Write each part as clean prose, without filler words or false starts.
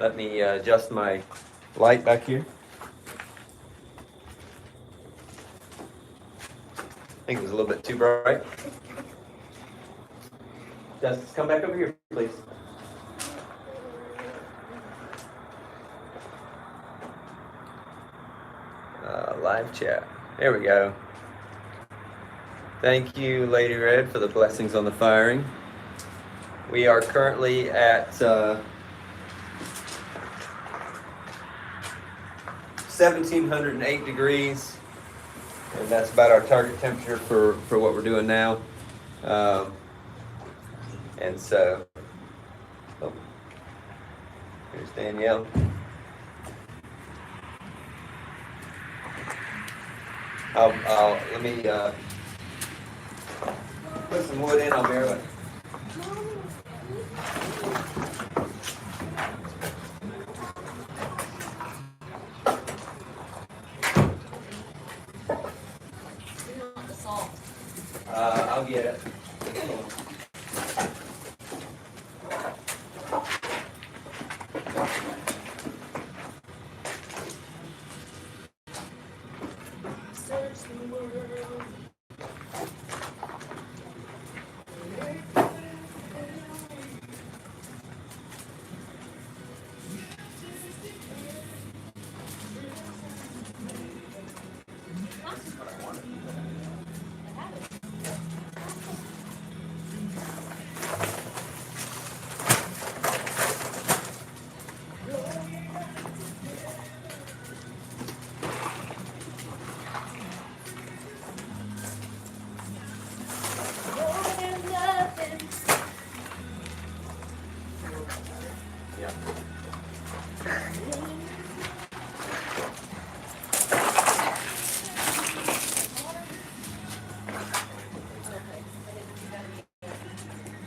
Let me adjust my light back here. I think it was a little bit too bright. Justice, come back over here, please. Live chat. There we go. Thank you, Lady Red, for the blessings on the firing. We are currently at 1,708 degrees, and that's about our target temperature for what we're doing now. And so, oh, here's Danielle. Let me put some wood in. I'll bear with. I'll get it.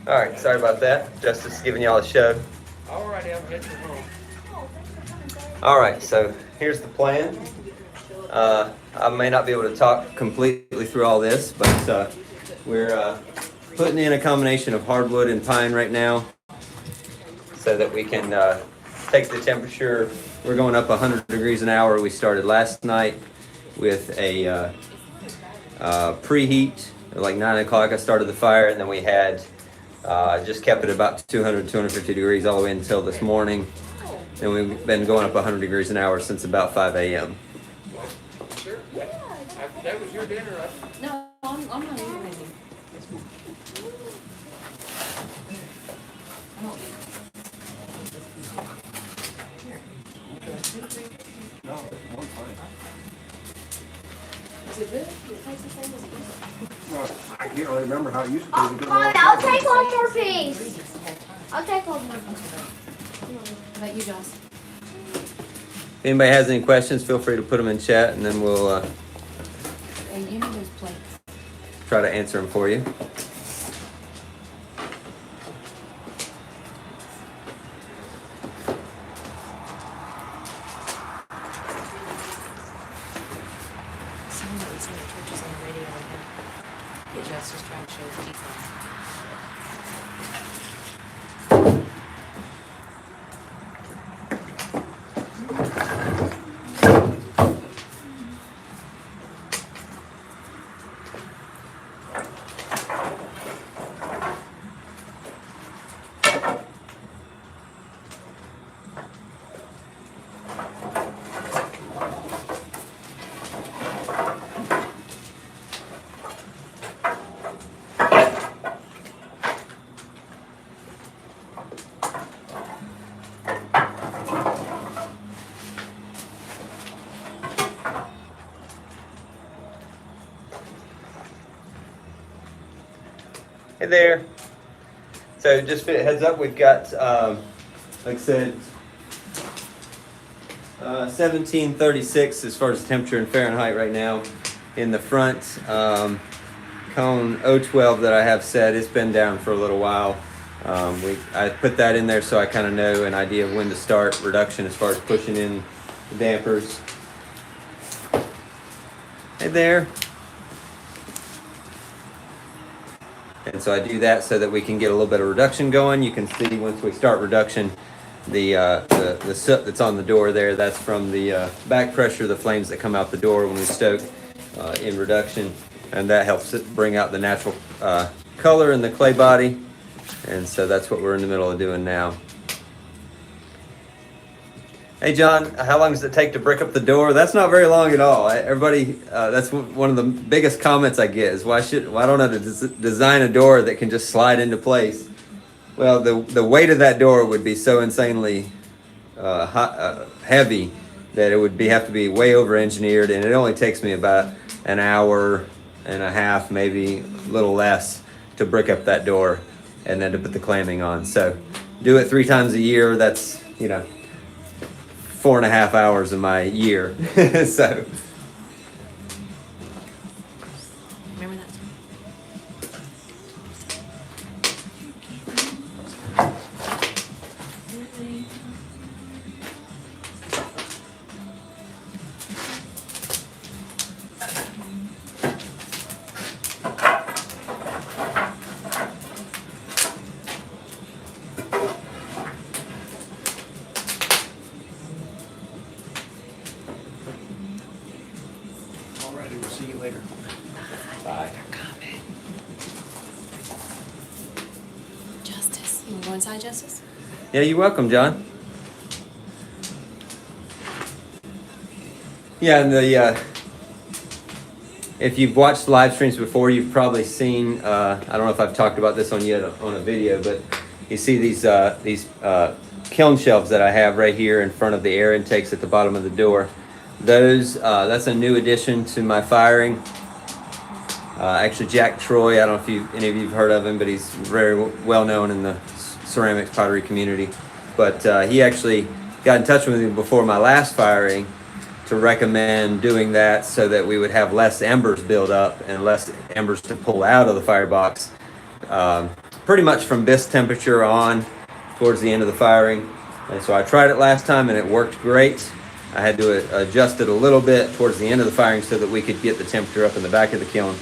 All right, sorry about that. Justice giving y'all a show. All right, I'll get you home. All right, so here's the plan. I may not be able to talk completely through all this, but we're putting in a combination of hardwood and pine right now so that we can take the temperature. We're going up 100 degrees an hour. We started last night with a preheat, like 9 o'clock I started the fire, and then we had just kept it about 200, 250 degrees all the way until this morning. And we've been going up 100 degrees an hour since about 5 a.m. Sure. That was your dinner, right? No, I'm not eating anything. No, one fine. Is it good? It tastes the same as it used to. Well, I can't really remember how it used to be. Mommy, I'll take one more piece. I'll take one more. How about you, Joss? If anybody has any questions, feel free to put them in chat, and then we'll Hey, you know those plates. try to answer them for you. Some of these new churches on the radio right now. Yeah, Joss just trying to show his teeth off. Hey there. So just a heads up, we've got, like I said, 1736 as far as the temperature in Fahrenheit right now. In the front cone 012 that I have set, it's been down for a little while. I put that in there so I kind of know an idea of when to start reduction as far as pushing in the dampers. Hey there. And so I do that so that we can get a little bit of reduction going. You can see once we start reduction, the soot that's on the door there, that's from the back pressure, the flames that come out the door when we stoke in reduction, and that helps it bring out the natural color in the clay body. And so that's what we're in the middle of doing now. Hey John, how long does it take to brick up the door? That's not very long at all. Everybody, that's one of the biggest comments I get is why don't I design a door that can just slide into place? Well, the weight of that door would be so insanely heavy that it would have to be way over engineered, and it only takes me about an hour and a half, maybe a little less, to brick up that door and then to put the clamming on. So do it 3 times a year. That's 4.5 hours of my year. So. Remember that? Alrighty, we'll see you later. Bye. Justice. You want to go inside, Justice? Yeah, you're welcome, John. Yeah, and if you've watched live streams before, you've probably seen, I don't know if I've talked about this on a video, but you see these kiln shelves that I have right here in front of the air intakes at the bottom of the door. That's a new addition to my firing. Actually, Jack Troy, I don't know if any of you have heard of him, but he's very well known in the ceramics pottery community. But he actually got in touch with me before my last firing to recommend doing that so that we would have less embers build up and less embers to pull out of the firebox. Pretty much from this temperature on towards the end of the firing. And so I tried it last time and it worked great. I had to adjust it a little bit towards the end of the firing so that we could get the temperature up in the back of the kiln.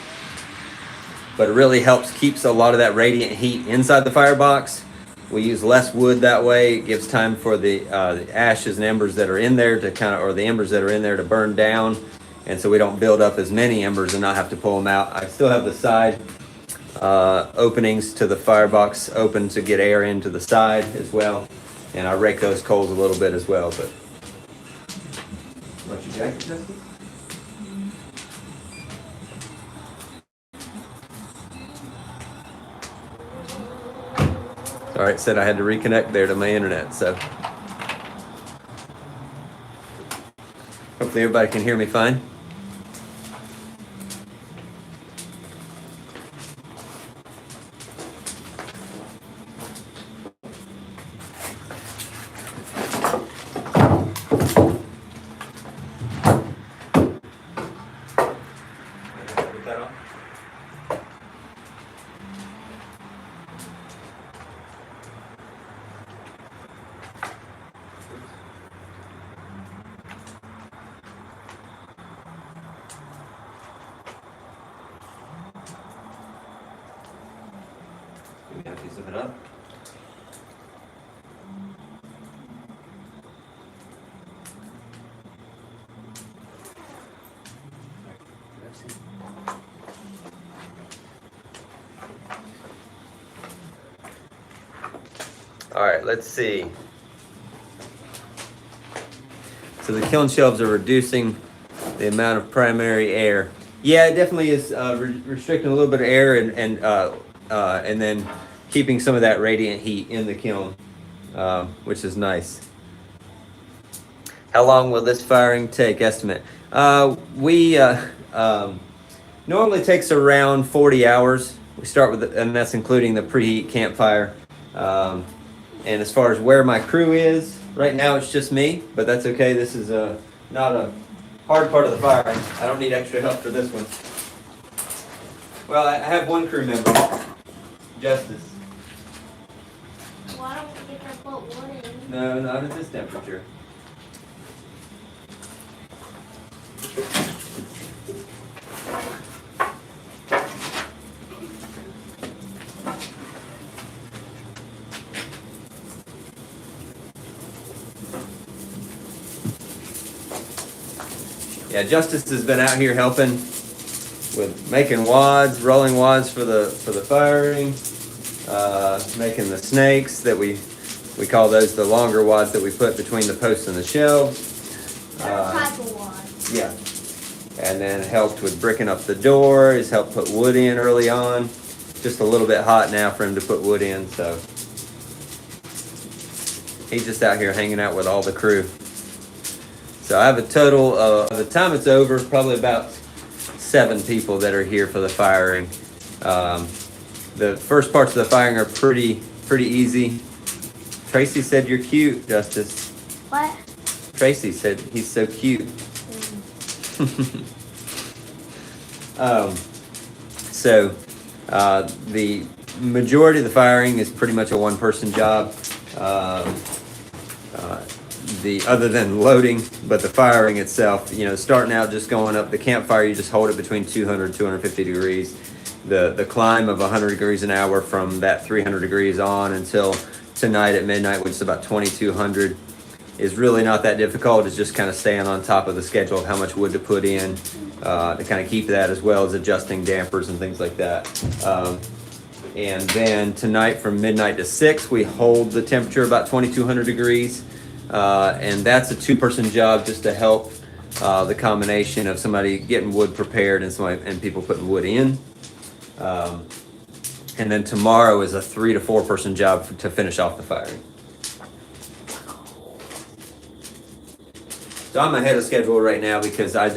But it really keeps a lot of that radiant heat inside the firebox. We use less wood that way. It gives time for the ashes and embers that are in there to or the embers that are in there to burn down. And so we don't build up as many embers and not have to pull them out. I still have the side openings to the firebox open to get air into the side as well. And I rake those coals a little bit as well. But what you jacket, Justin? All right, said I had to reconnect there to my internet, so hopefully everybody can hear me fine. We have to zip it up. All right, let's see. So the kiln shelves are reducing the amount of primary air. Yeah, it definitely is restricting a little bit of air and then keeping some of that radiant heat in the kiln, which is nice. How long will this firing take? Estimate. We normally takes around 40 hours. We start with, and that's including the preheat campfire. And as far as where my crew is, right now it's just me, but that's okay. This is not a hard part of the firing. I don't need extra help for this one. Well, I have one crew member, Justice. Why don't we get that boat wood in? No, not at this temperature. Yeah, Justice has been out here helping with making wads, rolling wads for the firing, making the snakes that we call those the longer wads that we put between the posts and the shelves. Type of one. Yeah. And then helped with bricking up the door. He's helped put wood in early on. Just a little bit hot now for him to put wood in, so he's just out here hanging out with all the crew. So I have a total of, by the time it's over, probably about 7 people that are here for the firing. The first parts of the firing are pretty easy. Tracy said you're cute, Justice. What? Tracy said he's so cute. The majority of the firing is pretty much a one-person job. Other than loading, but the firing itself, starting out just going up the campfire, you just hold it between 200, 250 degrees. The climb of 100 degrees an hour from that 300 degrees on until tonight at midnight, which is about 2200, is really not that difficult. It's just kind of staying on top of the schedule of how much wood to put in, to kind of keep that, as well as adjusting dampers and things like that. And then tonight from midnight to 6, we hold the temperature about 2200 degrees. And that's a 2-person job just to help the combination of somebody getting wood prepared and people putting wood in. And then tomorrow is a 3 to 4-person job to finish off the firing. So I'm ahead of schedule right now because I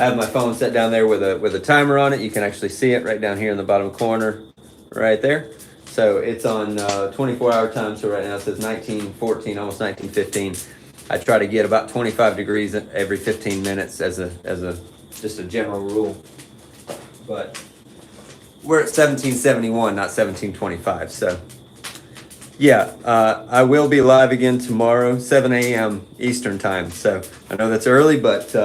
have my phone set down there with a timer on it. You can actually see it right down here in the bottom corner, right there. So it's on 24-hour time. So right now it says 19:14, almost 19:15. I try to get about 25 degrees every 15 minutes as just a general rule. But we're at 1771, not 1725. So yeah, I will be live again tomorrow, 7 a.m. Eastern time. So I know that's early, but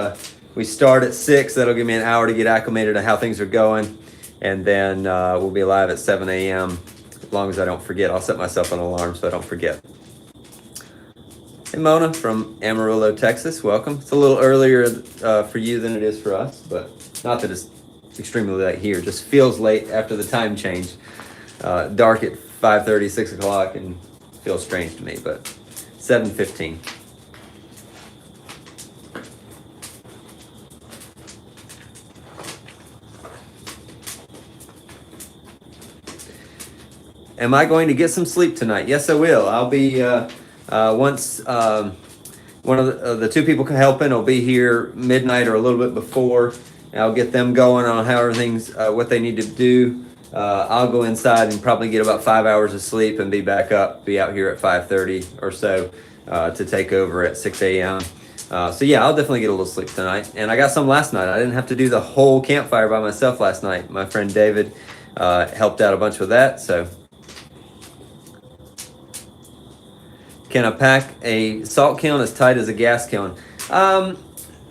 we start at 6. That'll give me an hour to get acclimated to how things are going. And then we'll be live at 7 a.m. As long as I don't forget. I'll set myself an alarm so I don't forget. Hey, Mona from Amarillo, Texas. Welcome. It's a little earlier for you than it is for us, but not that it's extremely late here. It just feels late after the time change. Dark at 5:30, 6 o'clock, and feels strange to me, but 7:15. Am I going to get some sleep tonight? Yes, I will. I'll be, once one of the 2 people helping will be here midnight or a little bit before. I'll get them going on how everything's, what they need to do. I'll go inside and probably get about 5 hours of sleep and be out here at 5:30 or so to take over at 6 a.m. So yeah, I'll definitely get a little sleep tonight. And I got some last night. I didn't have to do the whole campfire by myself last night. My friend David helped out a bunch with that, so. Can I pack a salt kiln as tight as a gas kiln?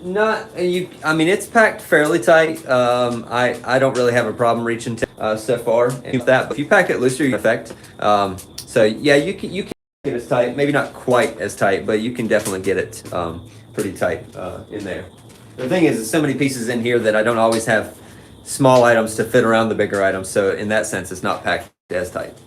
It's packed fairly tight. I don't really have a problem reaching so far with that. But if you pack it looser, you affect. So yeah, you can get it as tight. Maybe not quite as tight, but you can definitely get it pretty tight in there. The thing is, there's so many pieces in here that I don't always have small items to fit around the bigger items. So in that sense, it's not packed as tight.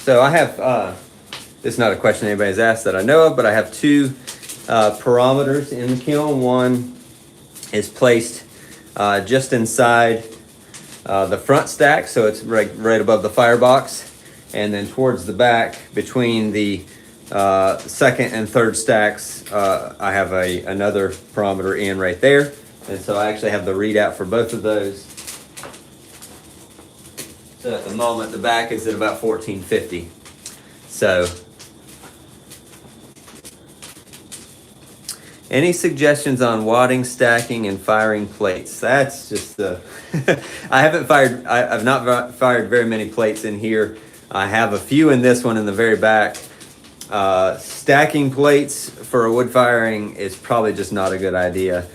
So I have, this is not a question anybody's asked that I know of, but I have two pyrometers in the kiln. One is placed just inside the front stack, so it's right above the firebox. And then towards the back, between the second and third stacks, I have another pyrometer in right there. And so I actually have the readout for both of those. So at the moment, the back is at about 1450. So, any suggestions on wadding, stacking, and firing plates? That's just the. I've not fired very many plates in here. I have a few in this one in the very back. Stacking plates for a wood firing is probably just not a good idea.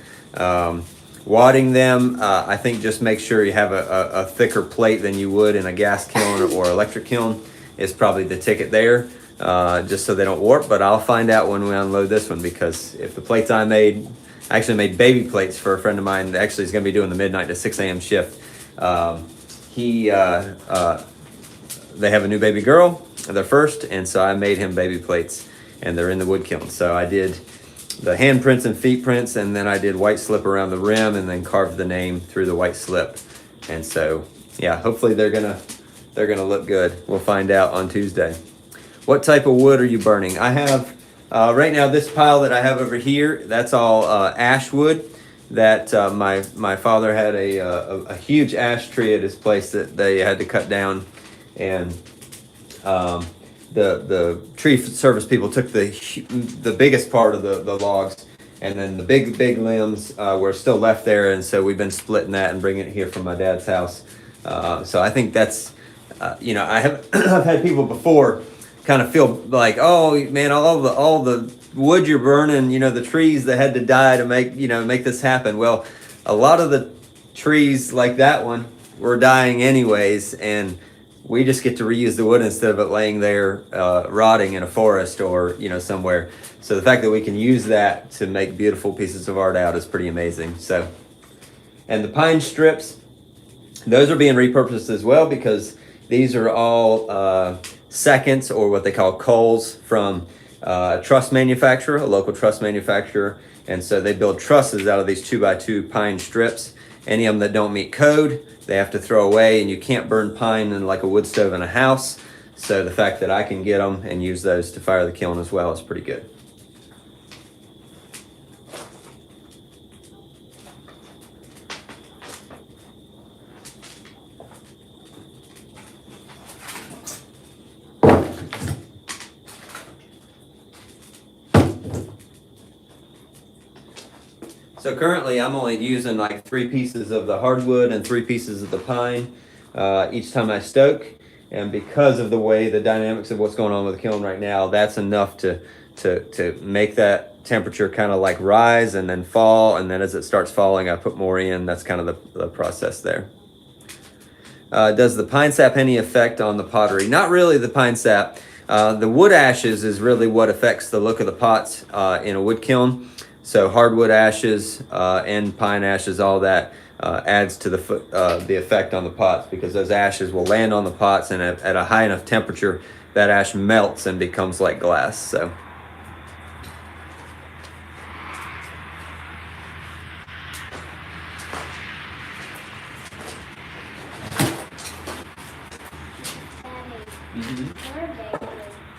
Wadding them, I think just make sure you have a thicker plate than you would in a gas kiln or electric kiln is probably the ticket there, just so they don't warp. But I'll find out when we unload this one, because if the plates I actually made baby plates for a friend of mine that actually is going to be doing the midnight to 6 a.m. shift. They have a new baby girl, their first, and so I made him baby plates, and they're in the wood kiln. So I did the hand prints and feet prints, and then I did white slip around the rim and then carved the name through the white slip. And so, yeah, hopefully they're gonna look good. We'll find out on Tuesday. What type of wood are you burning? I have, right now, this pile that I have over here, that's all ash wood that my father had a huge ash tree at his place that they had to cut down, and the tree service people took the biggest part of the logs, and then the big limbs were still left there, and so we've been splitting that and bringing it here from my dad's house. So I think that's, I've had people before kind of feel like, oh man, all the wood you're burning, the trees that had to die to make this happen. Well, a lot of the trees like that one were dying anyways, and we just get to reuse the wood instead of it laying there rotting in a forest or somewhere. So the fact that we can use that to make beautiful pieces of art out is pretty amazing. So, and the pine strips, those are being repurposed as well, because these are all seconds, or what they call culls, from a truss manufacturer, a local truss manufacturer. And so they build trusses out of these 2x2 pine strips. Any of them that don't meet code, they have to throw away, and you can't burn pine in like a wood stove in a house. So the fact that I can get them and use those to fire the kiln as well is pretty good. So currently I'm only using like 3 pieces of the hardwood and 3 pieces of the pine each time I stoke. And because of the way the dynamics of what's going on with the kiln right now, that's enough to make that temperature kind of like rise and then fall. And then as it starts falling, I put more in. That's kind of the process there. Does the pine sap any effect on the pottery? Not really the pine sap. The wood ashes is really what affects the look of the pots in a wood kiln. So hardwood ashes and pine ashes, all that adds to the effect on the pots, because those ashes will land on the pots, and at a high enough temperature, that ash melts and becomes like glass. So.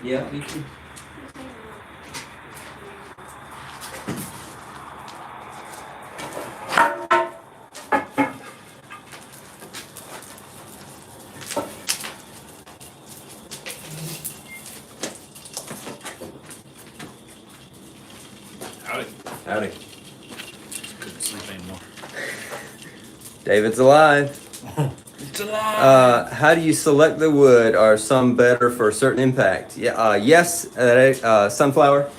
Yeah, you can. Howdy. Couldn't sleep anymore. David's alive. It's alive. How do you select the wood? Are some better for a certain impact? Yeah. Yes. Sunflower.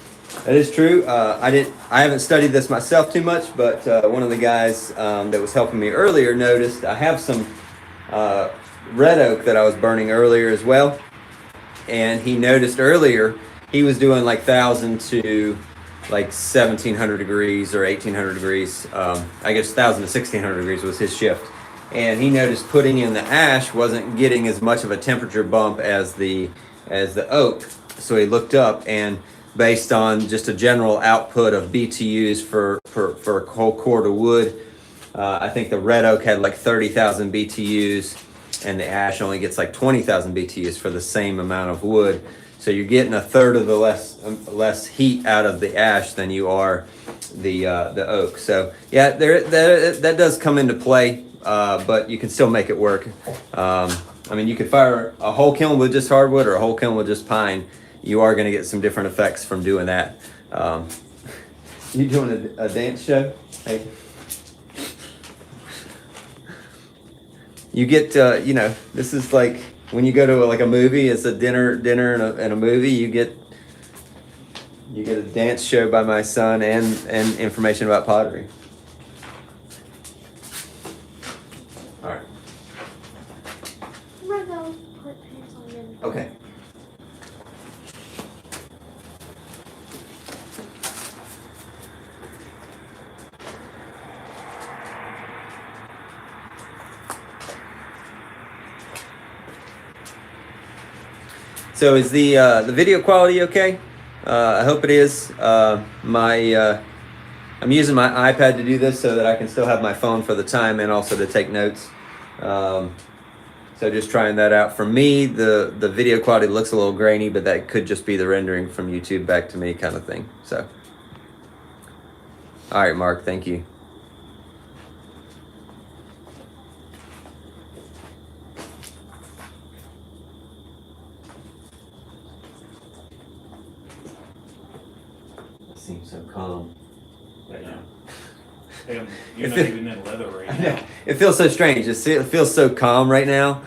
That is true. I haven't studied this myself too much, but one of the guys that was helping me earlier noticed I have some red oak that I was burning earlier as well, and he noticed earlier he was doing like 1,000 to like 1,700 degrees or 1,800 degrees. I guess 1,000 to 1,600 degrees was his shift. And he noticed putting in the ash wasn't getting as much of a temperature bump as the as the oak. So he looked up, and based on just a general output of BTUs for a whole cord of wood, I think the red oak had like 30,000 BTUs, and the ash only gets like 20,000 BTUs for the same amount of wood. So you're getting a third of the less heat out of the ash than you are the oak. So yeah, that does come into play, but you can still make it work. I mean, you could fire a whole kiln with just hardwood or a whole kiln with just pine. You are going to get some different effects from doing that. You doing a dance show? Hey. You get, this is like when you go to like a movie. It's a dinner and a movie. You get a dance show by my son and information about pottery. All right. We're gonna put pants on them. Okay. So is the video quality okay? I hope it is. I'm using my iPad to do this so that I can still have my phone for the time and also to take notes. So just trying that out. For me, the video quality looks a little grainy, but that could just be the rendering from YouTube back to me kind of thing. So, all right, Mark, thank you. Seems so calm right now. Damn, you're not even in leather right now. It feels so strange. It feels so calm right now.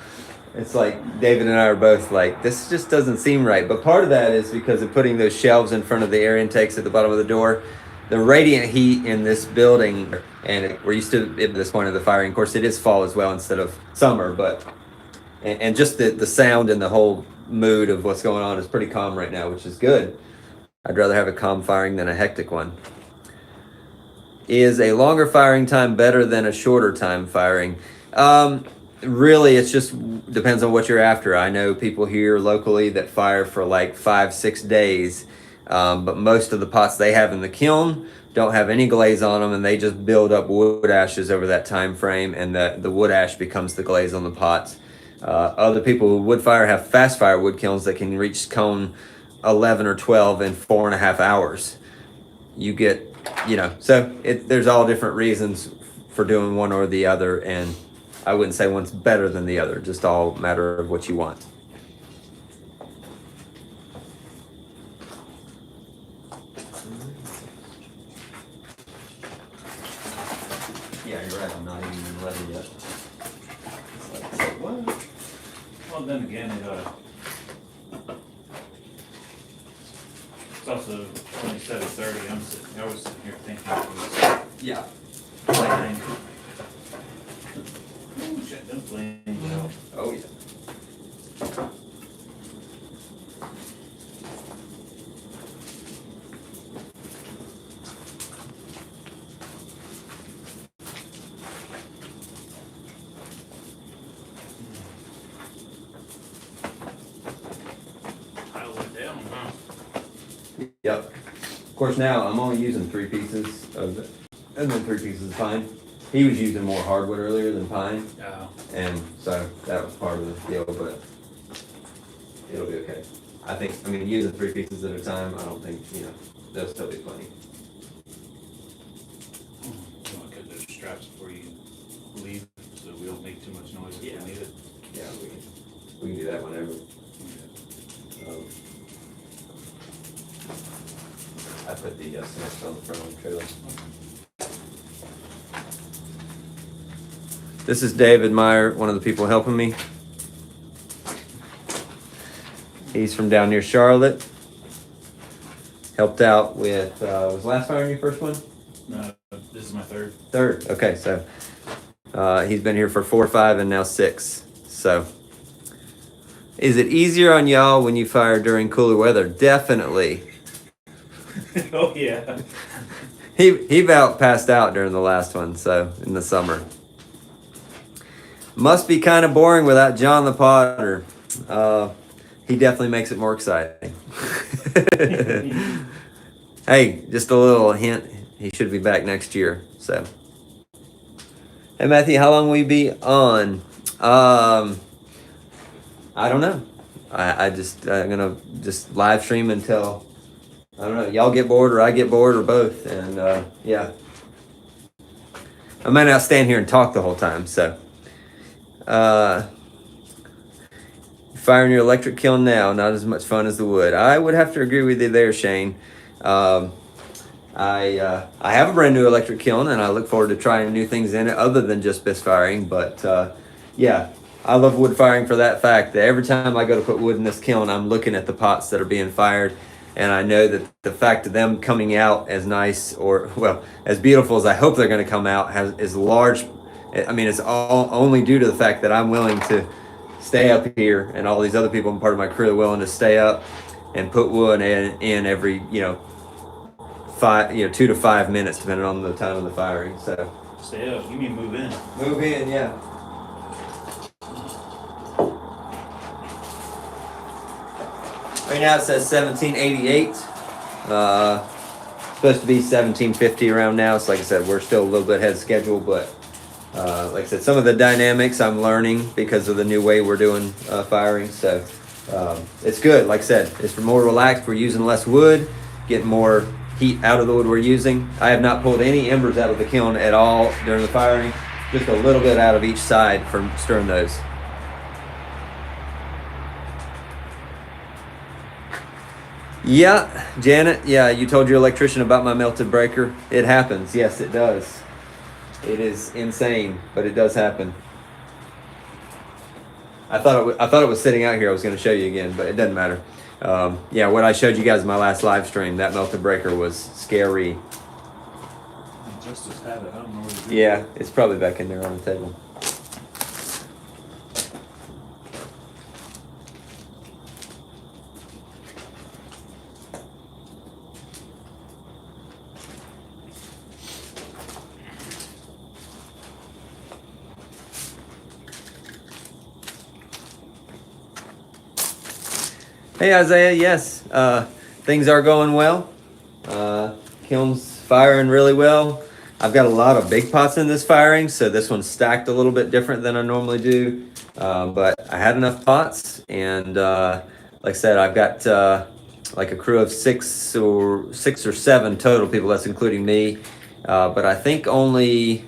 It's like David and I are both like, this just doesn't seem right. But part of that is because of putting those shelves in front of the air intakes at the bottom of the door. The radiant heat in this building, and we're used to it at this point of the firing. Of course, it is fall as well instead of summer, but and just the sound and the whole mood of what's going on is pretty calm right now, which is good. I'd rather have a calm firing than a hectic one. Is a longer firing time better than a shorter time firing? Really, it just depends on what you're after. I know people here locally that fire for like 5-6 days, but most of the pots they have in the kiln don't have any glaze on them, and they just build up wood ashes over that time frame, and the wood ash becomes the glaze on the pots. Other people who wood fire have fast fire wood kilns that can reach cone 11 or 12 in 4.5 hours. You get, so there's all different reasons for doing one or the other, and I wouldn't say one's better than the other, just all matter of what you want. Yeah, you're right, I'm not even in leather yet. It's like, what? Well, then again, it's also 27:30. I was sitting here thinking it was Yeah. 9. Oh, shit, don't blame me. Oh, yeah. Pile it down, huh? Yep. Of course, now I'm only using 3 pieces of it, and then 3 pieces of pine. He was using more hardwood earlier than pine, and so that was part of the deal, but it'll be okay. Using 3 pieces at a time, I don't think, there'll still be plenty. You want to cut those straps before you leave so we don't make too much noise if Yeah. we need it. Yeah, we can do that whenever. I put the snacks on the front of the trailer. This is David Meyer, one of the people helping me. He's from down near Charlotte. Helped out with, was last fire your first one? No, this is my third. Third, okay, so he's been here for 4, 5, and now 6. So, is it easier on y'all when you fire during cooler weather? Definitely. Oh, yeah. He about passed out during the last one, so in the summer. Must be kind of boring without John the Potter. he definitely makes it more exciting. Hey, just a little hint. He should be back next year. So, hey Matthew, how long will you be on? I don't know. I'm gonna just live stream until I don't know. Y'all get bored or I get bored or both, and yeah. I might not stand here and talk the whole time. So, firing your electric kiln now, not as much fun as the wood. I would have to agree with you there, Shane. I have a brand new electric kiln, and I look forward to trying new things in it other than just bisque firing. But yeah, I love wood firing for that fact that every time I go to put wood in this kiln, I'm looking at the pots that are being fired, and I know that the fact of them coming out as nice or well as beautiful as I hope they're going to come out is large. I mean, it's all only due to the fact that I'm willing to stay up here, and all these other people and part of my crew are willing to stay up and put wood in every 2 to 5 minutes depending on the time of the firing. So Stay up, you mean move in. move in, yeah. Right now it says 1788. Supposed to be 1750 around now. So like I said, we're still a little bit ahead of schedule, but like I said, some of the dynamics I'm learning because of the new way we're doing firing. So it's good. Like I said, it's more relaxed. We're using less wood, getting more heat out of the wood we're using. I have not pulled any embers out of the kiln at all during the firing. Just a little bit out of each side for stirring those. Yeah, Janet, yeah, you told your electrician about my melted breaker. It happens. Yes, it does. It is insane, but it does happen. I thought it was sitting out here. I was going to show you again, but it doesn't matter. Yeah, what I showed you guys in my last live stream, that melted breaker was scary. Justice had it, I don't know where to do Yeah, it's probably back in there on the table. Hey Isaiah, yes, things are going well. Kiln's firing really well. I've got a lot of big pots in this firing, so this one's stacked a little bit different than I normally do. But I had enough pots, and like I said, I've got like a crew of six or seven total people. That's including me. But I think only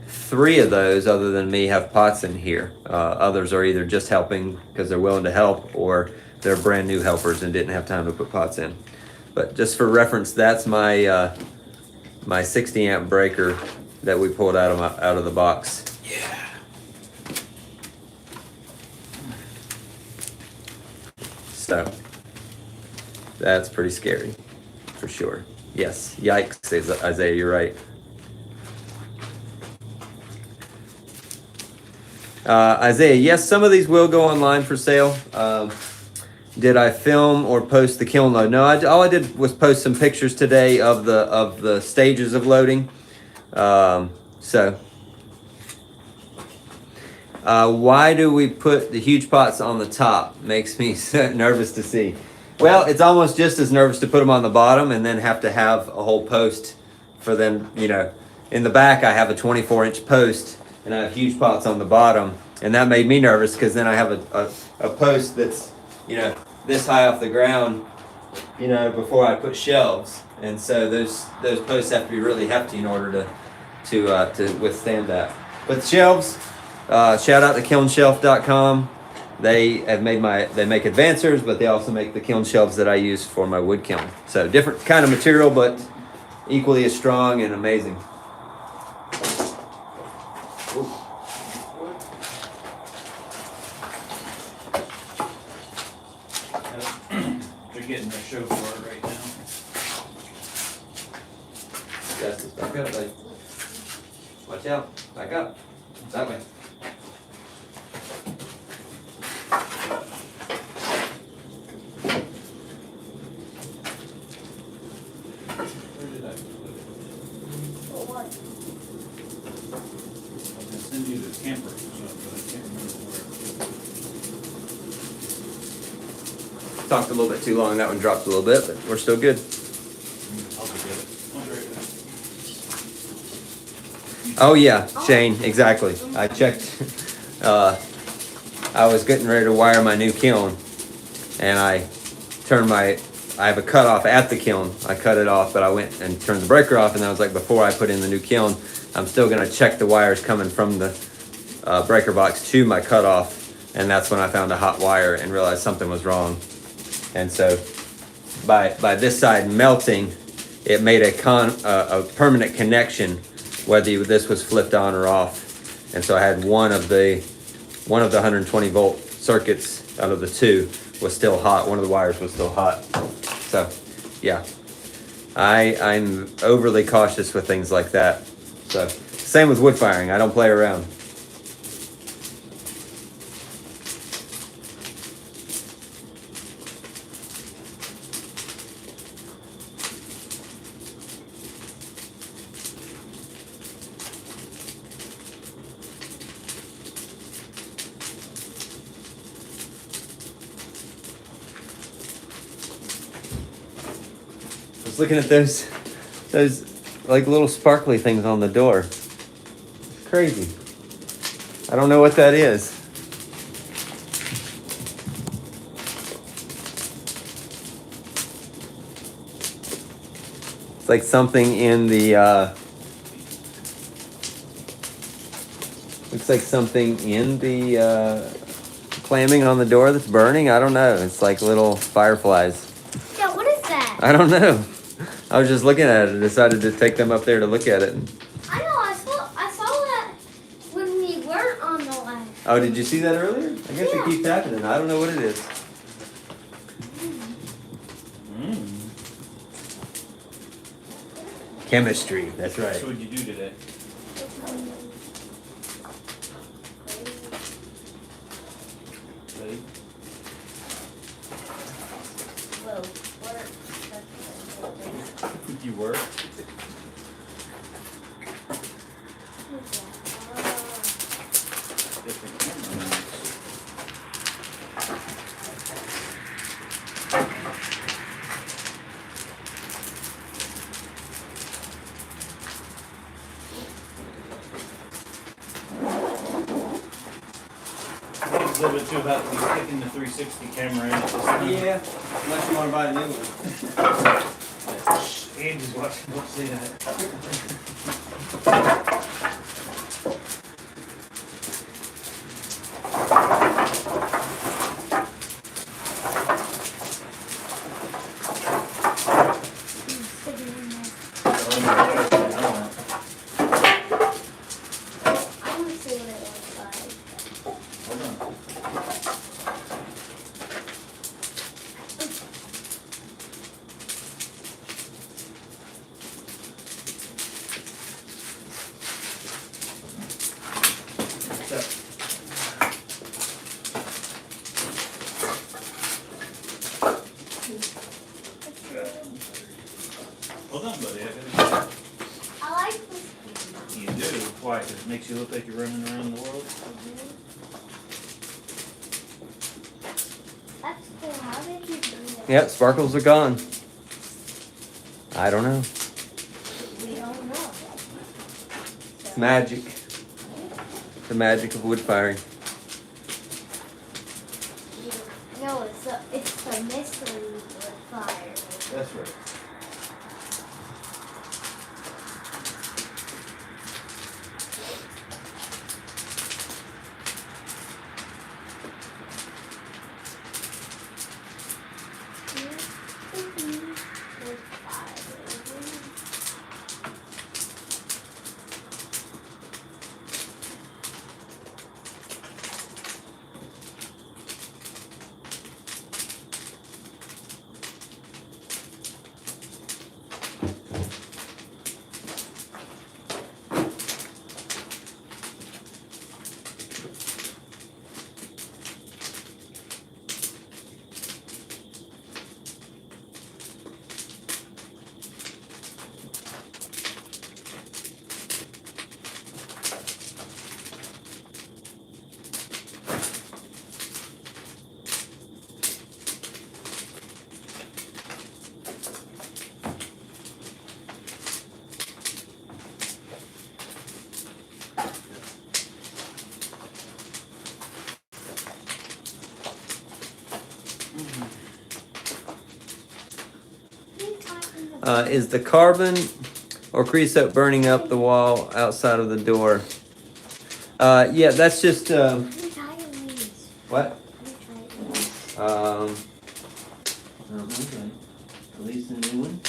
3 of those, other than me, have pots in here. Others are either just helping because they're willing to help, or they're brand new helpers and didn't have time to put pots in. But just for reference, that's my my 60 amp breaker that we pulled out of the box. Yeah. So that's pretty scary, for sure. Yes, yikes, Isaiah, you're right. Isaiah, yes, some of these will go online for sale. Did I film or post the kiln load? No, all I did was post some pictures today of the stages of loading. Why do we put the huge pots on the top? Makes me nervous to see. Well, it's almost just as nervous to put them on the bottom and then have to have a whole post for them. In the back I have a 24-inch post and I have huge pots on the bottom, and that made me nervous because then I have a post that's this high off the ground, before I put shelves, and so those posts have to be really hefty in order to withstand that. But shelves, shout out to kilnshelf.com. They make advancers, but they also make the kiln shelves that I use for my wood kiln. So different kind of material, but equally as strong and amazing. Ooh. They're getting their show for it right now. Justice, back up, buddy. Watch out. Back up. That way. Where did I put it? I can send you the camper, but I can't remember where. talked a little bit too long. That one dropped a little bit, but we're still good. I'll go get it. Oh yeah, Shane, exactly. I checked. I was getting ready to wire my new kiln, and I have a cutoff at the kiln. I cut it off, but I went and turned the breaker off, and I was like, before I put in the new kiln, I'm still gonna check the wires coming from the breaker box to my cutoff, and that's when I found a hot wire and realized something was wrong. And so, by this side melting, it made a permanent connection, whether this was flipped on or off. And so I had one of the 120 volt circuits out of the two was still hot. One of the wires was still hot. So, yeah, I'm overly cautious with things like that. So, same with wood firing. I don't play around. I was looking at those like little sparkly things on the door. It's crazy. I don't know what that is. It's like something in the looks like something in the clamming on the door that's burning. I don't know. It's like little fireflies. Yeah, what is that? I don't know. I was just looking at it and decided to take them up there to look at it. I know, I saw that when we weren't on the line. Oh, did you see that earlier? I guess Yeah. it keeps happening. I don't know what it is. Chemistry, that's right. So what'd you do today? Ready? Whoa, You were? Different camera. A little bit too about sticking the 360 camera in at this time. Yeah, unless you want to buy a new one. Andy's watching. Don't say that. I want to see what it looks like. Hold on. Hold on, buddy. I like this. You do. Why? 'Cause it makes you look like you're running around the world. That's cool. How did you do that? Yep, sparkles are gone. I don't know. We don't know. It's magic. The magic of wood firing. No, it's the mystery with fire. That's right. With fire. Is the carbon or creosote burning up the wall outside of the door? Yeah, that's just, what? I don't know, at least a new one?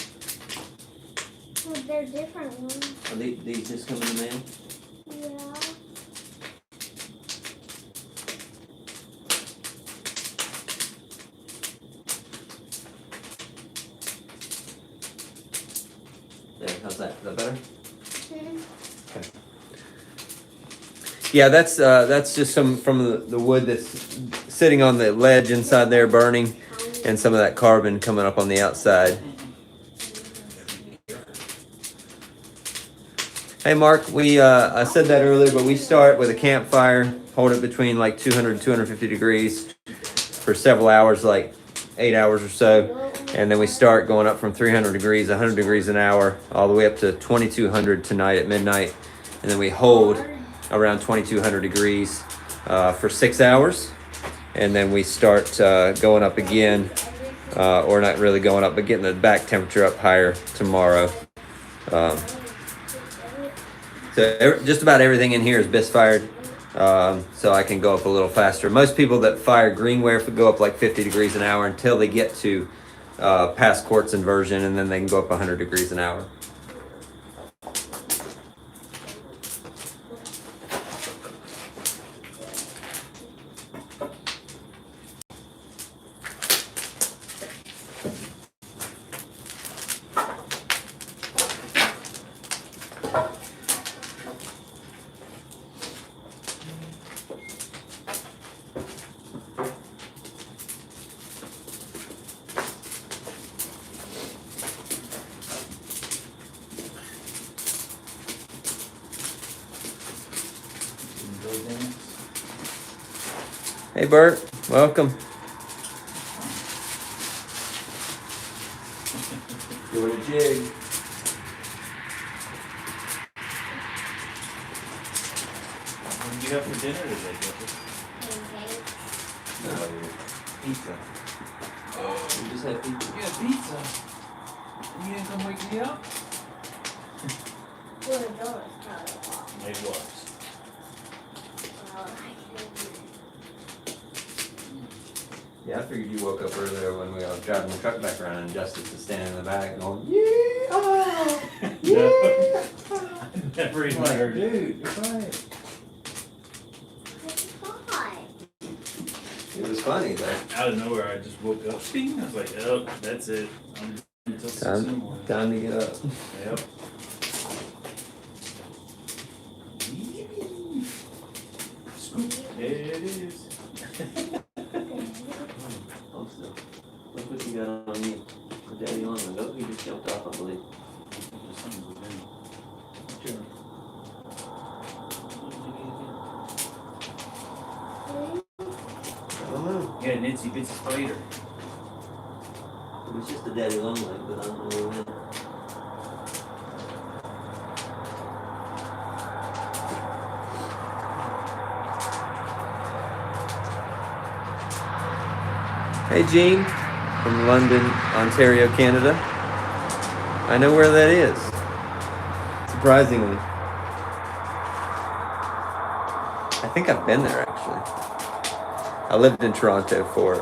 Well, they're different ones. Are these just coming in the mail? Yeah. There, how's that? Is that better? Mhm. Yeah, that's just some from the wood that's sitting on the ledge inside there burning, and some of that carbon coming up on the outside. Hey Mark, I said that earlier, but we start with a campfire, hold it between like 200 and 250 degrees for several hours, like 8 hours or so. And then we start going up from 300 degrees, 100 degrees an hour, all the way up to 2200 tonight at midnight. And then we hold around 2200 degrees for 6 hours. And then we start going up again, or not really going up, but getting the back temperature up higher tomorrow. So just about everything in here is BIS fired, so I can go up a little faster. Most people that fire greenware go up like 50 degrees an hour until they get to past quartz inversion, and then they can go up 100 degrees an hour. Hey Bert, welcome. Doing a jig. What did you have for dinner today, Jeffrey? No, pizza. We just had pizza. Yeah, pizza. You didn't come wake me up? Well, the door is probably locked. It was. Well, I can. Yeah, I figured you woke up earlier when we were driving the truck back around and Justice is standing in the back going, yeah, yeah. Never even Like, heard it. dude, you're fine. It's hot. It was funny though. Out of nowhere, I just woke up. Bing. I was like, oh, that's it. I'm until 6 in the morning. Time to get up. Yep. Scoop. There it is. Look what you got on you. Daddy on the goat, he just jumped off, I believe. I don't know. Yeah, an itsy bitsy spider. It was just a daddy long leg, but I don't know where it went. Hey Jean, from London, Ontario, Canada. I know where that is, surprisingly. I think I've been there actually. I lived in Toronto for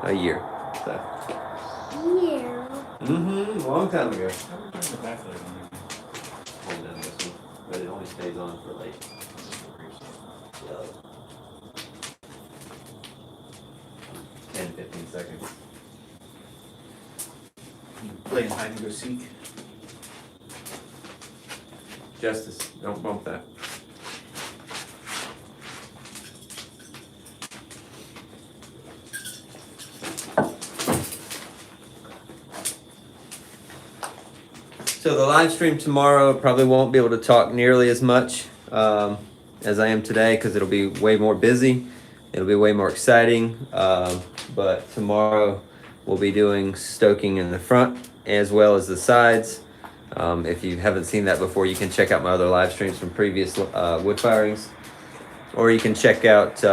a year. So. Here. Long time ago. How do we turn the backlight on? Hold down this one, but it only stays on for like 10, 15 seconds. Playing hide and go seek. Justice, don't bump that. So the live stream tomorrow probably won't be able to talk nearly as much as I am today because it'll be way more busy. It'll be way more exciting. But tomorrow we'll be doing stoking in the front as well as the sides. If you haven't seen that before, you can check out my other live streams from previous wood firings. Or you can check out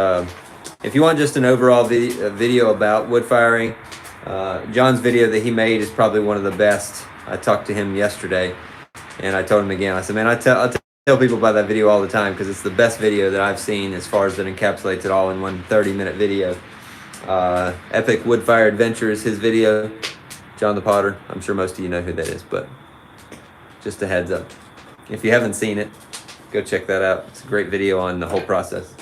if you want just an overall video about wood firing, John's video that he made is probably one of the best. I talked to him yesterday, and I told him again. I said, man, I tell people about that video all the time because it's the best video that I've seen as far as that encapsulates it all in one 30-minute video. Epic Wood Fire Adventure is his video. John the Potter. I'm sure most of you know who that is, but just a heads up. If you haven't seen it, go check that out. It's a great video on the whole process.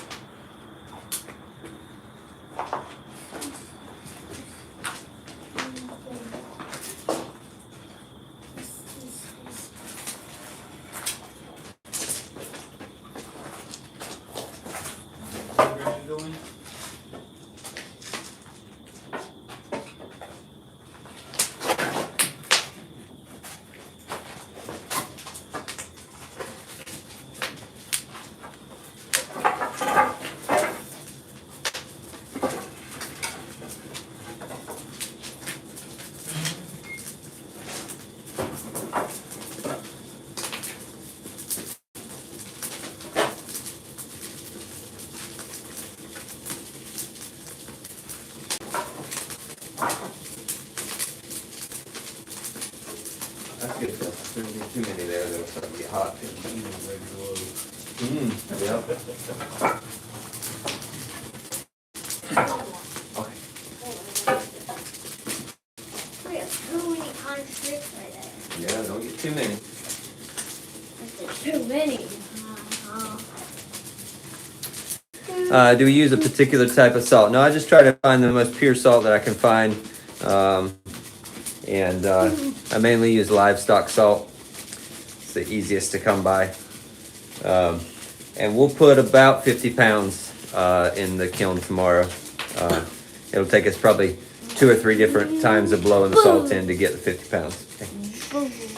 That's good stuff. There's too many there, they'll start to get hot. Yep. Okay. We have too many kind of strips right there. Yeah, don't get too many. There's too many. Uh-huh. Do we use a particular type of salt? No, I just try to find the most pure salt that I can find. I mainly use livestock salt. It's the easiest to come by. And we'll put about 50 pounds in the kiln tomorrow. It'll take us probably 2 or 3 different times of blowing the salt in to get the 50 pounds. Okay.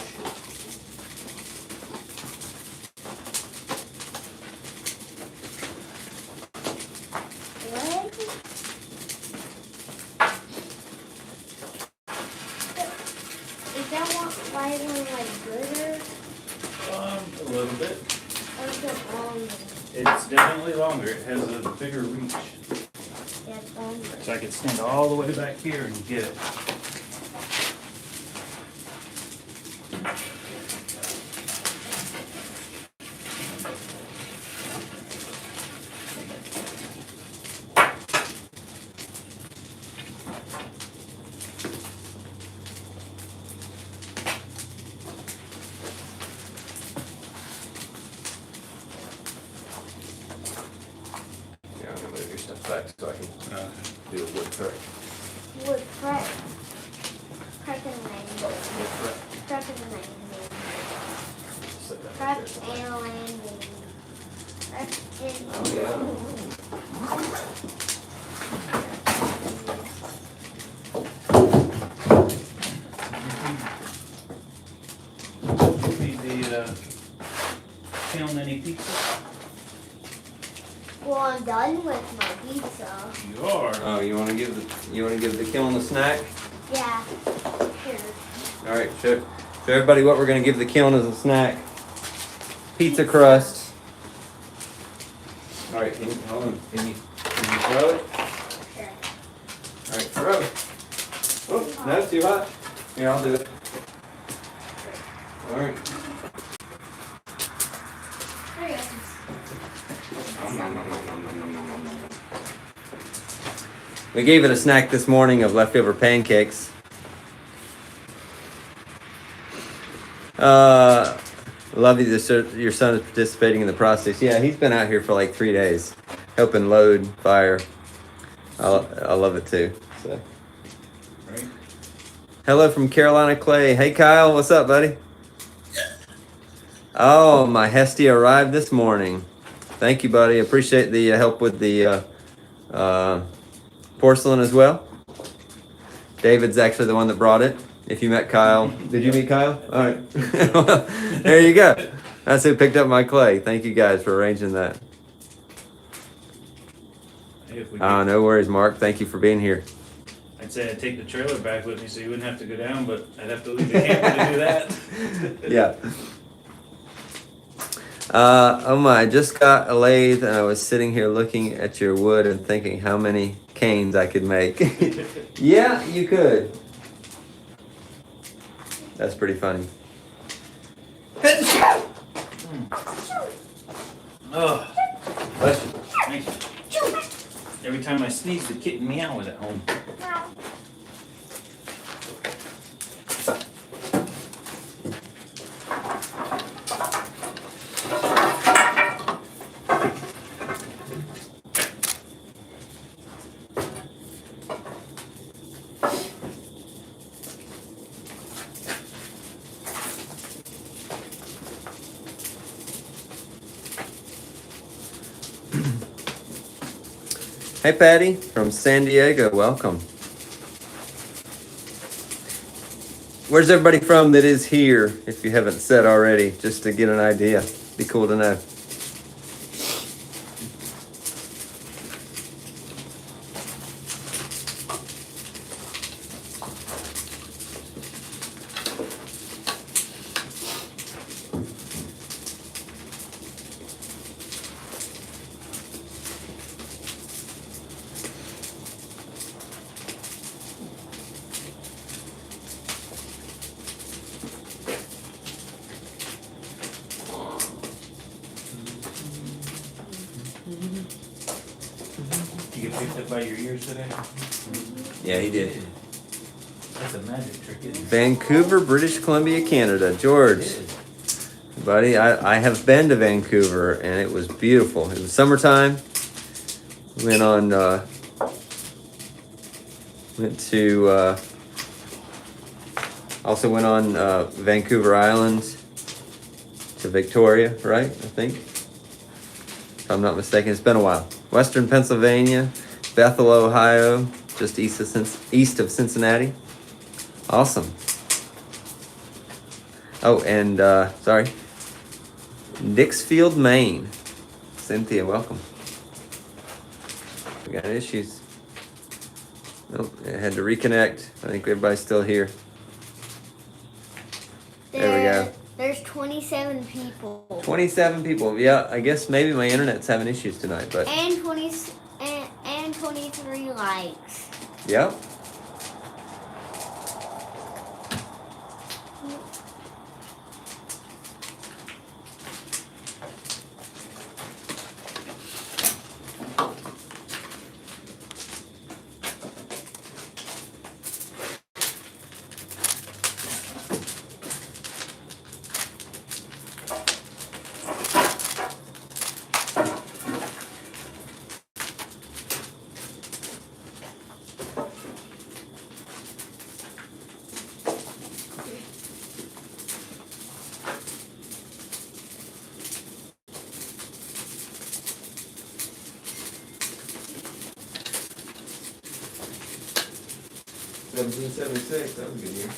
Is that what lighter like glitter? A little bit. Or is it longer? It's definitely longer. It has a bigger reach. Yeah, it's longer. So I could stand all the way back here and get it. Yeah, I'm gonna move your stuff back so I can do a wood crack. Wood prep. Prep and landing. Wood crack. Prep and landing. Set that Prep right there. and landing. Prep and Oh, yeah. Need the kiln any pizza? well, I'm done with my pizza. You are. Oh, you want to give the kiln a snack? Yeah. Here. All right, show everybody what we're gonna give the kiln as a snack. Pizza crust. All right, hold on. Can you throw it? Sure. All right, throw it. Oh, no, it's too hot. Here, I'll do it. All right. There you go. We gave it a snack this morning of leftover pancakes. Love you. Your son is participating in the process. Yeah, he's been out here for like 3 days, helping load fire. I love it too. So. Right. Hello from Carolina Clay. Hey Kyle, what's up, buddy? Oh, my Hestia arrived this morning. Thank you, buddy. Appreciate the help with the porcelain as well. David's actually the one that brought it. If you met Kyle, did you meet Kyle? All right. Well, there you go. That's who picked up my clay. Thank you guys for arranging that. Hey, if we No worries, Mark. Thank you for being here. I'd say I'd take the trailer back with me so you wouldn't have to go down, but I'd have to leave the camper to do that. Yeah. Oh my, I just got a lathe and I was sitting here looking at your wood and thinking how many canes I could make. Yeah, you could. That's pretty funny. Oh, Bless you. thank you. Every time I sneeze, the kitten meows at home. Hey Patty from San Diego, welcome. Where's everybody from that is here, if you haven't said already, just to get an idea? Be cool to know. You get picked up by your ears today? Yeah, he did. That's a magic trick, isn't it? Vancouver, British Columbia, Canada. George, buddy, I have been to Vancouver and it was beautiful. It was summertime. Went on, also went on Vancouver Island to Victoria, right? I think. If I'm not mistaken, it's been a while. Western Pennsylvania, Bethel, Ohio, just east of Cincinnati. Awesome. Oh, and sorry, Dixfield, Maine. Cynthia, welcome. We got issues. Nope, I had to reconnect. I think everybody's still here. There we go. There's 27 people. 27 people. Yeah, I guess maybe my internet's having issues tonight, but And 23 likes. yep. $17.76, that was a good year.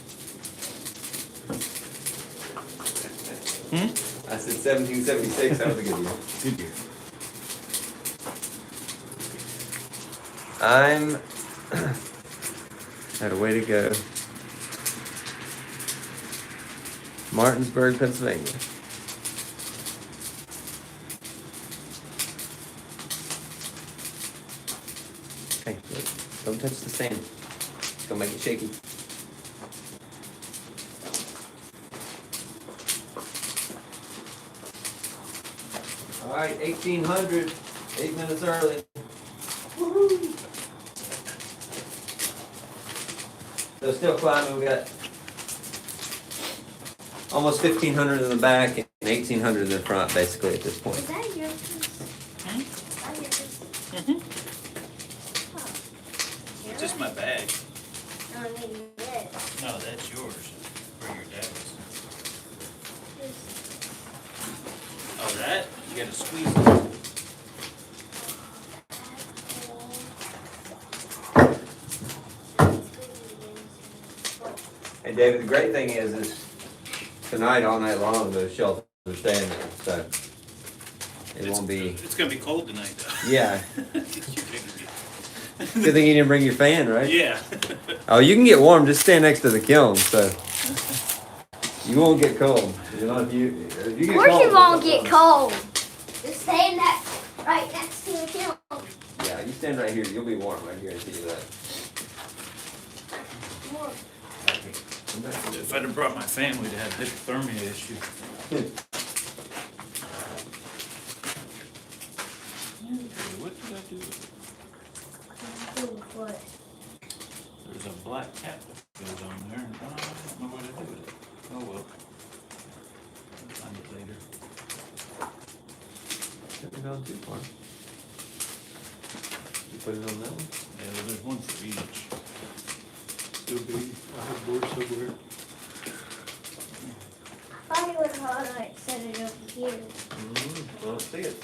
I said $17.76, that was a good year. Good year. I'm had a way to go. Martinsburg, Pennsylvania. Hey, wait, don't touch the sand. It's gonna make it shaky. All right, 1800, 8 minutes early. Woo-hoo. So still climbing, we got almost 1,500 in the back and 1,800 in the front, basically, at this point. Is that yours? Is that yours? Oh. It's just my bag. No, I mean this. No, that's yours. For your dad's. Oh, that? You gotta squeeze it. And David, the great thing is tonight, all night long, those shelters are staying there, so it won't be. It's gonna be cold tonight, though. Yeah. Good thing you didn't bring your fan, right? Yeah. Oh, you can get warm. Just stand next to the kiln. So You won't get cold. You know, if you get Of course cold, you won't get cold. Just stay in that right next to the kiln. Yeah, you stand right here. You'll be warm. I guarantee you that. If I'd have brought my family to have hypothermia issue. What did I do with it? What? There's a black cap that goes on there, and I don't know what to do with it. Oh well. I'll find it later. Shouldn't have gone too far. You put it on that one? Yeah, well, there's one for each. Still be, I have more somewhere. I thought it was hard like set it over here. I don't see it.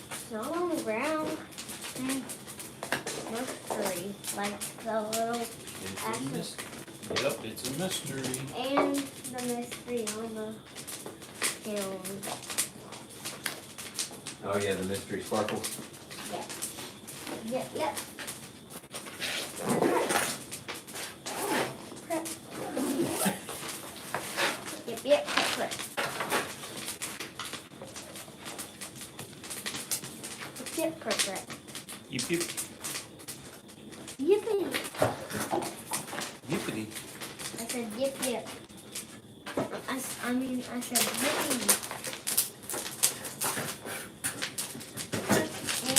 It's not on the ground. Mercury, like the little It's a Actually- mystery. Yep, it's a mystery. and the mystery on the kiln. Oh yeah, the mystery sparkle. Yep, yep. Prep. Yep, prep. Yep, prep. Yip yip. Yippee. Yippity. I said yip. I said yippee.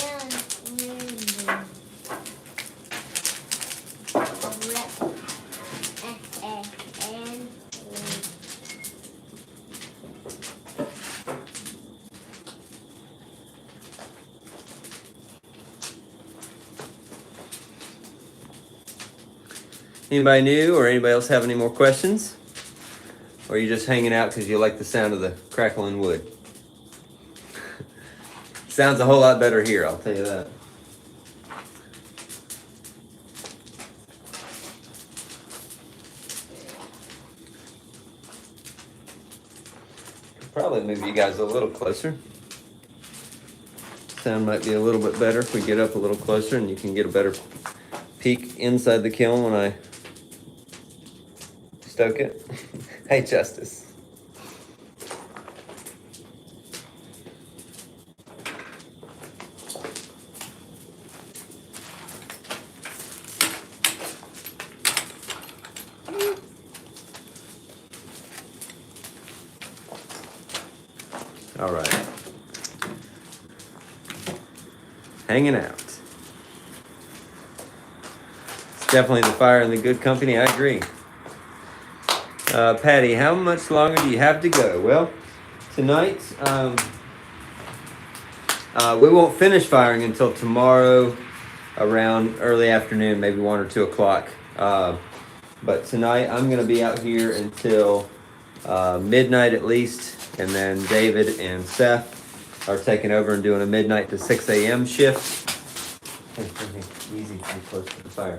And ribbon. And Anybody new or anybody else have any more questions? Or are you just hanging out because you like the sound of the crackling wood? Sounds a whole lot better here, I'll tell you that. Probably move you guys a little closer. Sound might be a little bit better if we get up a little closer and you can get a better peek inside the kiln when I stoke it. Hey, Justice. All right. Hanging out. It's definitely the fire and the good company, I agree. Patty, how much longer do you have to go? Well, tonight, we won't finish firing until tomorrow around early afternoon, maybe 1 or 2 o'clock. But tonight I'm going to be out here until midnight at least, and then David and Seth are taking over and doing a midnight to 6 a.m. shift. Easy, too close to the fire.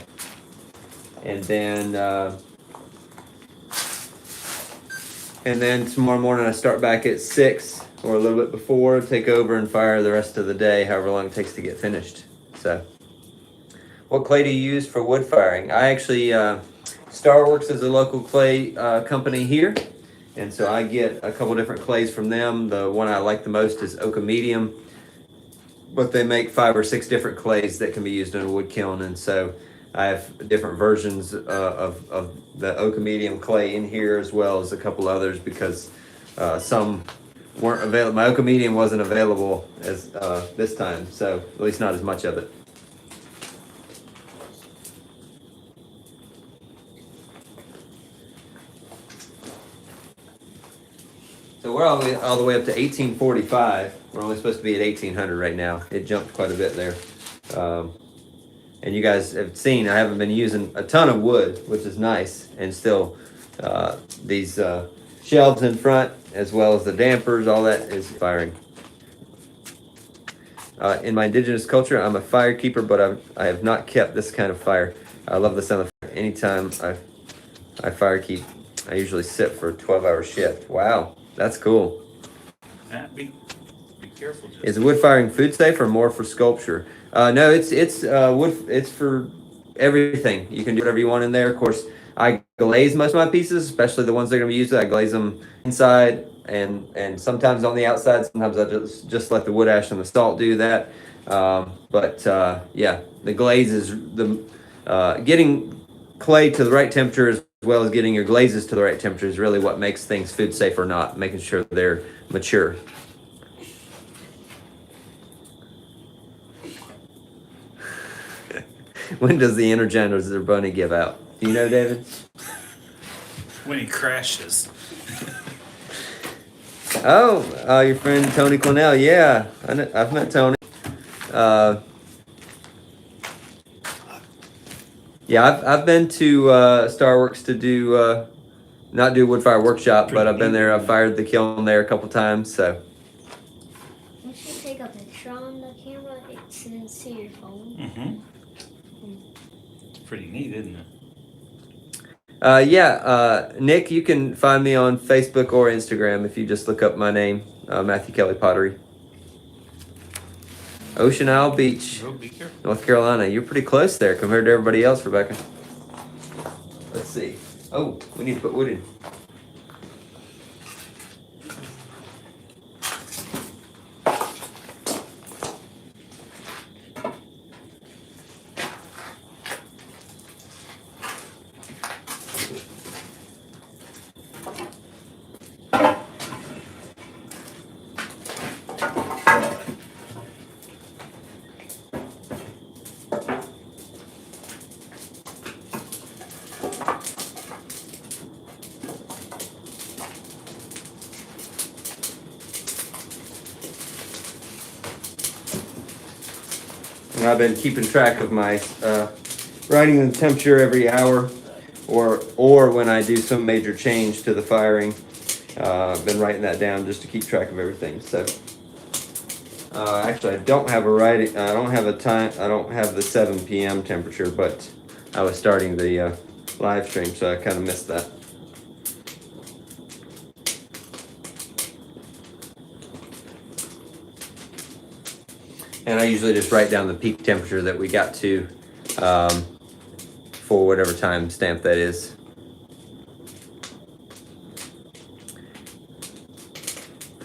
And then tomorrow morning I start back at 6 or a little bit before, take over and fire the rest of the day, however long it takes to get finished. So, what clay do you use for wood firing? I actually, Starworks is a local clay company here, and so I get a couple different clays from them. The one I like the most is Oka Medium, but they make 5 or 6 different clays that can be used in a wood kiln, and so I have different versions of the Oka Medium clay in here, as well as a couple others, because some weren't available. My Oka Medium wasn't available as this time, so at least not as much of it. So we're all the way up to 1845. We're only supposed to be at 1800 right now. It jumped quite a bit there. And you guys have seen, I haven't been using a ton of wood, which is nice. And still, these shelves in front, as well as the dampers, all that is firing. In my indigenous culture, I'm a fire keeper, but I have not kept this kind of fire. I love the sound of fire. Anytime I fire keep, I usually sit for a 12-hour shift. Wow, that's cool. Be careful. Is wood firing food safe or more for sculpture? No, it's wood. It's for everything. You can do whatever you want in there. Of course, I glaze most of my pieces, especially the ones that are going to be used. I glaze them inside and sometimes on the outside. Sometimes I just let the wood ash and the salt do that. Yeah, the glaze is getting clay to the right temperature as well as getting your glazes to the right temperature is really what makes things food safe or not, making sure they're mature. When does the Energizer Bunny give out? Do you know, David? When he crashes. Oh, your friend Tony Cornell. Yeah, I've met Tony. Yeah, I've been to Starworks to do not do wood fire workshop, but I've been there. I've fired the kiln there a couple times. So You should take a picture on the camera. It's to your phone. Mm-hmm. It's pretty neat, isn't it? Nick, you can find me on Facebook or Instagram if you just look up my name, Matthew Kelly Pottery. Ocean Isle Beach, Oh, be careful. North Carolina. You're pretty close there compared to everybody else, Rebecca. Let's see. Oh, we need to put wood in. And I've been keeping track of my writing the temperature every hour, or when I do some major change to the firing. I've been writing that down just to keep track of everything. So actually, I don't have a writing. I don't have a time. I don't have the 7 p.m. temperature, but I was starting the live stream, so I kind of missed that. And I usually just write down the peak temperature that we got to for whatever time stamp that is.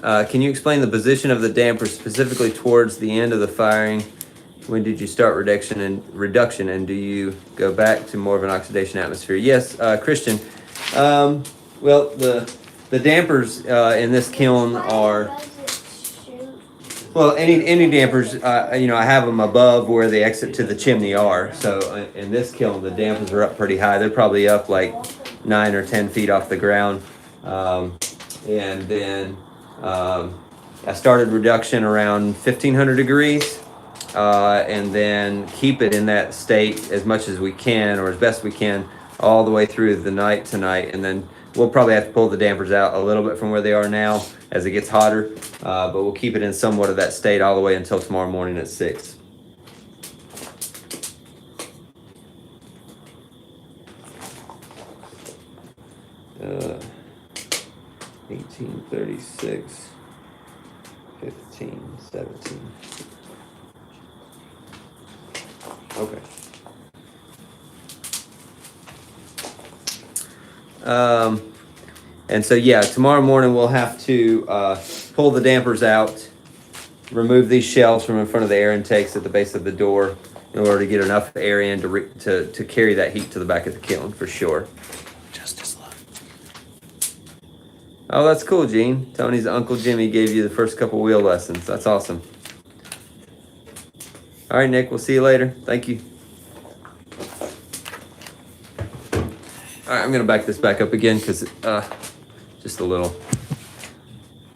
Can you explain the position of the damper specifically towards the end of the firing? When did you start reduction, and do you go back to more of an oxidation atmosphere? Yes, Christian. Well, the dampers in this kiln are. Well, any dampers, I have them above where the exit to the chimney are. So in this kiln, the dampers are up pretty high. They're probably up like 9 or 10 feet off the ground. And then I started reduction around 1500 degrees, and then keep it in that state as much as we can, or as best we can, all the way through the night tonight. And then we'll probably have to pull the dampers out a little bit from where they are now as it gets hotter, but we'll keep it in somewhat of that state all the way until tomorrow morning at 6. Uh, 1836, 15, 17. Okay. And so, yeah, tomorrow morning we'll have to pull the dampers out, remove these shelves from in front of the air intakes at the base of the door in order to get enough air in to carry that heat to the back of the kiln for sure. Just as love. Oh, that's cool, Gene. Tony's Uncle Jimmy gave you the first couple wheel lessons. That's awesome. All right, Nick, we'll see you later. Thank you. All right, I'm going to back this back up again because just a little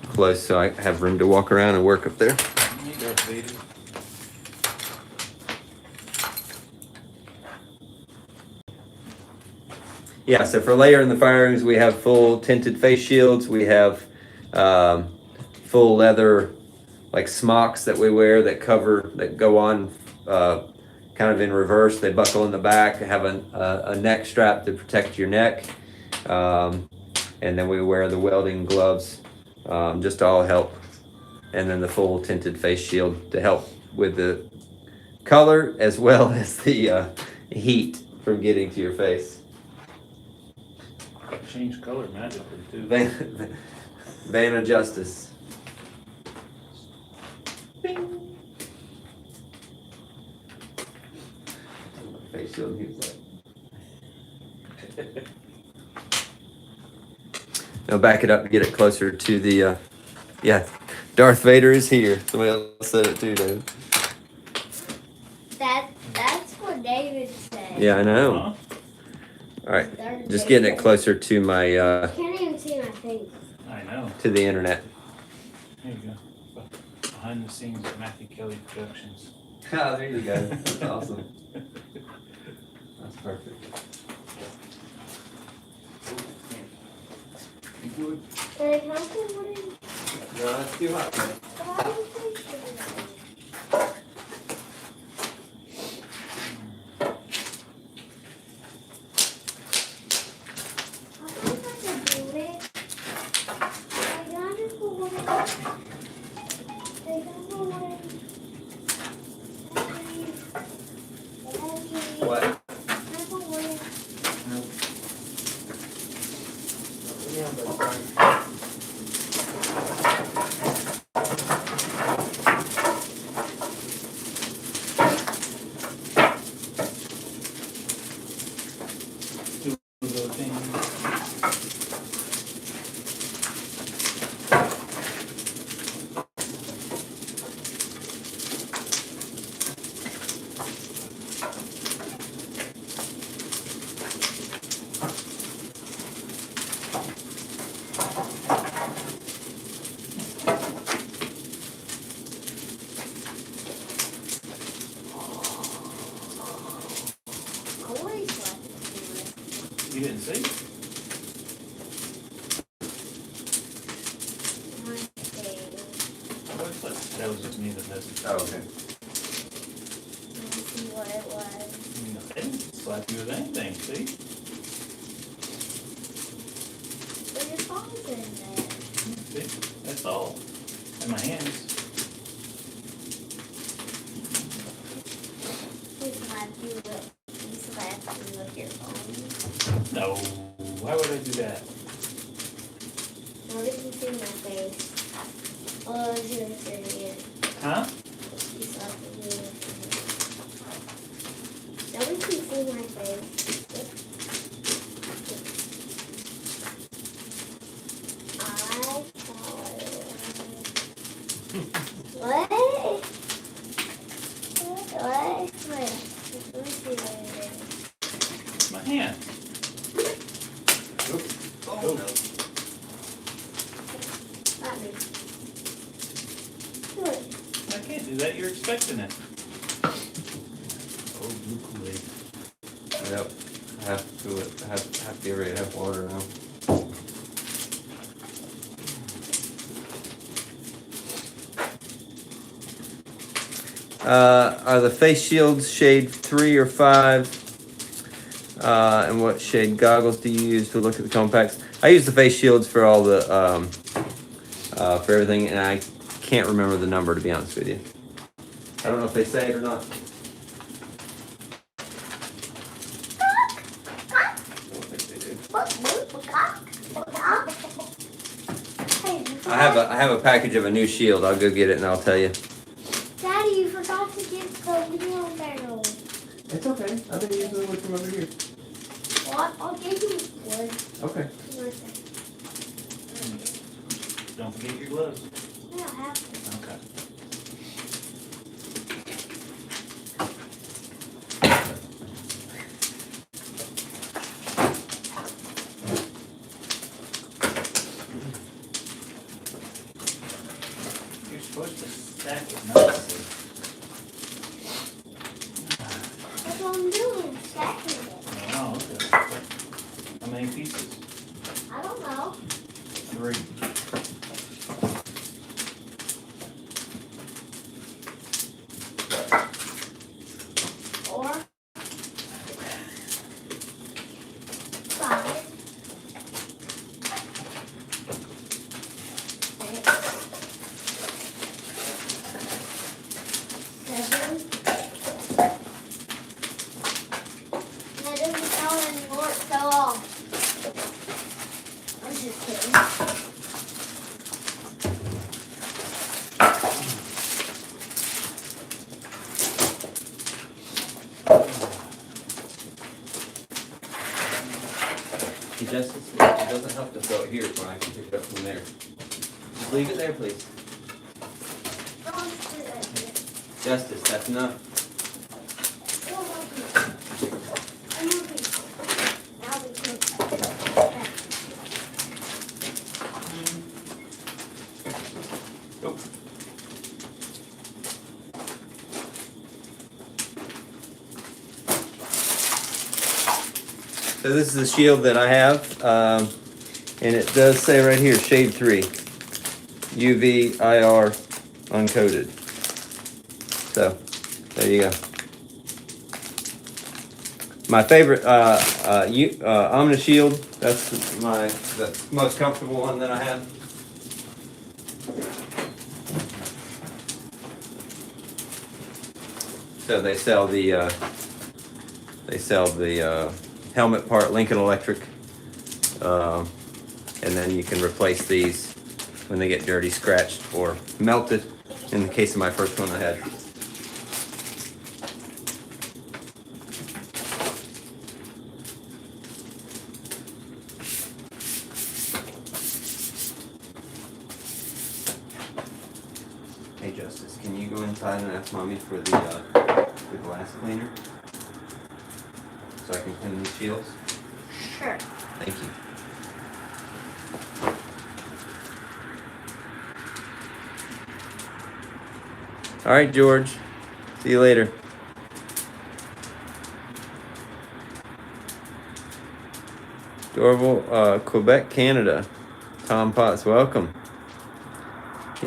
close so I have room to walk around and work up there. There you go, baby. Yeah, so for layering the firings, we have full tinted face shields. We have full leather like smocks that we wear that go on kind of in reverse. They buckle in the back, have a neck strap to protect your neck. And then we wear the welding gloves just to all help. And then the full tinted face shield to help with the color as well as the heat from getting to your face. Change color magically too. Vein of justice. Face shield, he was like. Now back it up and get it closer to the, yeah, Darth Vader is here. Somebody else said it too, David. That's what David said. Yeah, I know. Huh? All right, just getting it closer to my, I can't even see my face. I know. to the internet. There you go. Behind the scenes of Matthew Kelly Productions. Oh, there you go. That's awesome. That's perfect. Like, how come what is No, that's too hot. What? Yeah, but Two of those things. You didn't see? That was just me that messed Oh, okay. What it was. No, they didn't slap you with anything, see? But your phone's in there. See? That's all. And my hands. You slap you with your phone. No. Why would I do that? Nobody can see my face. Oh, I was gonna say it. Huh? You slapped me with your phone. Nobody can see my face. What? What? Wait. Let me see what it is. My hand. Oh, Oh. no. Not me. Do it. I can't do that. You're expecting it. Oh, blue Kool-Aid. Yep. I have to get ready to have water now. Are the face shields shade 3 or 5? And what shade goggles do you use to look at the compacts? I use the face shields for all the for everything, and I can't remember the number, to be honest with you. I don't know if they say it or not. I don't think they do. I have a package of a new shield. I'll go get it and I'll tell you. Daddy, you forgot to get the wheel barrel. It's okay. I've been using the wood from over here. What? I'll give you wood. Okay. Don't forget your gloves. I don't have to. Okay. You're supposed to stack it nicely. That's what I'm doing. Stacking it. Oh, okay. How many pieces? I don't know. 3. Justice, it doesn't help to throw it here when I can pick it up from there. Just leave it there, please. Justice, that's enough. Nope. So this is the shield that I have, and it does say right here, shade 3, UV IR uncoated. So there you go. My favorite Omni Shield. That's the most comfortable one that I have. So they sell the helmet part, Lincoln Electric, and then you can replace these when they get dirty, scratched, or melted. In the case of my first one I had. Hey Justice, can you go inside and ask Mommy for the glass cleaner? So I can clean these shields? Sure. Thank you. All right, George. See you later. Dorval, Quebec, Canada. Tom Potts, welcome.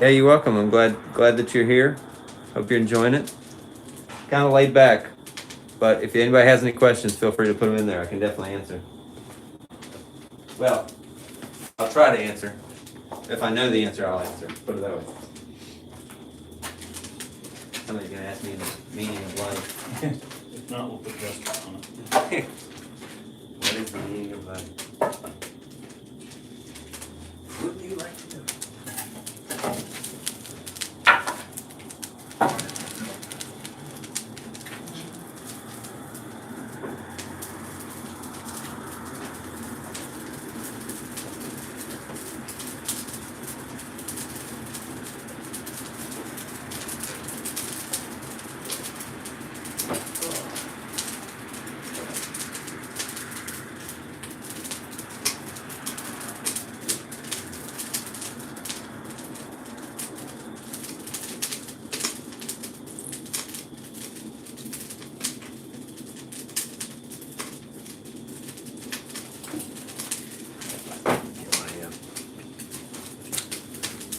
Yeah, you're welcome. I'm glad that you're here. Hope you're enjoying it. Kind of laid back, but if anybody has any questions, feel free to put them in there. I can definitely answer. Well, I'll try to answer. If I know the answer, I'll answer. Put it that way. Somebody's gonna ask me the meaning of life. If not, we'll put justice on it. What is the meaning of life? What do you like to do?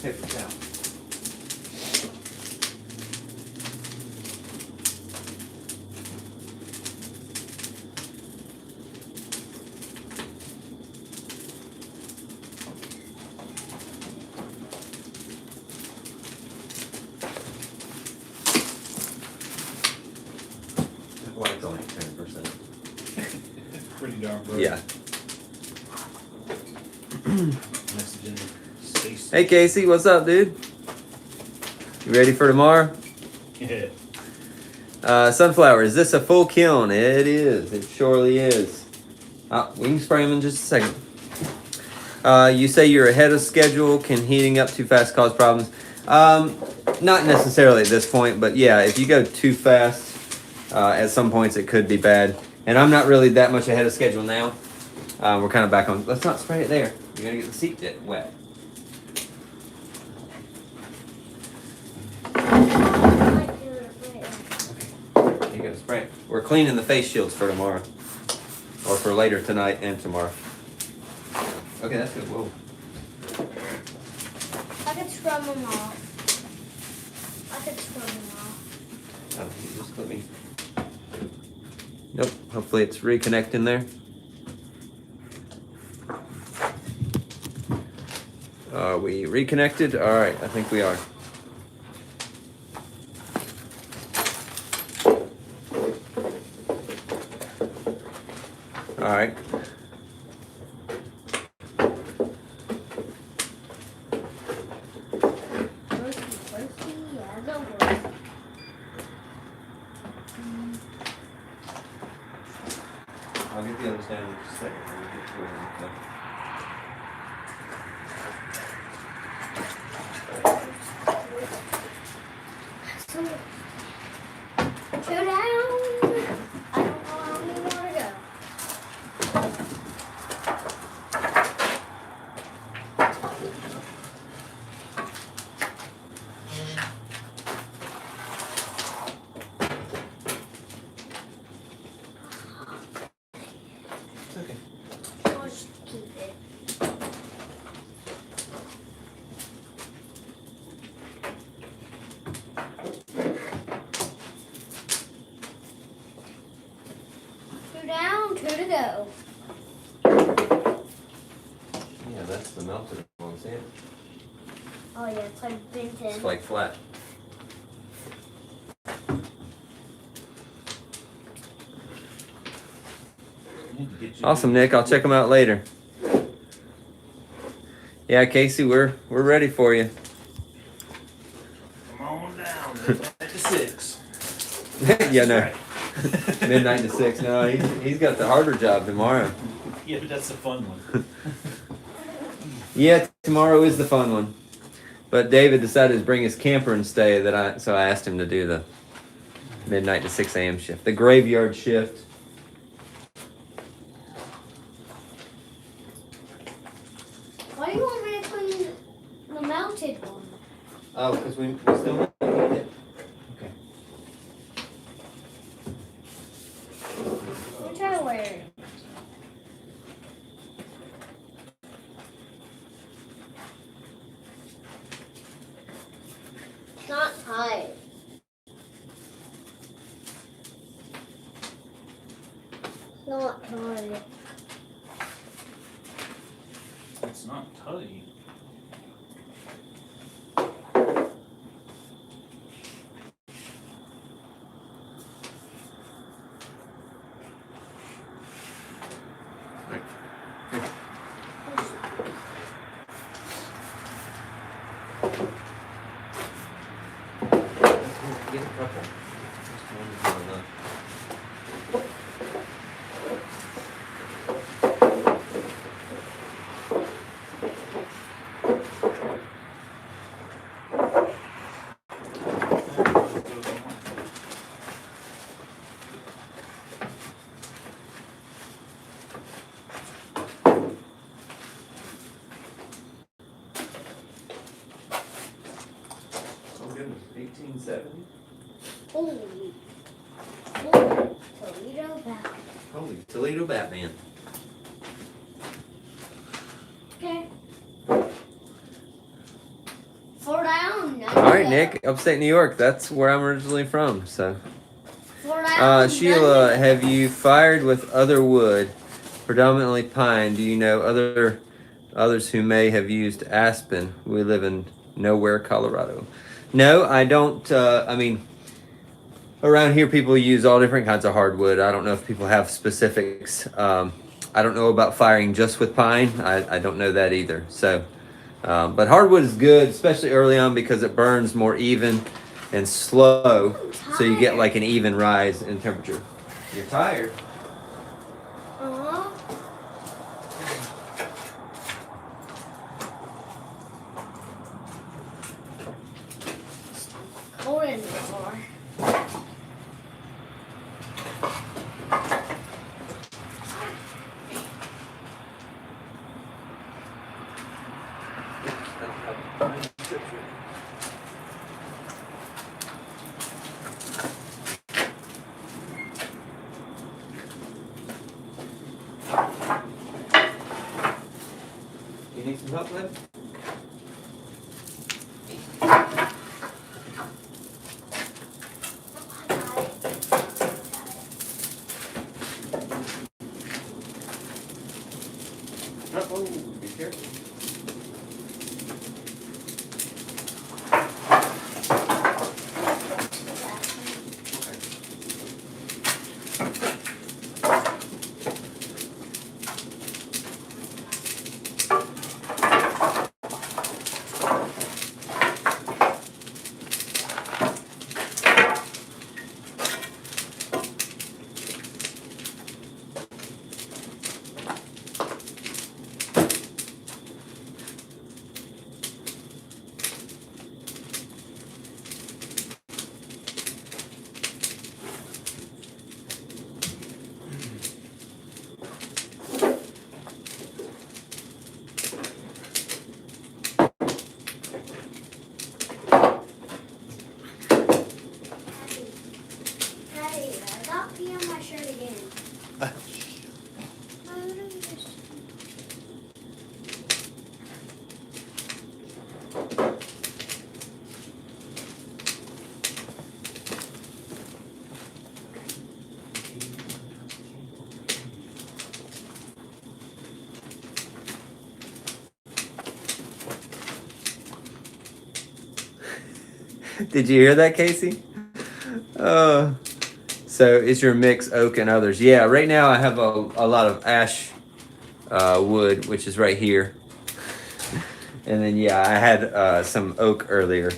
Paper towel. Well, it's only 10%. Pretty darn bright. Yeah. Message in space. Hey Casey, what's up, dude? You ready for tomorrow? Yeah. Sunflower, is this a full kiln? It is. It surely is. We can spray them in just a second. You say you're ahead of schedule. Can heating up too fast cause problems? Not necessarily at this point, but yeah, if you go too fast, at some points it could be bad. And I'm not really that much ahead of schedule now. We're kind of back on. Let's not spray it there. You're gonna get the seat wet. You gotta spray it. We're cleaning the face shields for tomorrow. Or for later tonight and tomorrow. Okay, that's good. Whoa. I could scrub them off. Oh, you just let me. Nope. Hopefully it's reconnecting there. Are we reconnected? All right, I think we are. All right. I'll get the others down in just a second. We'll get to it, okay? So, two down. I don't know how many more to go. It's okay. I'll just keep it. Two down, two to go. Yeah, that's the melted one, see it? Oh yeah, it's like bent in. It's like flat. Awesome, Nick. I'll check them out later. Yeah, Casey, we're ready for you. Come on down, midnight to 6. Yeah, no. Right. Midnight to 6. No, he's got the harder job tomorrow. Yeah, but that's the fun one. Yeah, tomorrow is the fun one. But David decided to bring his camper and stay so I asked him to do the midnight to 6 a.m. shift, the graveyard shift. Why do you want me to clean the melted one? Oh, because we still okay. Which I wear? It's not tight. It's not tight. It's not tight. Get a couple. Just one is not enough. Oh goodness, 1870? Holy. Holy Toledo back. Holy Toledo Batman. Okay. 4 down, no. All right, Nick, upstate New York. That's where I'm originally from. So, 4 down. Sheila, have you fired with other wood, predominantly pine? Do you know others who may have used aspen? We live in nowhere, Colorado. No, I don't. I mean, around here people use all different kinds of hardwood. I don't know if people have specifics. I don't know about firing just with pine. I don't know that either. So, but hardwood is good, especially early on because it burns more even and slow. So you get like an even rise in temperature. You're tired. Uh-huh. Cold in the car. You need some help, Lynn? Oh, be careful. Hey, I got pee on my shirt again. Did you hear that, Casey? Oh. So is your mix oak and others? Yeah, right now I have a lot of ash wood, which is right here. And then, yeah, I had some oak earlier.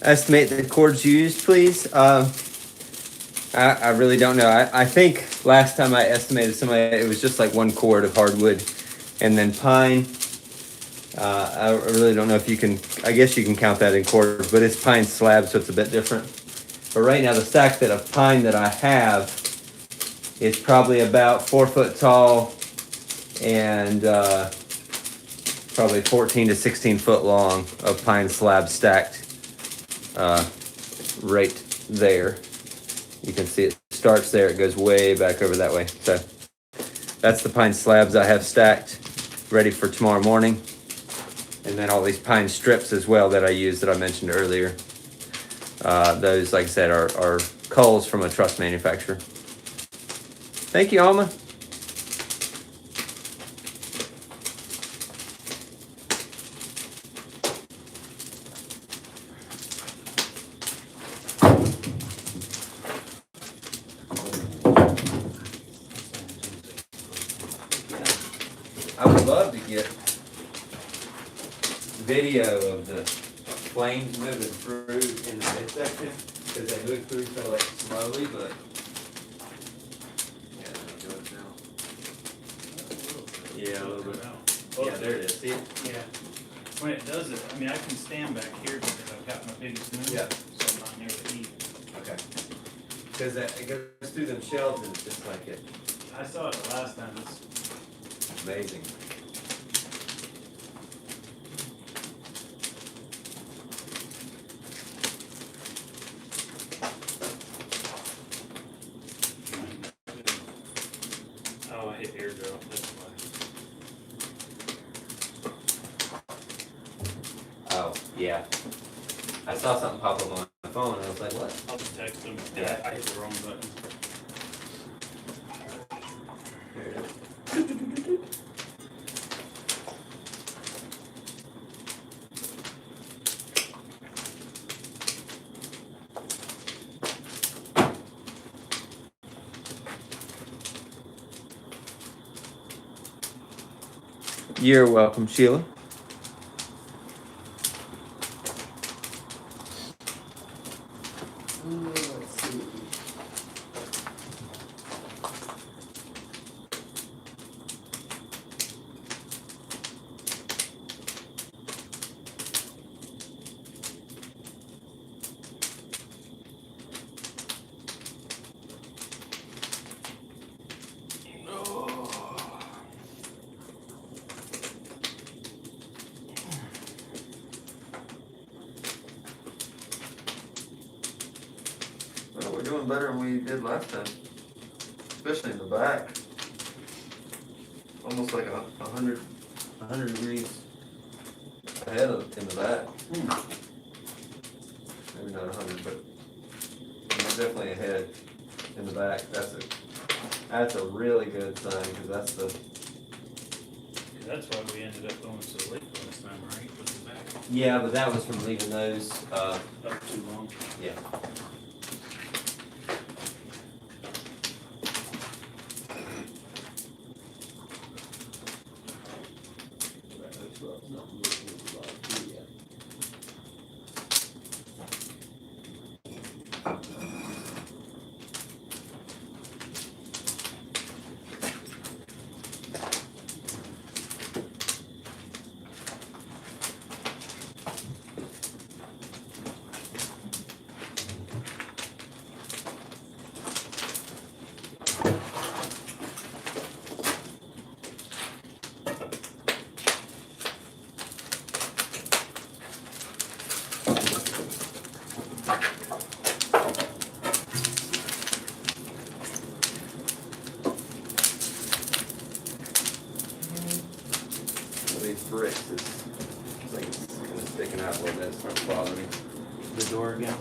Estimate the cords used, please. I really don't know. I think last time I estimated somebody, it was just like 1 cord of hardwood, and then pine. I really don't know if you can. I guess you can count that in cords, but it's pine slab, so it's a bit different. But right now, the stack of pine that I have is probably about 4 foot tall and probably 14 to 16 foot long of pine slab stacked right there. You can see it starts there, it goes way back over that way. So that's the pine slabs I have stacked ready for tomorrow morning. And then all these pine strips as well that I use that I mentioned earlier. Those, like I said, are culls from a truss manufacturer. Thank you, Alma. I would love to get video of the flames moving through in the midsection because they move through so like slowly, but yeah, they'll do it now. Yeah, a little bit. Yeah, there it is. See it? Yeah. When it does it, I mean, I can stand back here because I've got my big spoon. Yeah. So I'm not near the heat. Okay. Because it goes through them shells and it's just like it. I saw it the last time. It's Amazing. Yeah. I saw something pop up on my phone and I was like, what? I'll just text them. Yeah. I hit the wrong button. Here it is. You're welcome, Sheila. Let's see. Well, we're doing better than we did last time, especially in the back. Almost like a hundred degrees ahead of in the back. Maybe not 100, but it's definitely ahead in the back. That's a really good sign because that's the That's why we ended up going so late last time, right? With the back yeah, but that was from leaving those. up too long. Yeah. These bricks is like it's kind of sticking out a little bit. It's starting to bother me. The door again.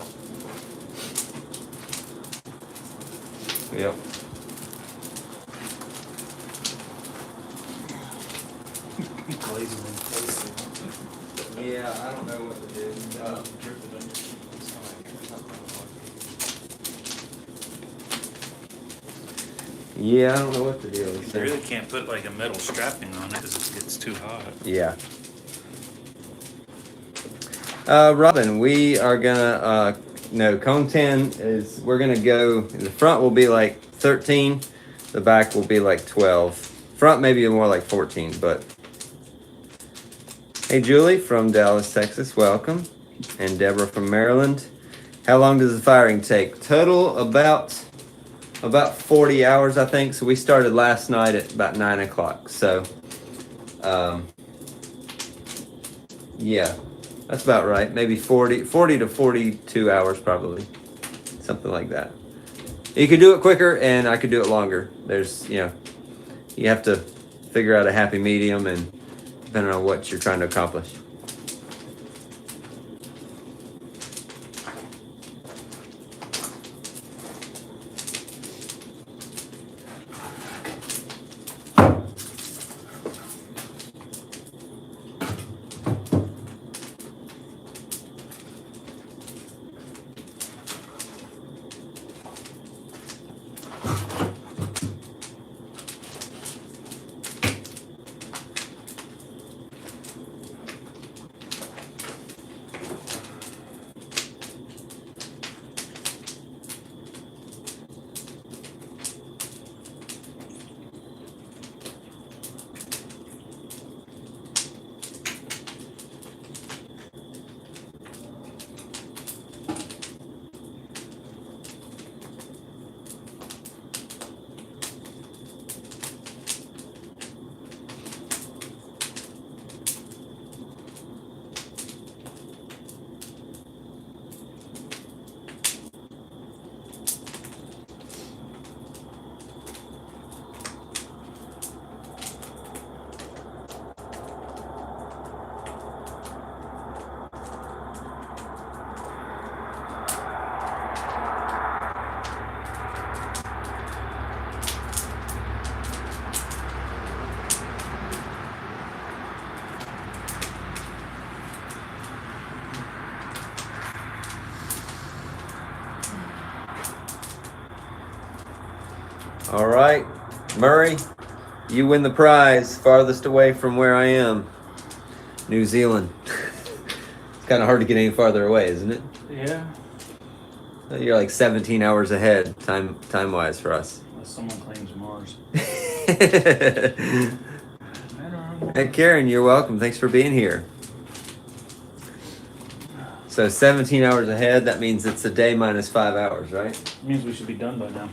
Yep. Glazing in place. Yeah, I don't know what to do. Drip it under. Yeah, I don't know what the deal is. You really can't put like a metal strapping on it because it gets too hot. Yeah. Robin, we are gonna, no, cone 10 is, we're gonna go, the front will be like 13, the back will be like 12. Front maybe more like 14, but. Hey, Julie from Dallas, Texas, welcome. And Deborah from Maryland. How long does the firing take? Total about 40 hours, I think. So we started last night at about 9 o'clock. So, yeah, that's about right. Maybe 40 to 42 hours probably. Something like that. You could do it quicker and I could do it longer. There's, you have to figure out a happy medium and depending on what you're trying to accomplish. All right, Murray, you win the prize, farthest away from where I am. New Zealand. It's kind of hard to get any farther away, isn't it? Yeah. You're like 17 hours ahead, time-wise for us. Unless someone claims Mars. Hey, Karen, you're welcome. Thanks for being here. So 17 hours ahead, that means it's a day minus 5 hours, right? It means we should be done by now.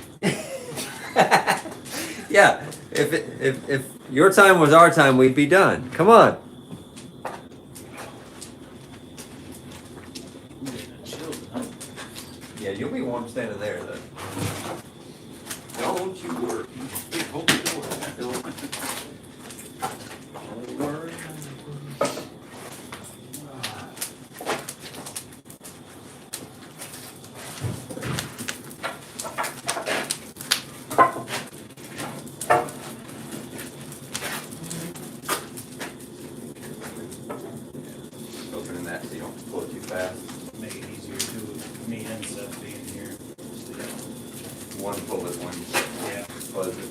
Yeah, if your time was our time, we'd be done. Come on. Yeah, you'll be warm standing there, though. Don't you worry. Hold the door. Don't worry. Opening that so you don't pull it too fast. Make it easier to me and Seth being here. One pull it, one Yeah. close it.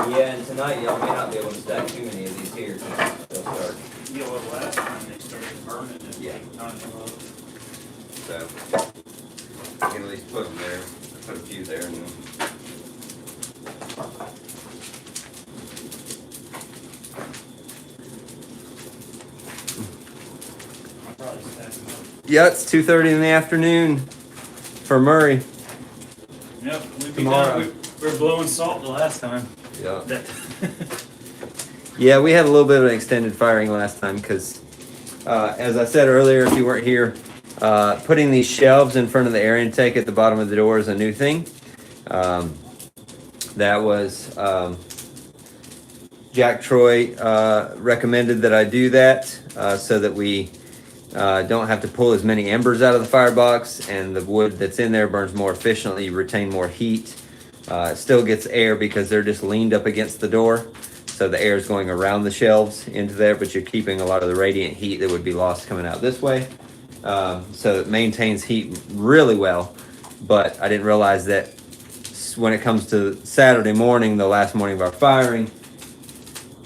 Yeah, and tonight y'all may not be able to stack too many of these here because they'll start. Yeah, well, last time they started burning it. Yeah. Not enough. So, you can at least put them there. Put a few there and then. I'll probably stack them up. Yeah, it's 2:30 in the afternoon for Murray. Yep, we'd be Tomorrow. done. We were blowing salt the last time. Yeah. That. Yeah, we had a little bit of an extended firing last time because, as I said earlier, if you weren't here, putting these shelves in front of the air intake at the bottom of the door is a new thing. That was Jack Troy recommended that I do that so that we don't have to pull as many embers out of the firebox, and the wood that's in there burns more efficiently, you retain more heat. It still gets air because they're just leaned up against the door. So the air is going around the shelves into there, but you're keeping a lot of the radiant heat that would be lost coming out this way. So it maintains heat really well. But I didn't realize that when it comes to Saturday morning, the last morning of our firing,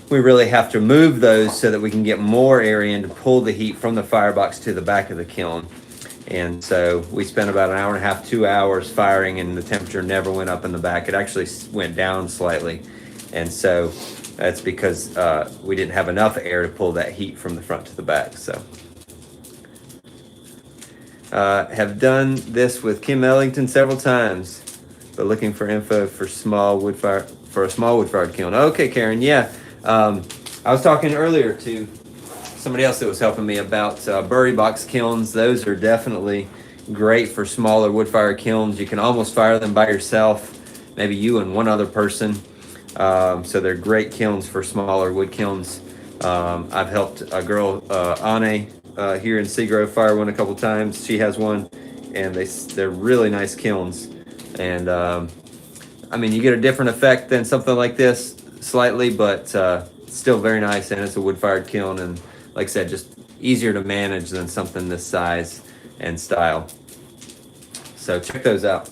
we really have to move those so that we can get more air in to pull the heat from the firebox to the back of the kiln. And so we spent about an hour and a half, 2 hours firing, and the temperature never went up in the back. It actually went down slightly. And so that's because we didn't have enough air to pull that heat from the front to the back. So have done this with Kim Ellington several times, but looking for info for a small wood fired kiln. Okay, Karen, yeah. I was talking earlier to somebody else that was helping me about Burry box kilns. Those are definitely great for smaller wood fire kilns. You can almost fire them by yourself, maybe you and one other person. So they're great kilns for smaller wood kilns. I've helped a girl, Anne, here in Seagrove fire one a couple times. She has one, and they're really nice kilns. And I mean, you get a different effect than something like this slightly, but still very nice, and it's a wood fired kiln, and like I said, just easier to manage than something this size and style. So check those out.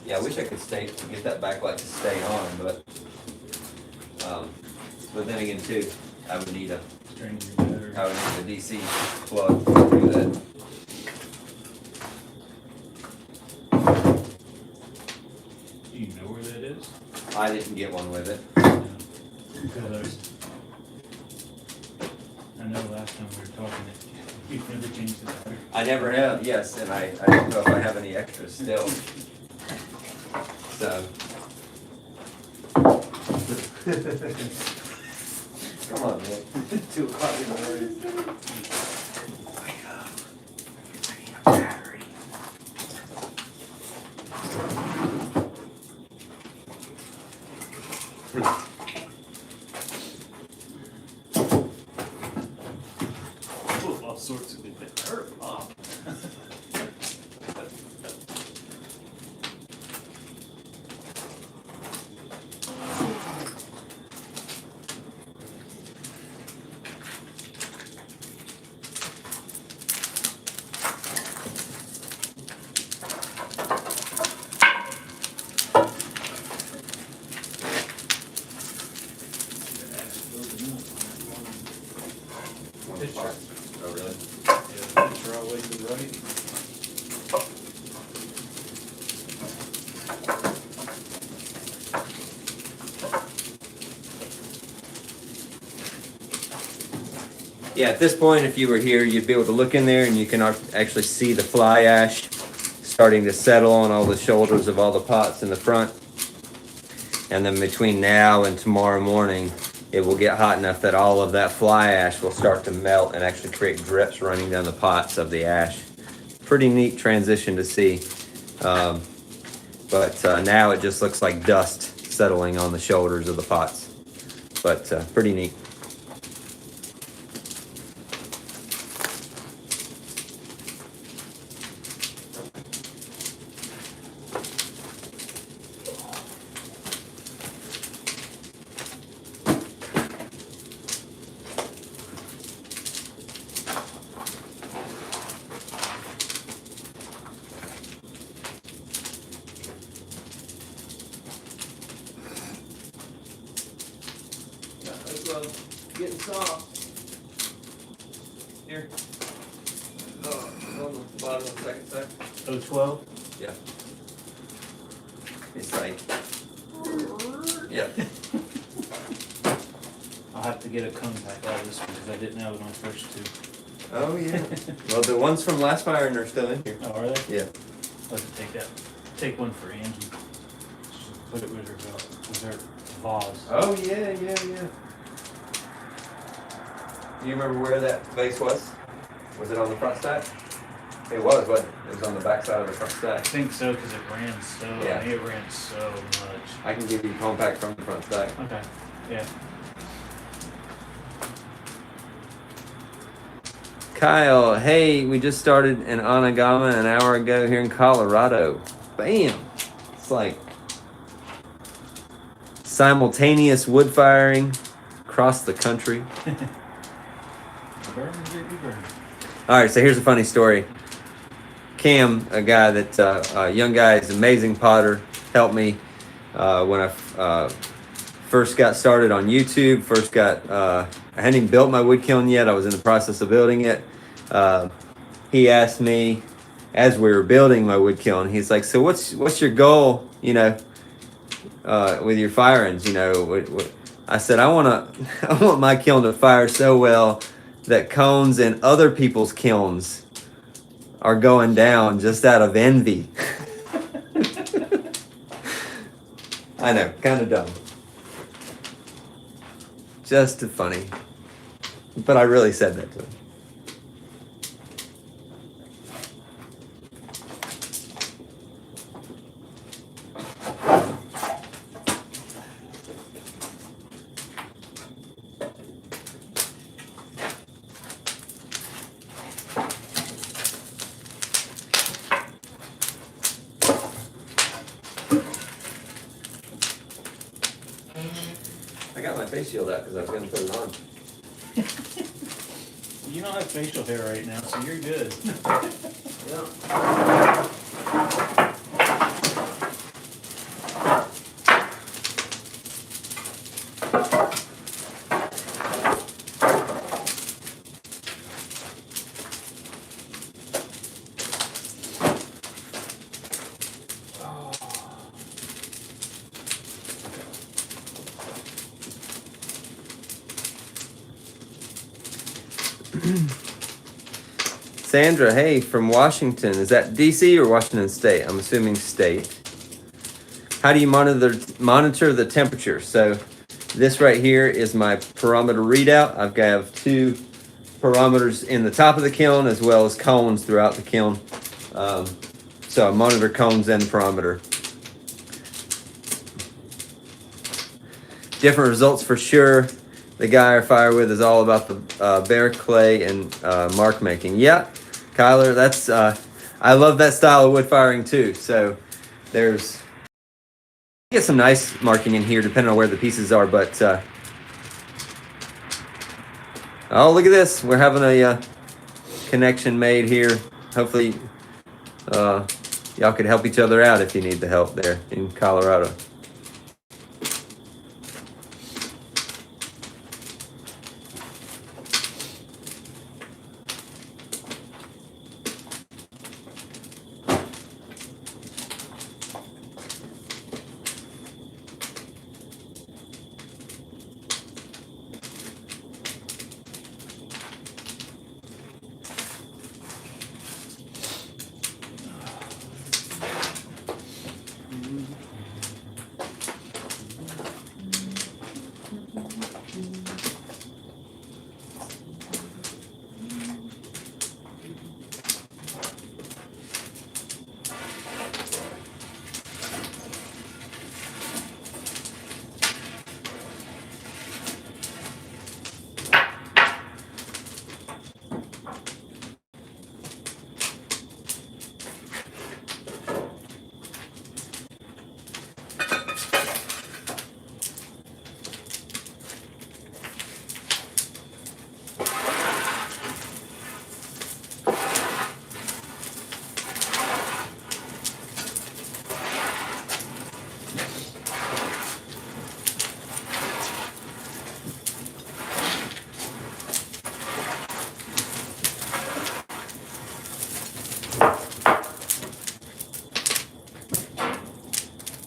Yeah, I wish I could get that backlight to stay on, but then again too, I would need a DC plug to do that. Do you know where that is? I didn't get one with it. Because I know last time we were talking that you've never changed the battery. I never have, yes, and I don't know if I have any extras still. So. Come on, man. 2 o'clock in the morning. Wake up. I need a battery. sorts of good things. I heard a pop. Oh, really? Yeah, picture always the right. Yeah, at this point, if you were here, you'd be able to look in there and you can actually see the fly ash starting to settle on all the shoulders of all the pots in the front. And then between now and tomorrow morning, it will get hot enough that all of that fly ash will start to melt and actually create drips running down the pots of the ash. Pretty neat transition to see. But now it just looks like dust settling on the shoulders of the pots. But pretty neat. Getting soft. Here. Oh, on the bottom of the second side. 012? Yeah. It's like, yeah. I'll have to get a contact out of this one because I didn't have it on the first two. Oh, yeah. Well, the ones from last fire are still in here. Oh, are they? Yeah. Let's take that. Take one for Angie. Just put it with her vase. Oh, yeah. Do you remember where that vase was? Was it on the front stack? It was, wasn't it? It was on the back side of the front I stack. think so because it ran so. Yeah. It ran so much. I can give you compact from the front stack. Okay. Yeah. Kyle, hey, we just started in Anagama an hour ago here in Colorado. Bam! It's like simultaneous wood firing across the country. Burn, baby, burn. All right, so here's a funny story. Cam, a guy that, a young guy, is an amazing potter, helped me when I first got started on YouTube. I hadn't even built my wood kiln yet. I was in the process of building it. He asked me as we were building my wood kiln. He's like, "So what's your goal? You know, with your firings? You know?" What? I said, I want my kiln to fire so well that cones in other people's kilns are going down just out of envy. I know, kind of dumb. Just funny. But I really said that to him. I got my face shield out because I was going to put it on. You don't have facial hair right now, so you're good. Yeah. Sandra, hey, from Washington. Is that DC or Washington State? I'm assuming state. How do you monitor the temperature? So this right here is my barometer readout. I've got two barometers in the top of the kiln as well as cones throughout the kiln. So I monitor cones and barometer. Different results for sure. the guy I fire with is all about the bare clay and mark making. Yeah, Kyler, that's I love that style of wood firing too. So there's get some nice marking in here depending on where the pieces are. But oh, look at this! We're having a connection made here. Hopefully, y'all could help each other out if you need the help there in Colorado.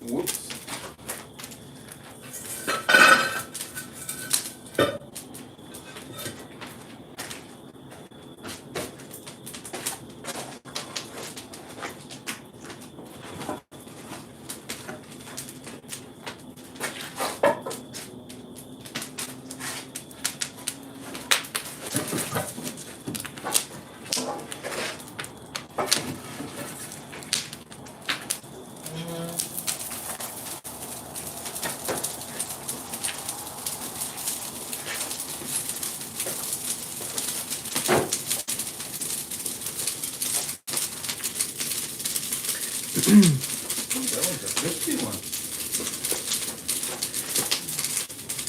Whoops. That was a crispy one.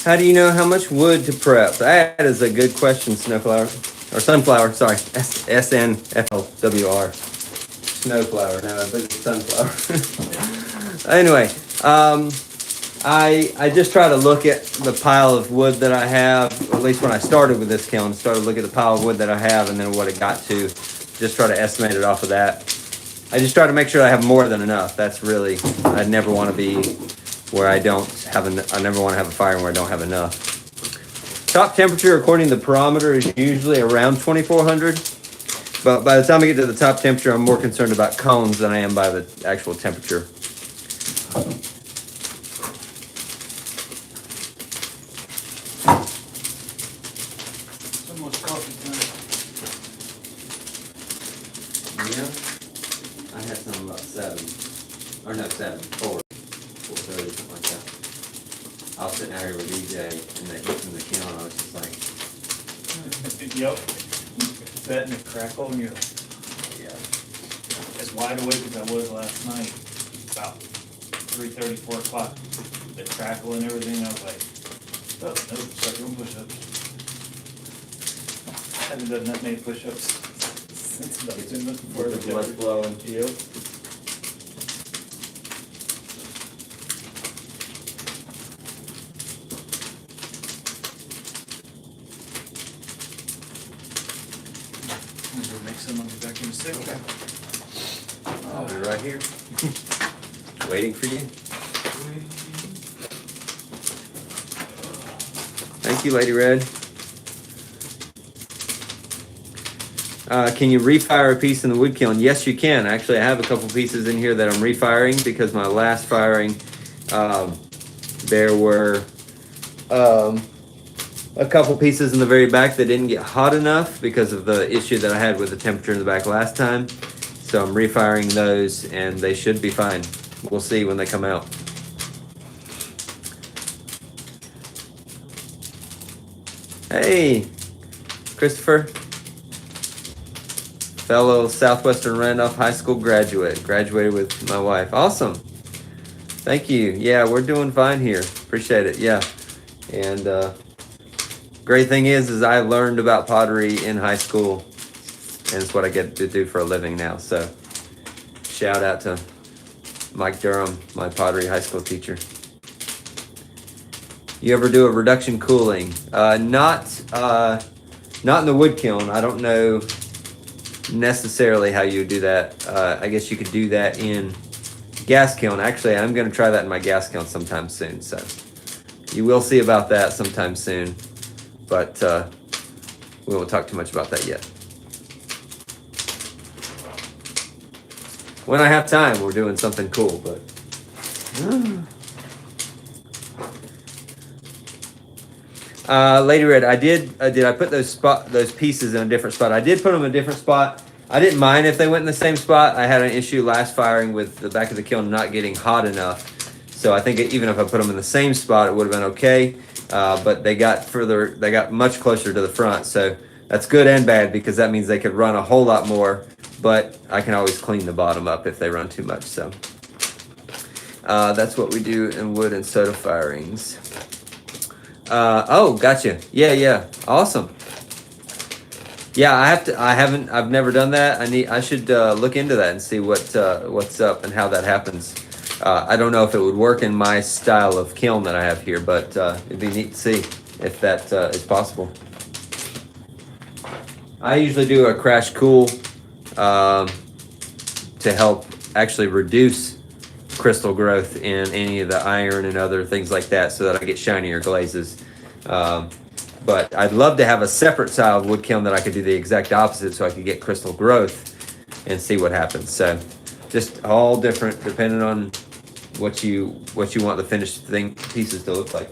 How do you know how much wood to prep? That is a good question, Snowflower. Or Sunflower, sorry. SNFLWR. Snowflower, no, but it's Sunflower. Anyway, I just try to look at the pile of wood that I have, or at least when I started with this kiln, started to look at the pile of wood that I have and then what it got to. Just try to estimate it off of that. I just try to make sure I have more than enough. That's really, I never want to be where I don't have, I never want to have a fire where I don't have enough. Top temperature according to the barometer is usually around 2400. But by the time I get to the top temperature, I'm more concerned about cones than I am by the actual temperature. It's almost coffee time. Yeah, I had some about 7, or no, 7, 4:30, something like that. I was sitting out here with DJ and they hit in the kiln. I was just like, Yep. That and the crackle, and you're yeah. as wide awake as I was last night, about 3:30, 4 o'clock. The crackle and everything, I was like, oh, nope, start doing push-ups. Haven't done that many push-ups since about 2 months before. With the blood flowing. Yep. I'm gonna make some, I'll be back in a second. I'll be right here. Waiting for you. Thank you, Lady Red. Can you refire a piece in the wood kiln? Yes, you can. Actually, I have a couple pieces in here that I'm refiring because my last firing, there were a couple pieces in the very back that didn't get hot enough because of the issue that I had with the temperature in the back last time. So I'm refiring those and they should be fine. We'll see when they come out. Hey, Christopher, fellow Southwestern Randolph High School graduate. Graduated with my wife. Awesome. Thank you. Yeah, we're doing fine here. Appreciate it. Yeah. And great thing is I learned about pottery in high school, and it's what I get to do for a living now. So shout out to Mike Durham, my pottery high school teacher. You ever do a reduction cooling? Not in the wood kiln. I don't know necessarily how you do that. I guess you could do that in gas kiln. Actually, I'm going to try that in my gas kiln sometime soon. So you will see about that sometime soon. But we won't talk too much about that yet. When I have time, we're doing something cool. But Lady Red, did I put those pieces in a different spot? I did put them in a different spot. I didn't mind if they went in the same spot. I had an issue last firing with the back of the kiln not getting hot enough. So I think even if I put them in the same spot, it would have been okay. But they got much closer to the front. So that's good and bad because that means they could run a whole lot more. But I can always clean the bottom up if they run too much. So that's what we do in wood and soda firings. Oh, gotcha. Yeah. Awesome. Yeah, I've never done that. I should look into that and see what's up and how that happens. I don't know if it would work in my style of kiln that I have here, but it'd be neat to see if that is possible. I usually do a crash cool to help actually reduce crystal growth in any of the iron and other things like that so that I get shinier glazes. But I'd love to have a separate style of wood kiln that I could do the exact opposite so I could get crystal growth and see what happens. So just all different depending on what you want the finished pieces to look like.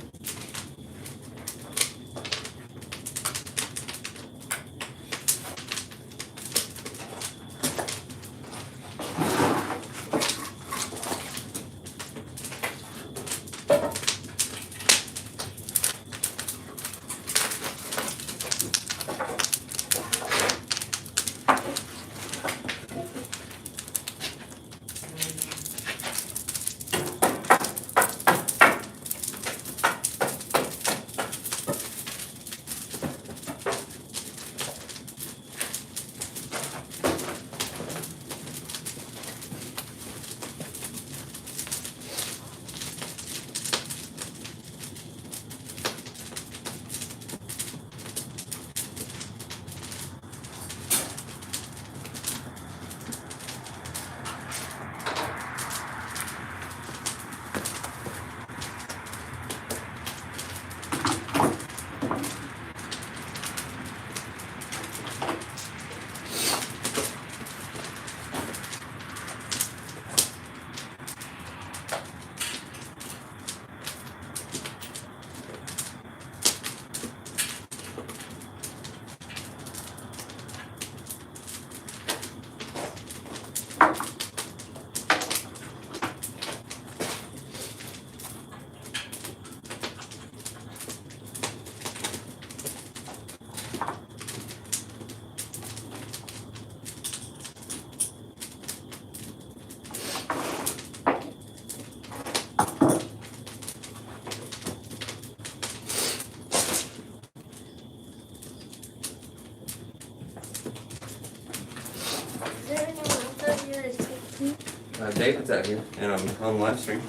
David's out here, and I'm on live stream.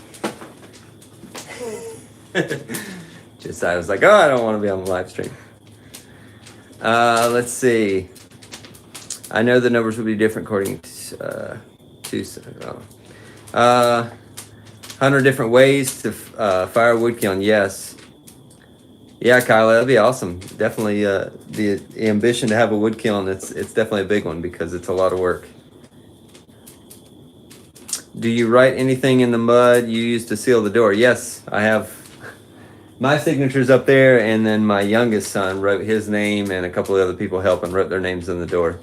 Just I was like, oh, I don't want to be on the live stream. Let's see. I know the numbers will be different according to 100 different ways to fire a wood kiln. Yes. Yeah, Kyla, that'd be awesome. Definitely the ambition to have a wood kiln. It's definitely a big one because it's a lot of work. Do you write anything in the mud you use to seal the door? Yes, I have. My signature's up there, and then my youngest son wrote his name, and a couple of other people helped and wrote their names in the door.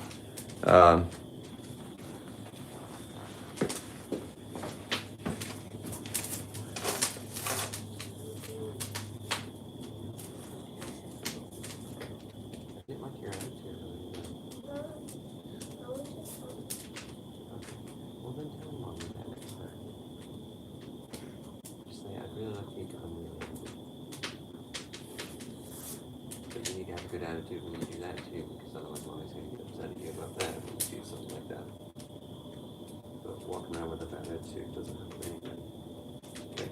your attitude really good. Well, then tell Mom that next time. Just say, I'd really like you to come really. But you need to have a good attitude when you do that too, because otherwise Mommy's going to get upset at you about that when you do something like that. But walking around with a bad attitude doesn't help anything. Okay.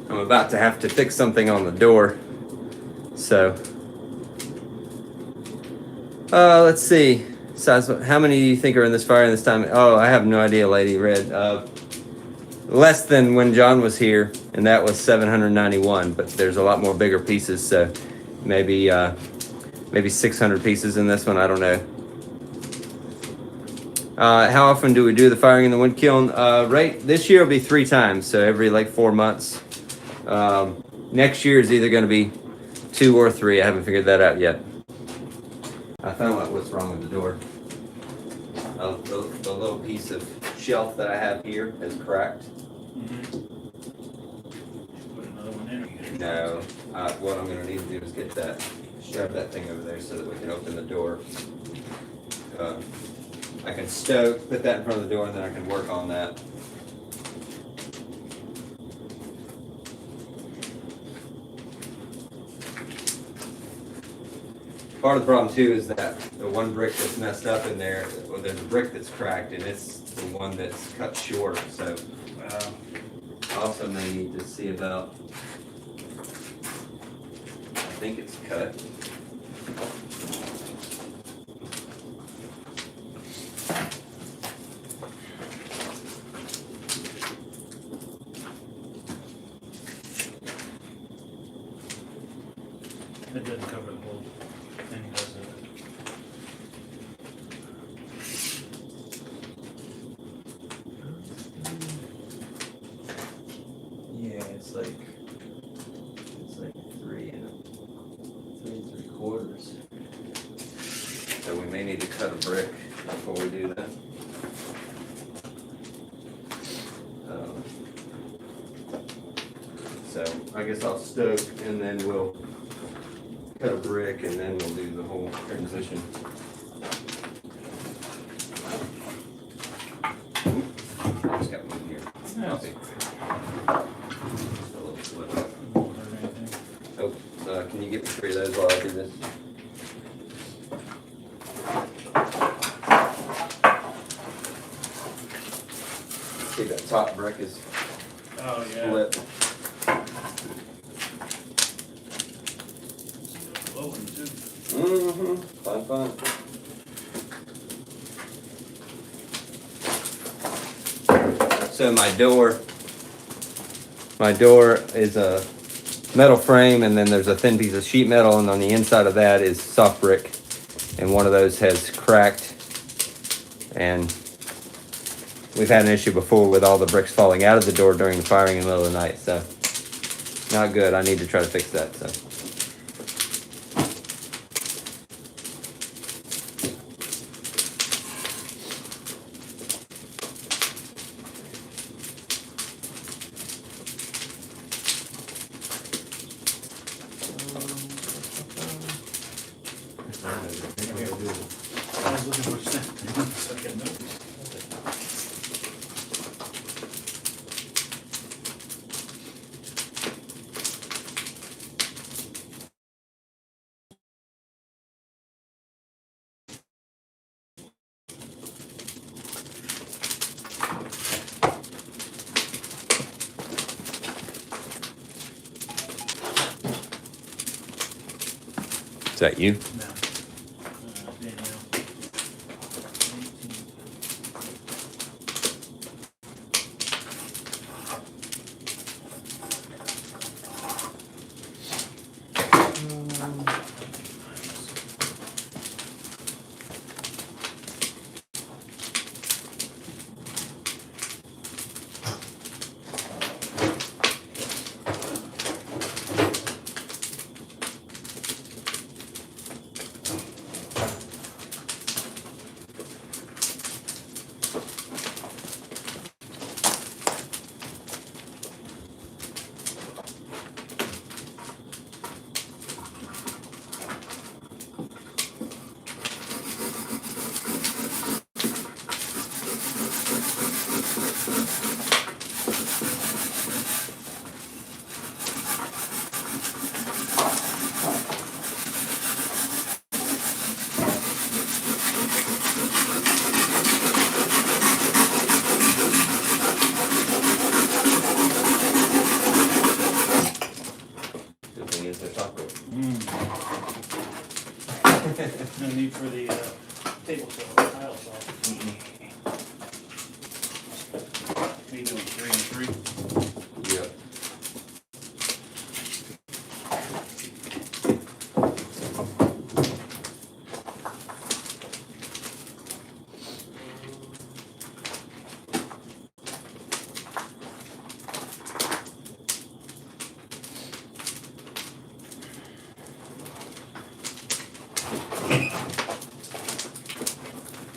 I'm about to have to fix something on the door. So, let's see. Size, how many do you think are in this fire this time? Oh, I have no idea, Lady Red. Less than when John was here, and that was 791. But there's a lot more bigger pieces, so maybe 600 pieces in this one. I don't know. How often do we do the firing in the wood kiln? Right, this year will be 3 times, so every like 4 months. Next year is either going to be 2 or 3. I haven't figured that out yet. I found out what's wrong with the door. The little piece of shelf that I have here is cracked. Put another one in, or you gonna- No, what I'm going to need to do is get that, shove that thing over there so that we can open the door. I can stoke, put that in front of the door, and then I can work on that. Part of the problem too is that the one brick that's messed up in there, well, there's a brick that's cracked, and it's the one that's cut short. So I also may need to see about. I think it's cut. It doesn't cover the whole thing, does it? Yeah, it's like 3 3/4. So we may need to cut a brick before we do that. So I guess I'll stoke and then we'll cut a brick and then we'll do the whole transition. Just got one here. Yeah. Just a little slip. Won't hurt anything. Oh, can you get me 3 of those while I do this? See, that top brick is Oh, yeah. split. Low one, too. Mm-hmm. Fine. So my door is a metal frame, and then there's a thin piece of sheet metal, and on the inside of that is soft brick, and one of those has cracked, and we've had an issue before with all the bricks falling out of the door during the firing in the middle of the night, so not good. I need to try to fix that. So. I was looking for second notes. Is that you? No. Danielle. Good thing is there's chocolate. No need for the table saw, tile saw. We doing 3 and 3. Yep.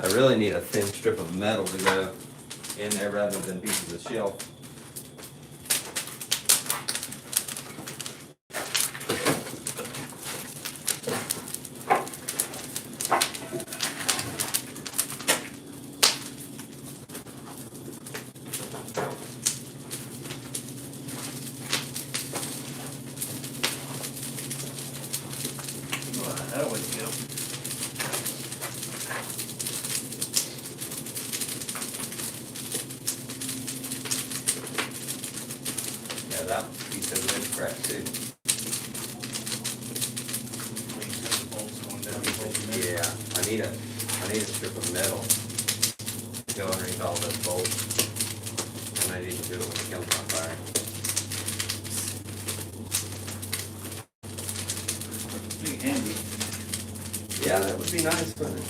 I really need a thin strip of metal to go in there rather than pieces of shelf. That'll way to go. Yeah, that piece of wood cracked too. Yeah, I need a strip of metal to go underneath all those bolts. And I need to do it when it comes on fire. Be handy. Yeah, that would be nice, wouldn't it?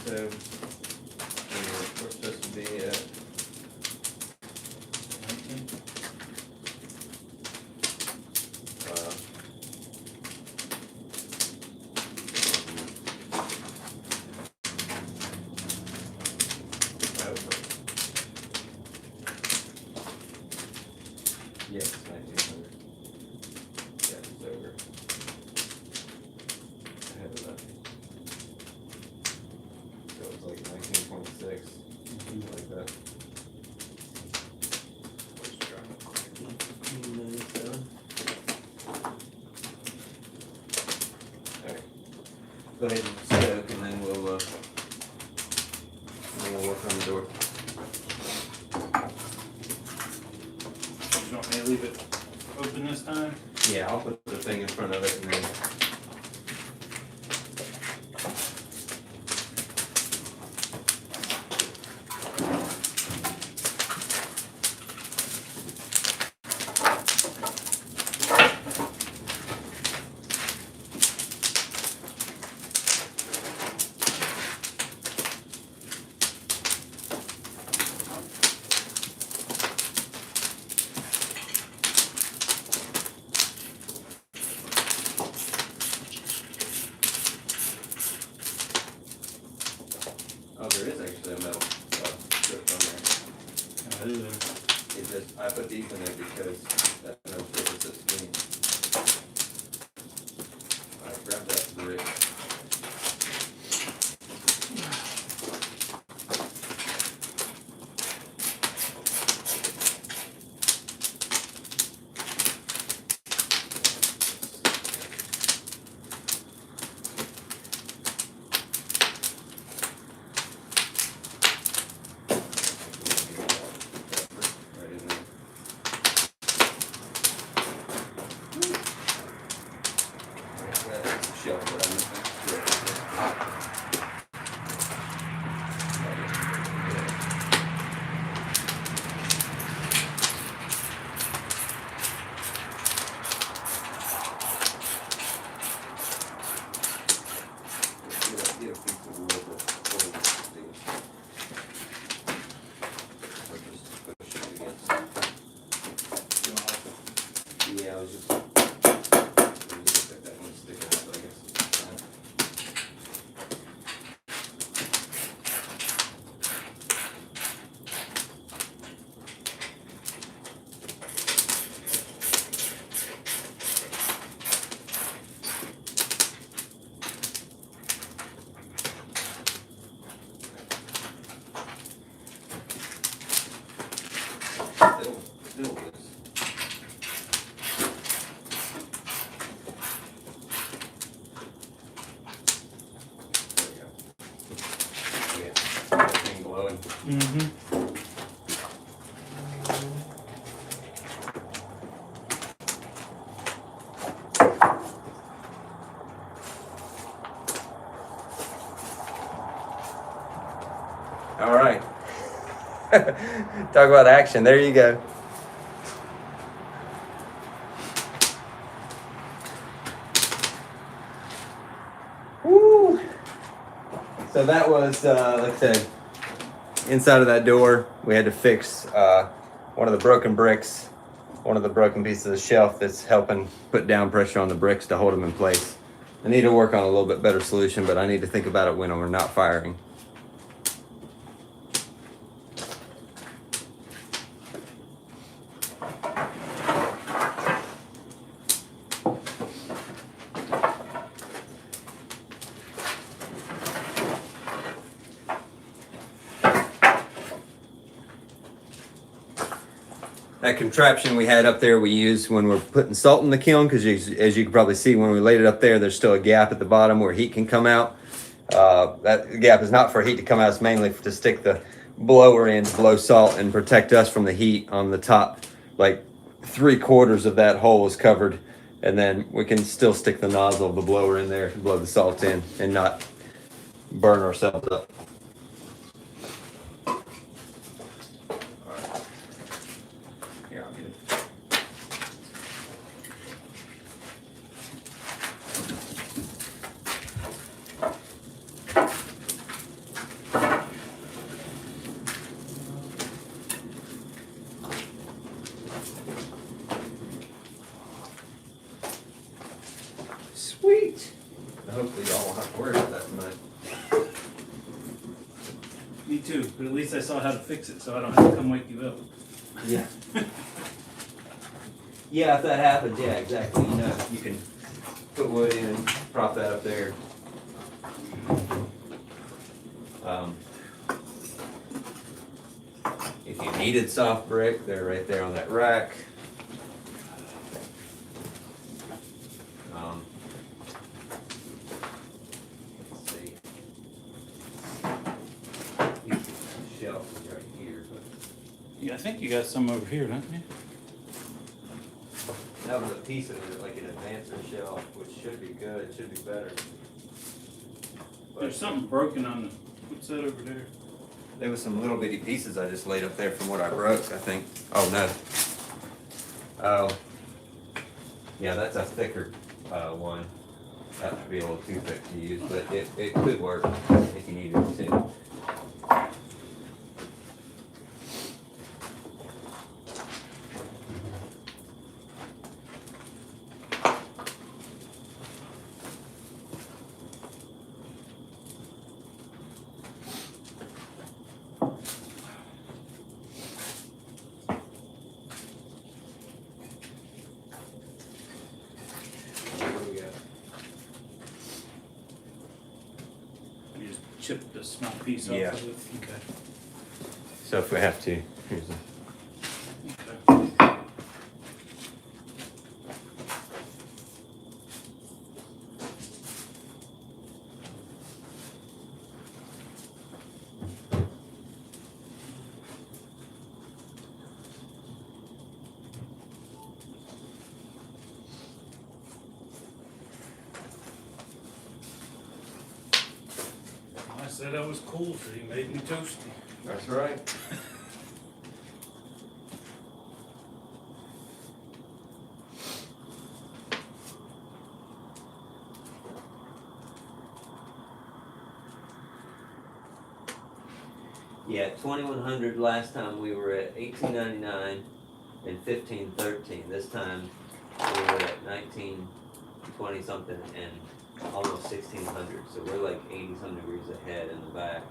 So we're supposed to be at 19. yes, 1900. Yeah, it's over. I have enough. So it's like 1926, something like that. Alright. Go ahead and stoke and then we'll work on the door. leave it open this time? Yeah, I'll put the thing in front of it and then. Oh, there is actually a metal strip on there. It just, I put these in there because that metal strip is so skinny. Alright, grab that brick. Right in there. That's the shelf that I'm missing. Get a piece of wood that holds this thing. Or just push it against. Yeah, I was just. Let that one stick out, I guess. Still is. There we go. Yeah, that thing glowing. Mm-hmm. All right. Talk about action. There you go. Woo! So that was, like I said, inside of that door, we had to fix one of the broken bricks, one of the broken pieces of the shelf that's helping put down pressure on the bricks to hold them in place. I need to work on a little bit better solution, but I need to think about it when we're not firing. That contraption we had up there we use when we're putting salt in the kiln, because as you can probably see when we laid it up there, there's still a gap at the bottom where heat can come out. That gap is not for heat to come out, it's mainly to stick the blower in to blow salt and protect us from the heat on the top. Like 3/4 of that hole is covered, and then we can still stick the nozzle of the blower in there to blow the salt in and not burn ourselves up. Here, I'll get it. Sweet. Hopefully y'all won't have to worry about that tonight. Me too, but at least I saw how to fix it, so I don't have to come wake you up. Yeah. Yeah, if that happens, yeah, exactly. You know, you can put wood in and prop that up there. If you needed soft brick, they're right there on that rack. Let's see. Shelf is right here, but Yeah, I think you got some over here, don't you? That was a piece of it, like an advancer shelf, which should be good, it should be better. There's something broken on the, what's that over there? There was some little bitty pieces I just laid up there from what I broke, I think. Oh, no. Oh. Yeah, that's a thicker one. That would be a little too thick to use, but it could work if you needed it to. You just chip the small piece off Yeah. of it. Okay. So if we have to, here's a. Okay. I said I was cool, so you made me toasty. That's right. Yeah, 2100 last time we were at 1899 and 1513. This time we were at 1920 something and almost 1600. So we're like 80 some degrees ahead in the back.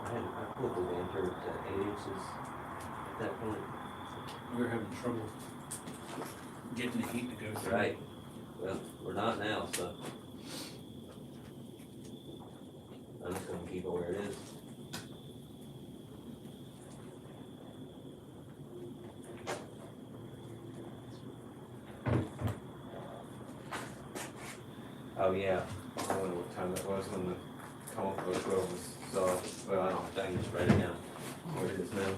I put the damper to 8 inches at that point. We were having trouble getting the heat to go through. Right. Well, we're not now, so I'm just gonna keep it where it is. Oh yeah, I don't know what time that was when the comic book roll was saw. Well, I don't think I can just write it down where it is now.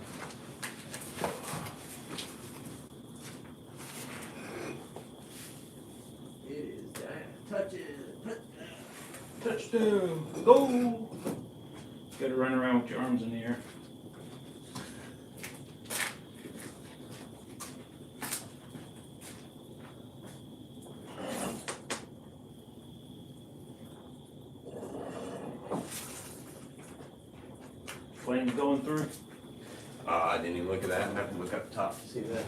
It is that. Touch it. Touchdown! Go! Gotta run around with your arms in the air. Flame going through. I didn't even look at that. I have to look up top to see that.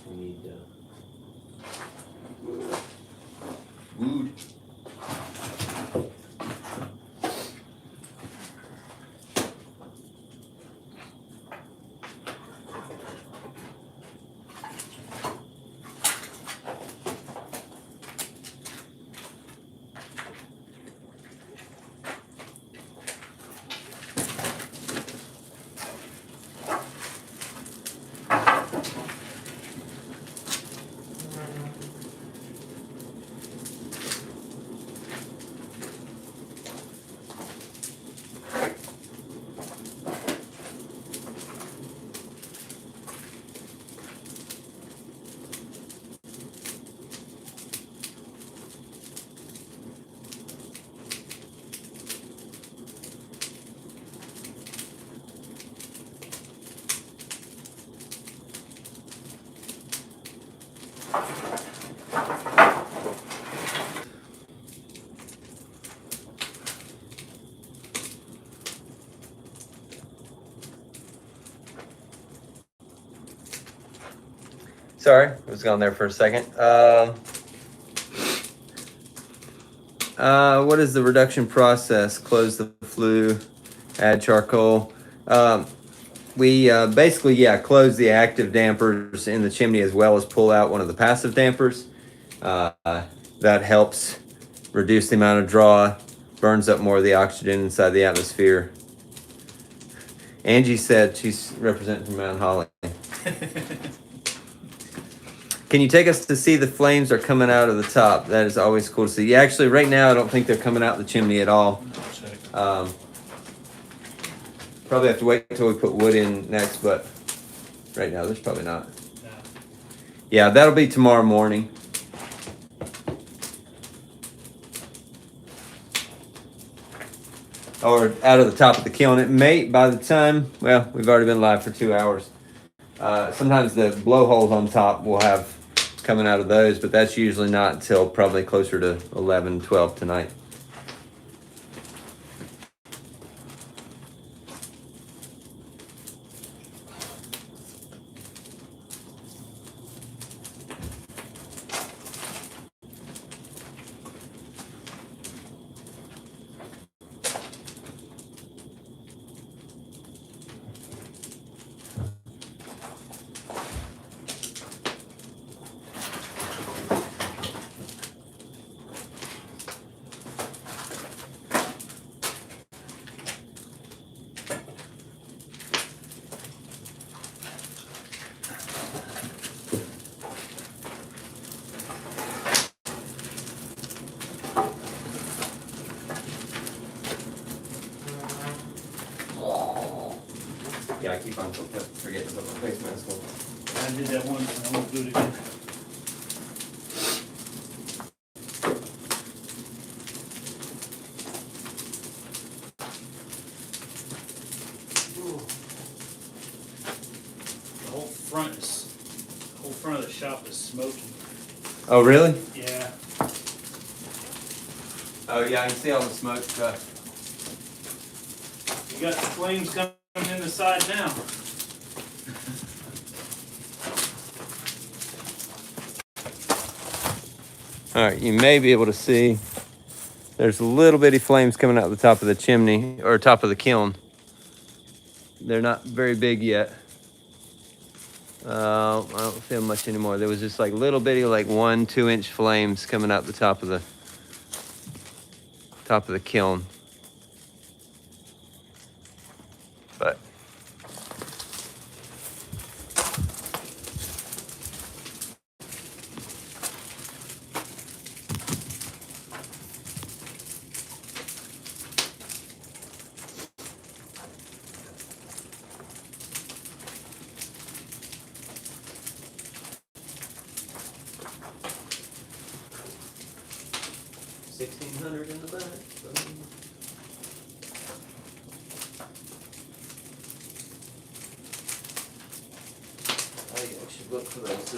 We need wood. Sorry, I was gone there for a second. What is the reduction process? Close the flue, add charcoal. We basically, close the active dampers in the chimney as well as pull out one of the passive dampers. That helps reduce the amount of draw, burns up more of the oxygen inside the atmosphere. Angie said she's representing from Mount Holly. Can you take us to see the flames are coming out of the top? That is always cool to see. Yeah, actually, right now I don't think they're coming out the chimney at all. Check. Probably have to wait until we put wood in next, but right now there's probably not. Yeah. Yeah, that'll be tomorrow morning. Or out of the top of the kiln. It may, by the time, well, we've already been live for 2 hours. Sometimes the blowholes on top will have coming out of those, but that's usually not until probably closer to 11, 12 tonight. Yeah, I keep on forgetting to put my face mask on. I did that once and I won't do it again. The whole front of the shop is smoking. Oh, really? Yeah. Oh, yeah, I can see all the smoke stuff. You got the flames coming in the side now. All right, you may be able to see there's a little bitty flames coming out the top of the chimney or top of the kiln. They're not very big yet. I don't feel much anymore. There was just like little bitty, like 1-2 inch flames coming out the top of the kiln. But $1,600 in the back. I should look for those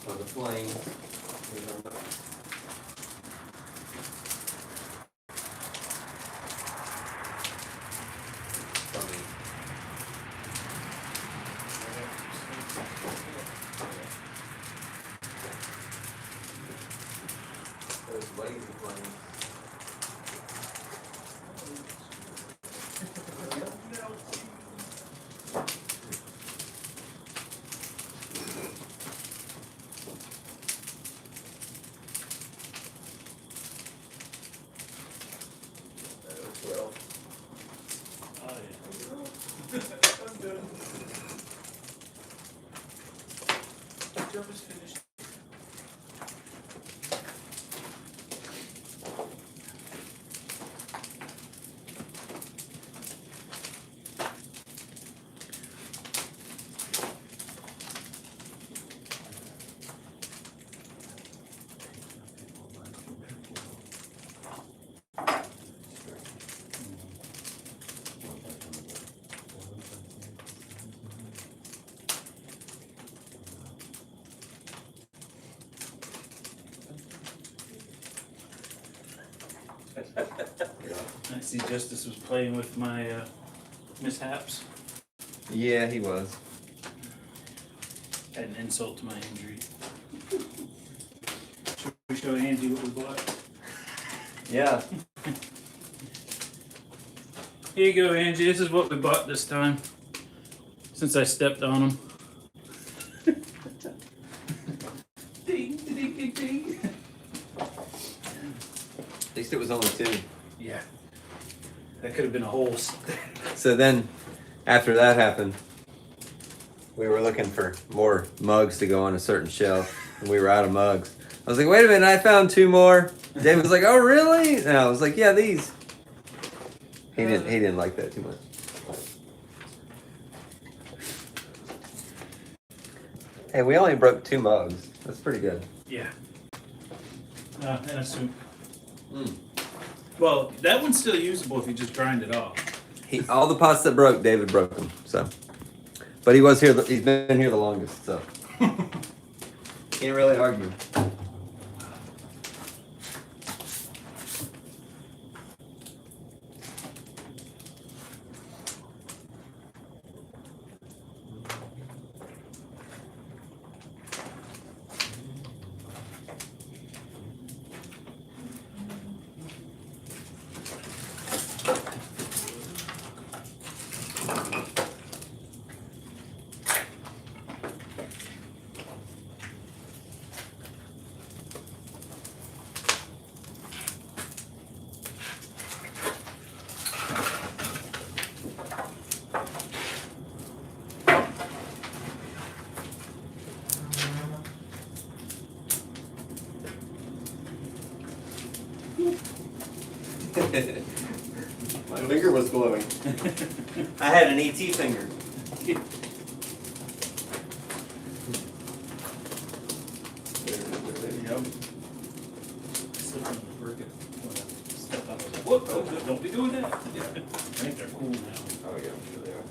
for the flame. Those lazy flames. Oh, yeah. I'm done. Job is finished. I see Justice was playing with my mishaps. Yeah, he was. Had an insult to my injury. Should we show Angie what we bought? Yeah. Here you go, Angie. This is what we bought this time. Since I stepped on them. Ding, ding, ding, ding. At least it was only 2. Yeah. That could have been a whole. So then, after that happened, we were looking for more mugs to go on a certain shelf, and we were out of mugs. I was like, wait a minute, I found 2 more. David was like, oh really? And I was like, yeah, these. He didn't like that too much. Hey, we only broke 2 mugs. That's pretty good. Yeah. And a soup. Mm. Well, that one's still usable if you just grind it off. All the pots that broke, David broke them. So, but he was here. He's been here the longest. So, can't really argue. My finger was glowing. I had an ET finger. Yep. Slipped on the briquette when I stepped on it. I was like, whoop, don't be doing that. Yeah. I think they're cool now. Oh yeah, I'm sure they are.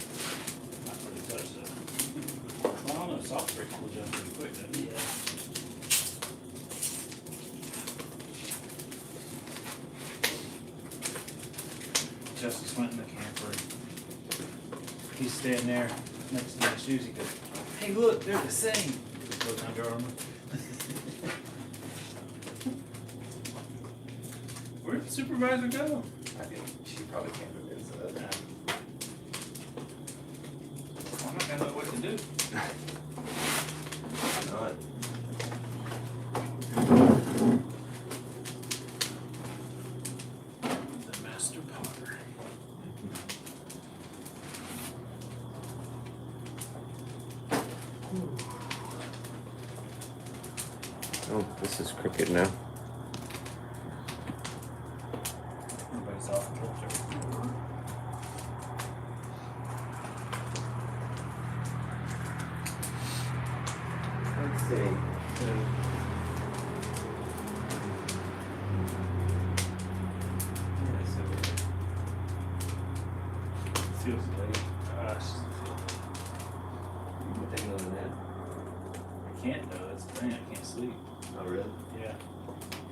Not really touched that. Well, I don't know, soft break will jump pretty quick, doesn't it? Justice went in the camper. He's standing there next to my shoes. He goes, hey, look, they're the same. He goes under Armour. Where'd the supervisor go? I think she probably can't convince that. I'm not gonna know what to do. Not. The master potter. Oh, this is crooked now. Everybody's off kilter. Let's see. Feels late. Take another nap. I can't though, that's the thing, I can't sleep. Oh really? Yeah.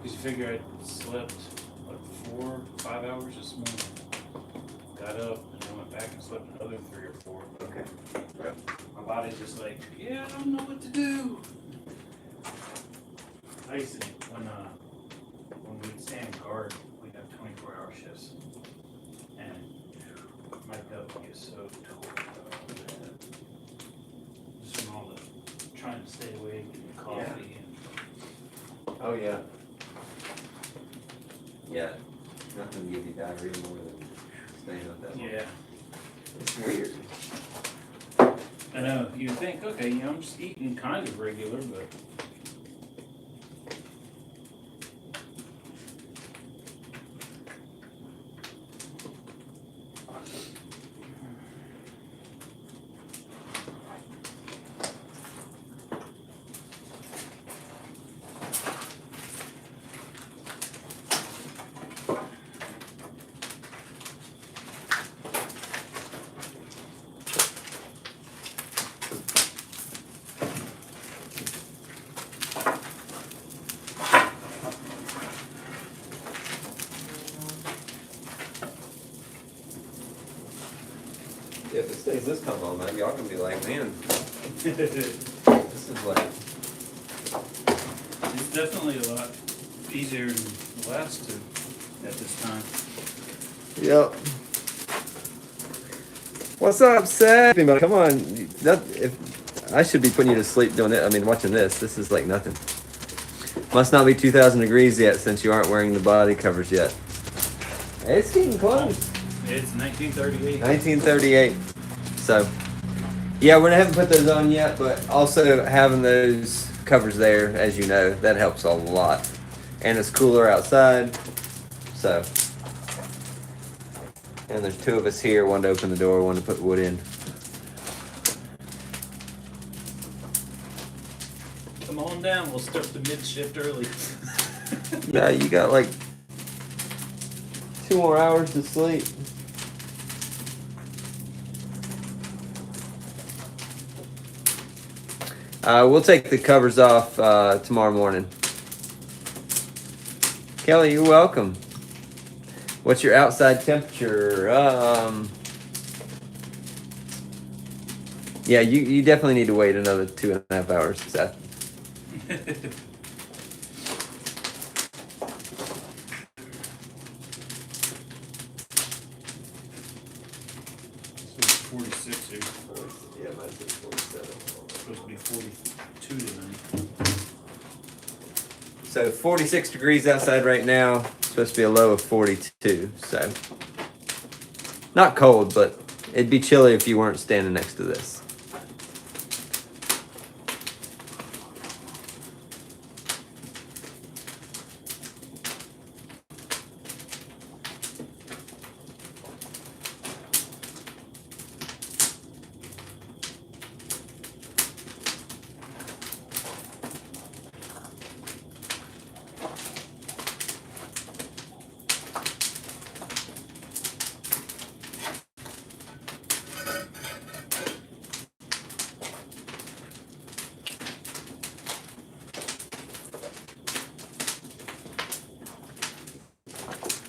Cause you figure I slept, what, 4, 5 hours this morning. Got up and then went back and slept another 3 or 4. Okay. My body's just like, yeah, I don't know what to do. I used to, when we'd stand guard, we'd have 24-hour shifts. And my gut would get so tore up. Just from all the trying to stay awake and coffee and Oh yeah. Yeah. Nothing gives you diarrhea more than staying up that long. yeah. It's weird. I know, you think, okay, I'm just eating kind of regular, but Yeah, if it stays this come on, man, y'all can be like, man, this is like, it's definitely a lot easier than the last two at this time. yep. What's up, Seth? Come on, if I should be putting you to sleep doing it. I mean, watching this. This is like nothing. Must not be 2,000 degrees yet, since you aren't wearing the body covers yet. It's getting close. It's 1938. 1938. So, yeah, we haven't put those on yet, but also having those covers there, as you know, that helps a lot. And it's cooler outside, so. And there's two of us here, one to open the door, one to put wood in. Come on down, we'll start the mid shift early. Yeah, you got like 2 more hours to sleep. We'll take the covers off tomorrow morning. Kelly, you're welcome. What's your outside temperature? Yeah, you definitely need to wait another 2.5 hours. Seth. 46 here. Yeah, mine's at 47. Supposed to be 42 tonight. So 46 degrees outside right now. Supposed to be a low of 42. So not cold, but it'd be chilly if you weren't standing next to this.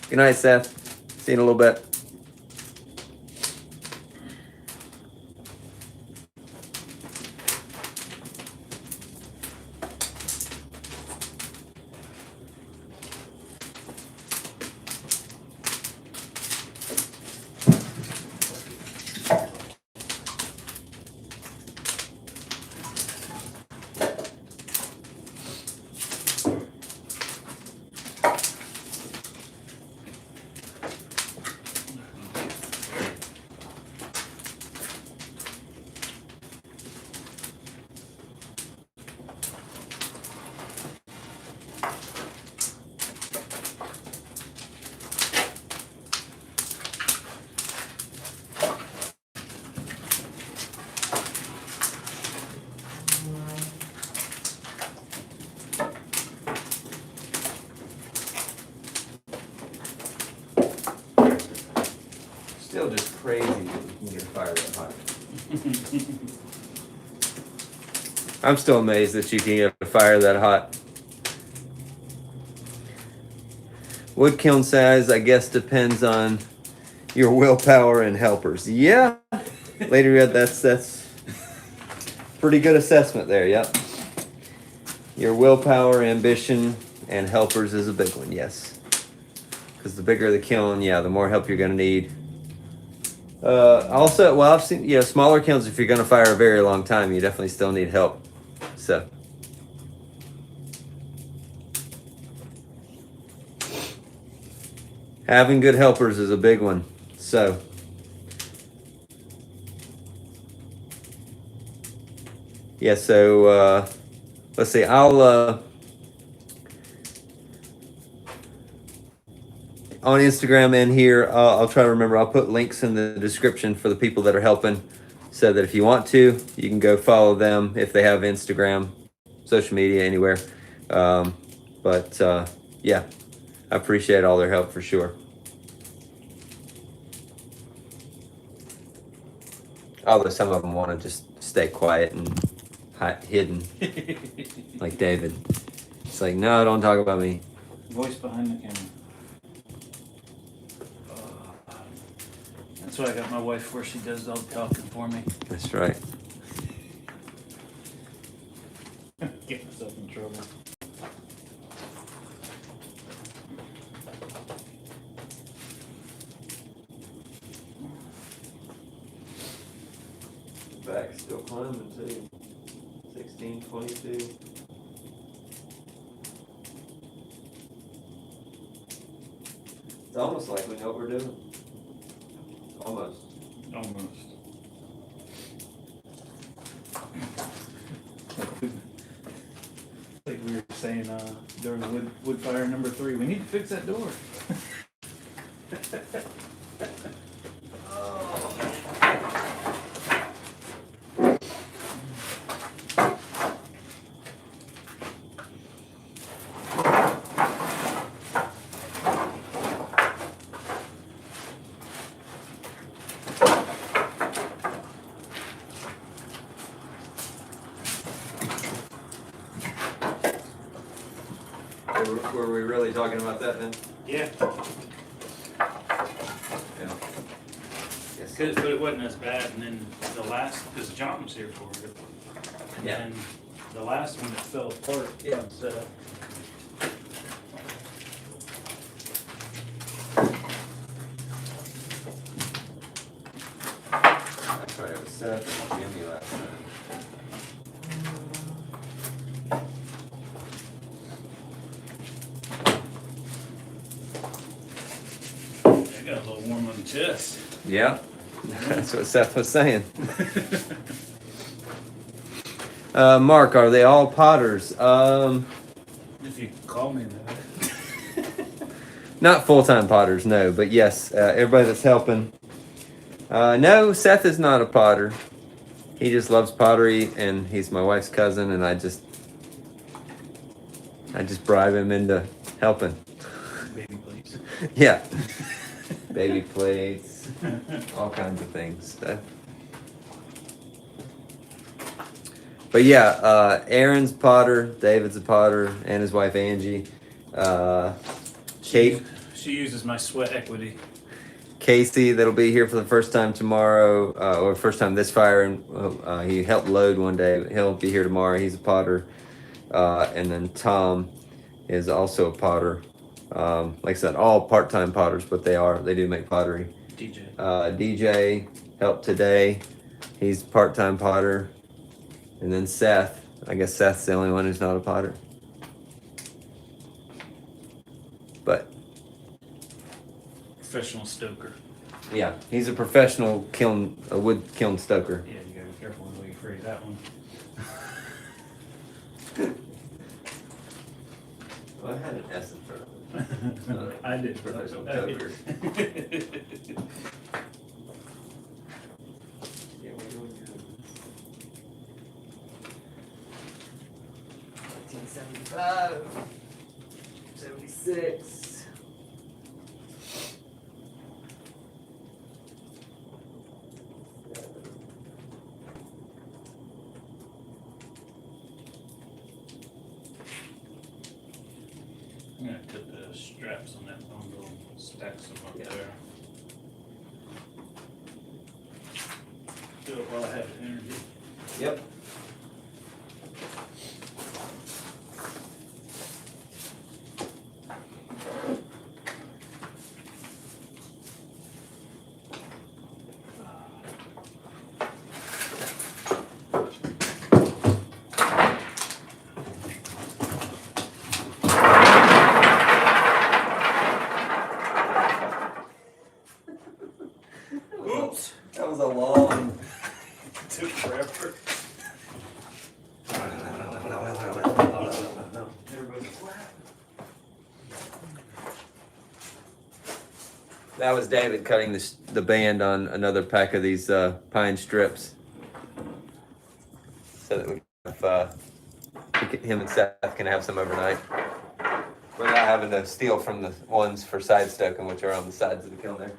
Good night, Seth. See you in a little bit. Still just crazy that you can get a fire that hot. I'm still amazed that you can get a fire that hot. Wood kiln size, I guess, depends on your willpower and helpers. Yeah, Lady Red, that's pretty good assessment there. Yep. Your willpower, ambition, and helpers is a big one. Yes, because the bigger the kiln, yeah, the more help you're going to need. Also, well, I've seen, smaller kilns, if you're going to fire a very long time, you definitely still need help. So. Having good helpers is a big one. So. Yeah, so, let's see, I'll, on Instagram and here, I'll try to remember. I'll put links in the description for the people that are helping, so that if you want to, you can go follow them if they have Instagram, social media, anywhere. Yeah, I appreciate all their help for sure. Although some of them want to just stay quiet and hidden, like David. It's like, no, don't talk about me. Voice behind the camera. That's why I got my wife where she does all the talking for me. That's right. Get myself in trouble. Back still climbing too. 16, 22. It's almost like we know what we're doing. Almost. Almost. Like we were saying during wood fire number 3, we need to fix that door. Were we really talking about that then? Yeah. Yeah. Yes. But it wasn't as bad, and then the last, because John was here for it, and Yeah. then the last one that fell apart. Yeah. So, That's right, it was Seth and Jimmy last time. I got a little warm on the chest. Yeah, that's what Seth was saying. Mark, are they all potters? If you call me that. Not full-time potters, no, but yes, everybody that's helping. No, Seth is not a potter. He just loves pottery, and he's my wife's cousin, and I just bribe him into helping. Baby, please. Yeah, baby plates, all kinds of things. But yeah, Aaron's potter, David's a potter, and his wife Angie. Kate, She uses my sweat equity. Casey, that'll be here for the first time tomorrow, or first time this fire, and he helped load one day. He'll be here tomorrow. He's a potter, and then Tom is also a potter. Like I said, all part-time potters, but they do make pottery. DJ. DJ helped today. He's a part-time potter, and then Seth. I guess Seth's the only one who's not a potter. But Professional stoker. yeah, he's a professional wood kiln stoker. Yeah, you gotta be careful the way you phrase that one. Well, I had an S in front of it. I did. Professional I did. stoker. Yeah, we're doing good. 1975, 76. I'm gonna cut the straps on that bundle and stack some up Yeah. there. Do it while I have the energy. Yep. Oops. That was a long. Took forever. Everybody clap. That was David cutting the band on another pack of these pine strips, so that him and Seth can have some overnight without having to steal from the ones for side stoking, which are on the sides of the kiln there.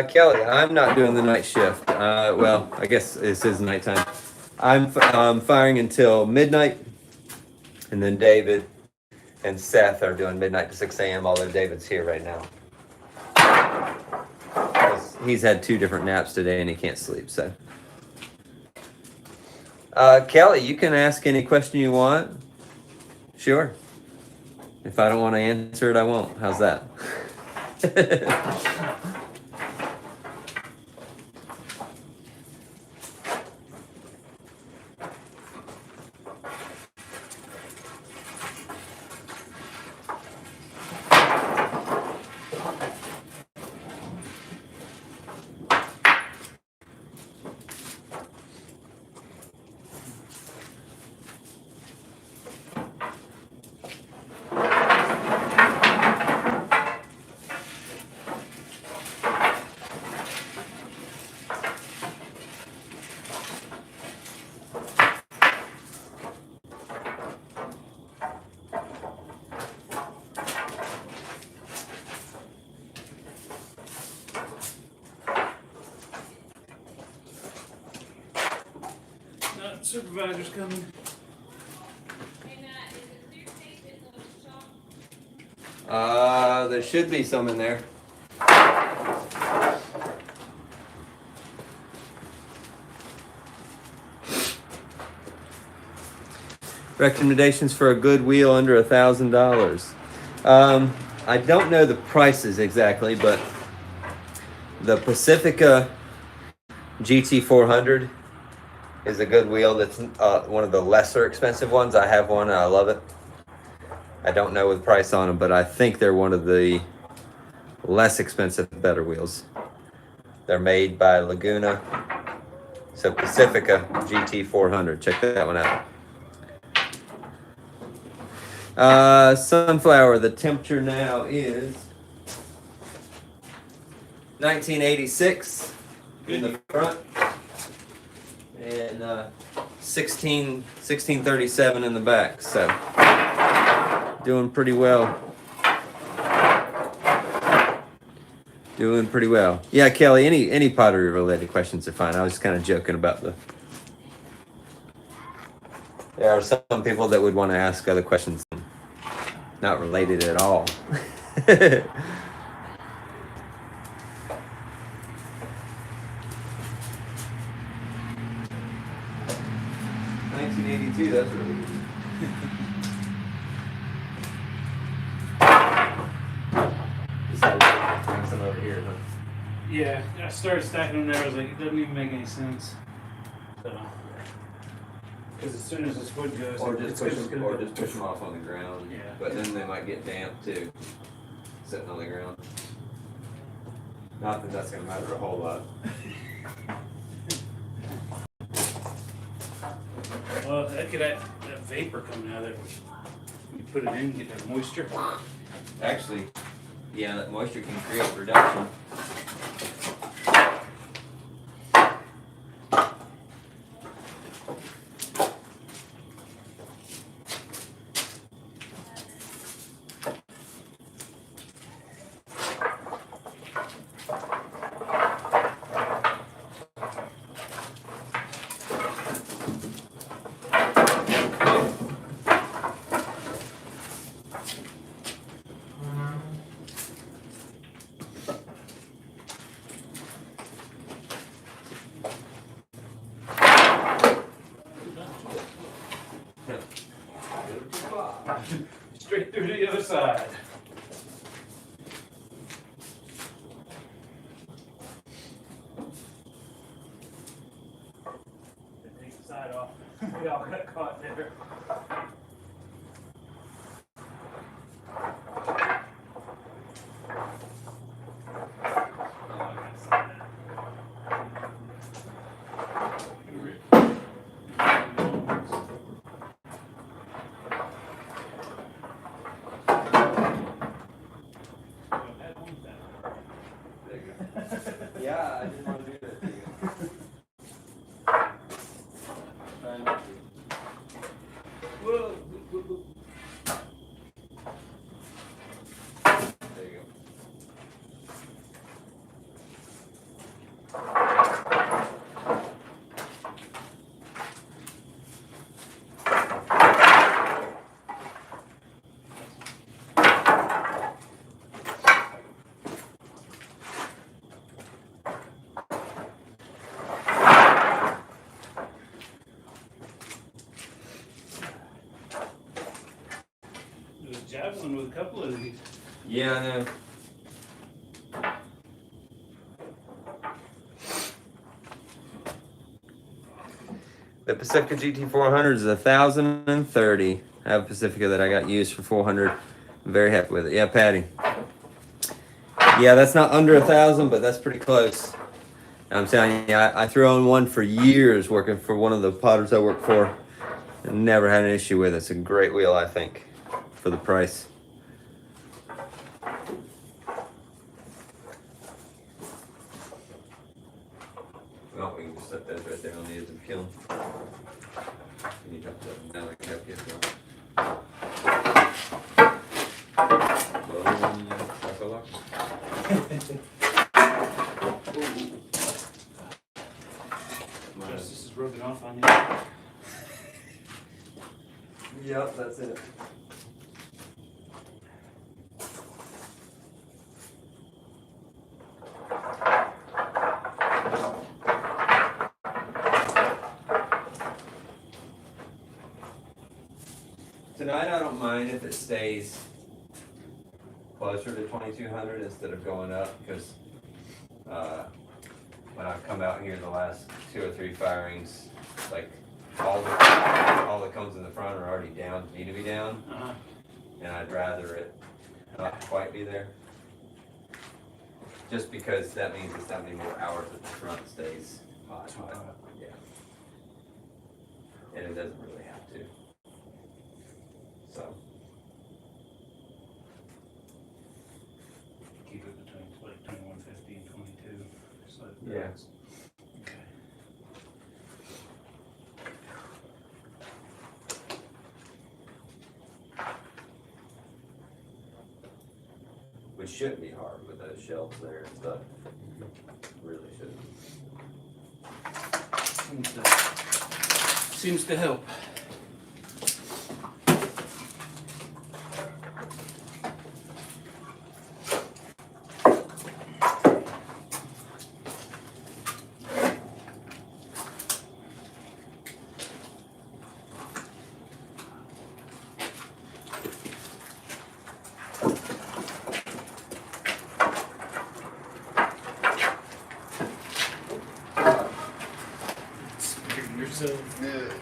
Kelly, I'm not doing the night shift. Well, I guess this is nighttime. I'm firing until midnight, and then David and Seth are doing midnight to 6 a.m., although David's here right now. He's had 2 different naps today and he can't sleep, so. Kelly, you can ask any question you want. Sure. If I don't want to answer it, I won't. How's that? Supervisor's coming. There should be some in there. Recommendations for a good wheel under $1,000. I don't know the prices exactly, but the Pacifica GT400 is a good wheel. That's one of the lesser expensive ones. I have one and I love it. I don't know the price on them, but I think they're one of the less expensive, better wheels. They're made by Laguna. So Pacifica GT400. Check that one out. Sunflower, the temperature now is 1986 in the front. And 1637 in the back, so doing pretty well. Doing pretty well. Yeah, Kelly, any pottery related questions are fine. I was just kind of joking about there are some people that would want to ask other questions not related at all. 1982, that's really good. Bring some over here, huh? Yeah, I started stacking them there. I was like, it doesn't even make any sense. So, because as soon as this wood goes, Or it's just gonna push them off on the ground. Yeah. But then they might get damp too, sitting on the ground. Not that that's gonna matter a whole lot. Well, that could have that vapor coming out of there. You put it in, get that moisture. Actually, yeah, that moisture can create reduction. Straight through to the other side. Take the side off. We all got caught there. Yeah, I didn't want to do that to you. Whoa. There you go. javelin with a couple of these. Yeah, I know. The Pacifica GT400 is 1,030. I have a Pacifica that I got used for 400. I'm very happy with it. Yeah, Patty. Yeah, that's not under 1,000, but that's pretty close. I'm telling you, I threw on one for years working for one of the potters I work for. And never had an issue with it. It's a great wheel, I think, for the price. Well, we can just set those right there on the edge of the kiln. Can you drop that down like that? Yes, no. Boom. That's a lock. Justice is rubbing off on you. Yep, that's it. Tonight I don't mind if it stays closer to 2,200 instead of going up, because when I've come out here the last 2 or 3 firings, like all the cones in the front are already down, need to be down, and I'd rather it not quite be there. Just because that means it's that many more hours that the front stays hot. Yeah. And it doesn't really have to. So. Keep it between 150 and 22. So Yeah. Okay. Which shouldn't be hard with those shelves there and stuff. Really shouldn't. Seems to help. Yourself. Yeah.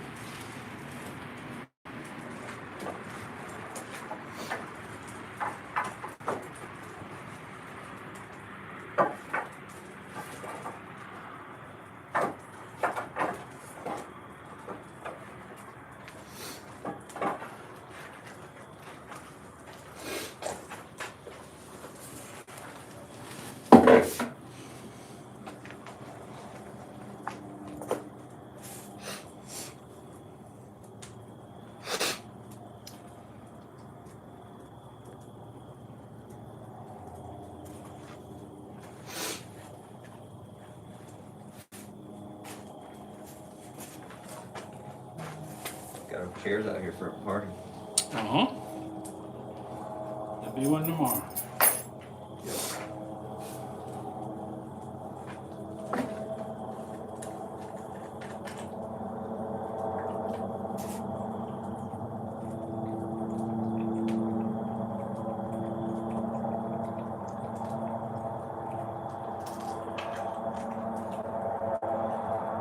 Got our chairs out here for a party. Uh-huh. There'll be one tomorrow.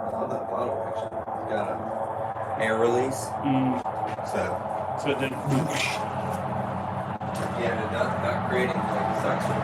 I love that bottle actually. It's got a air release. So So then, yeah, and not creating like suction.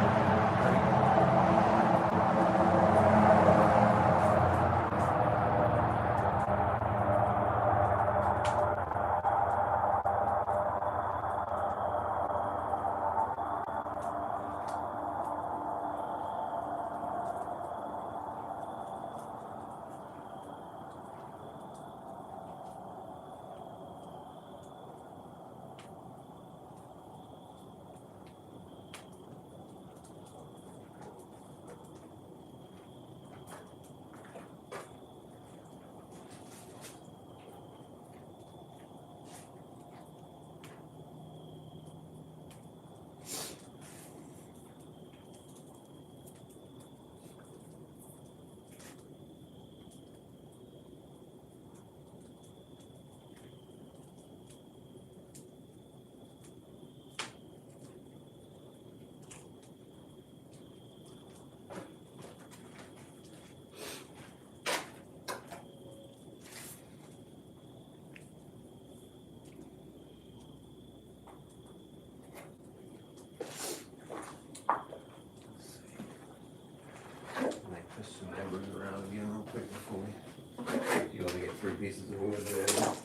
pieces of wood there. Smoke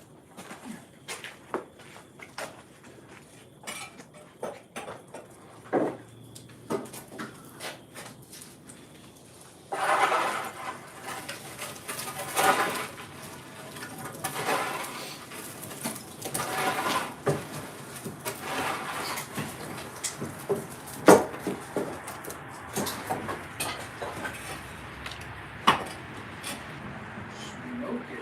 it.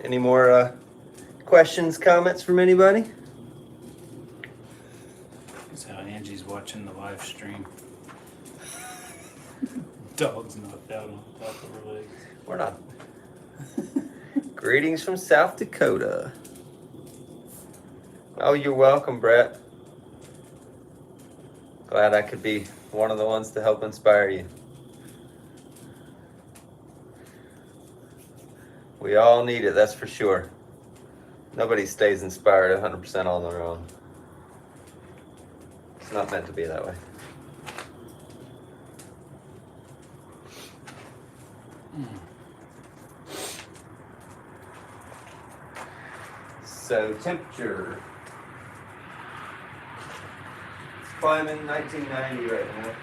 Any more questions, comments from anybody? That's how Angie's watching the live stream. Dog's knocked out on top of her legs. We're not. Greetings from South Dakota. Oh, you're welcome, Brett. Glad I could be one of the ones to help inspire you. We all need it, that's for sure. Nobody stays inspired 100% on their own. It's not meant to be that way. So temperature. It's climbing 1990 right now.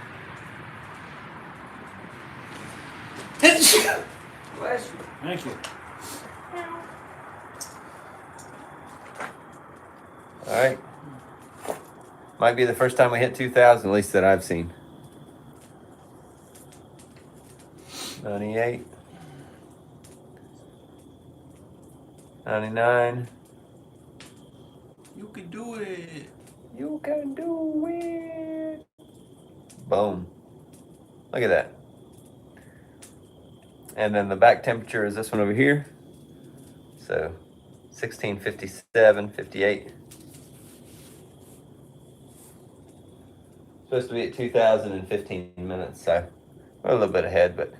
Bless you. Thank you. All right. Might be the first time we hit 2,000, at least that I've seen. 98. 99. You can do it. You can do it. Boom. Look at that. And then the back temperature is this one over here. So 1657, 58. Supposed to be at 2,000 in 15 minutes, so we're a little bit ahead, but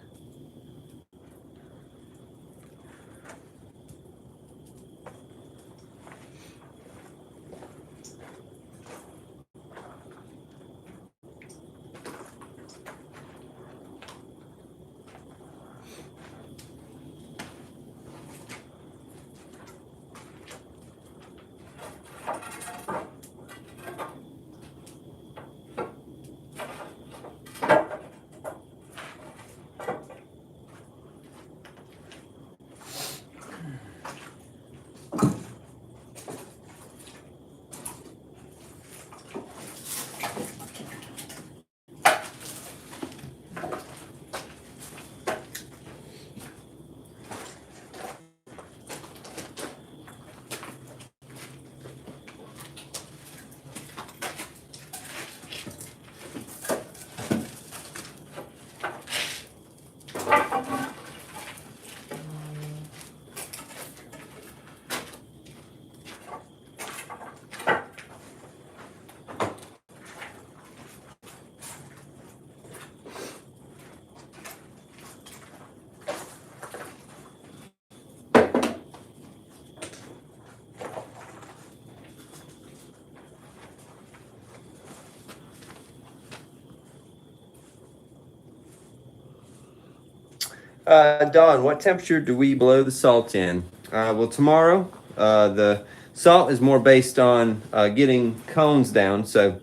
Dawn, what temperature do we blow the salt in? Well, tomorrow, the salt is more based on getting cones down. So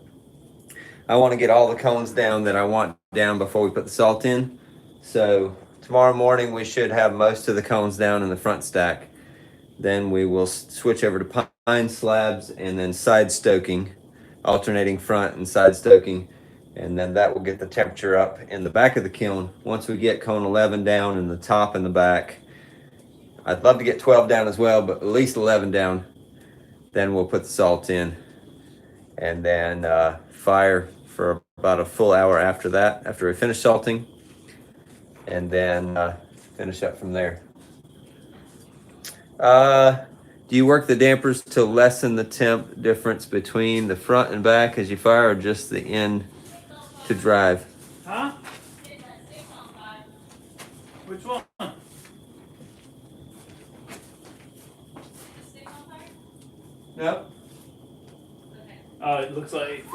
I want to get all the cones down that I want down before we put the salt in. So tomorrow morning, we should have most of the cones down in the front stack. Then we will switch over to pine slabs and then side stoking, alternating front and side stoking. And then that will get the temperature up in the back of the kiln. Once we get cone 11 down in the top and the back, I'd love to get 12 down as well, but at least 11 down. Then we'll put the salt in and then fire for about a full hour after that, after we finish salting, and then finish up from there. Do you work the dampers to lessen the temp difference between the front and back as you fire, or just the end to drive? Huh? Which one? No. It looks like.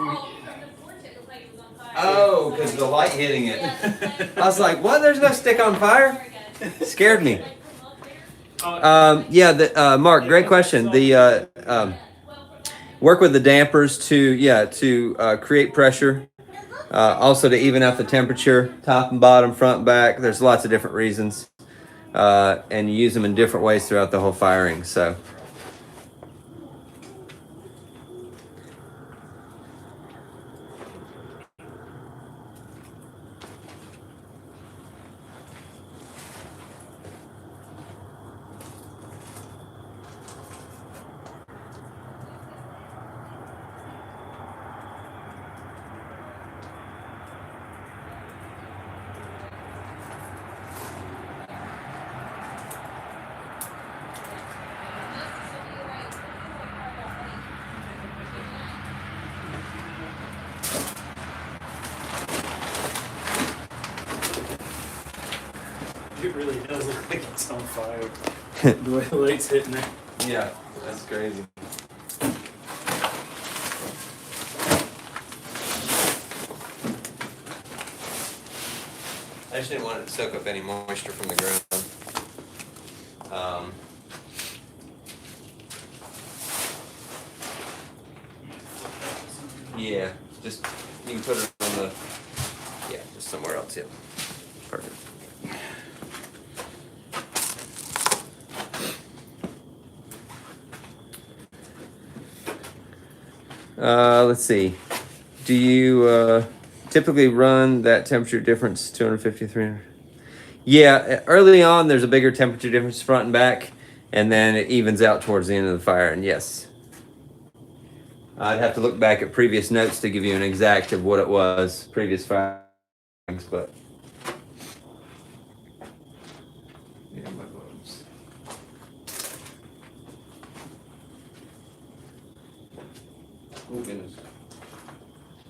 Oh, because the light hitting it. I was like, what? There's no stick on fire? Scared me. Yeah, Mark, great question. The work with the dampers to create pressure, also to even out the temperature, top and bottom, front and back. There's lots of different reasons, and you use them in different ways throughout the whole firing. So. It really does look like it's on fire. The way the light's hitting it. Yeah, that's crazy. I just didn't want it to soak up any moisture from the ground. Yeah, just you can put it on the just somewhere else. Yeah, perfect. Let's see. Do you typically run that temperature difference 250, 300? Yeah, early on there's a bigger temperature difference front and back, and then it evens out towards the end of the fire, and yes. I'd have to look back at previous notes to give you an exact of what it was, previous firings, but... Yeah, my bones. Oh goodness.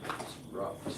It's rocked.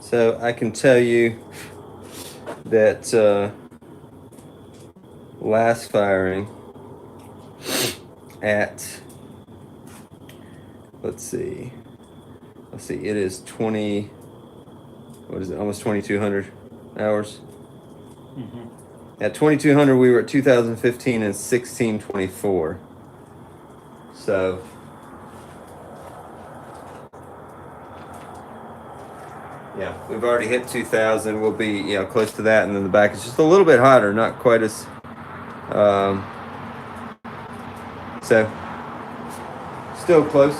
So I can tell you that last firing at, let's see, it is 20, what is it, almost 2,200 hours? Mm-hmm. At 2,200 we were at 2015 and 1624. So we've already hit 2,000. We'll be, close to that, and then the back is just a little bit hotter, not quite as. So still close.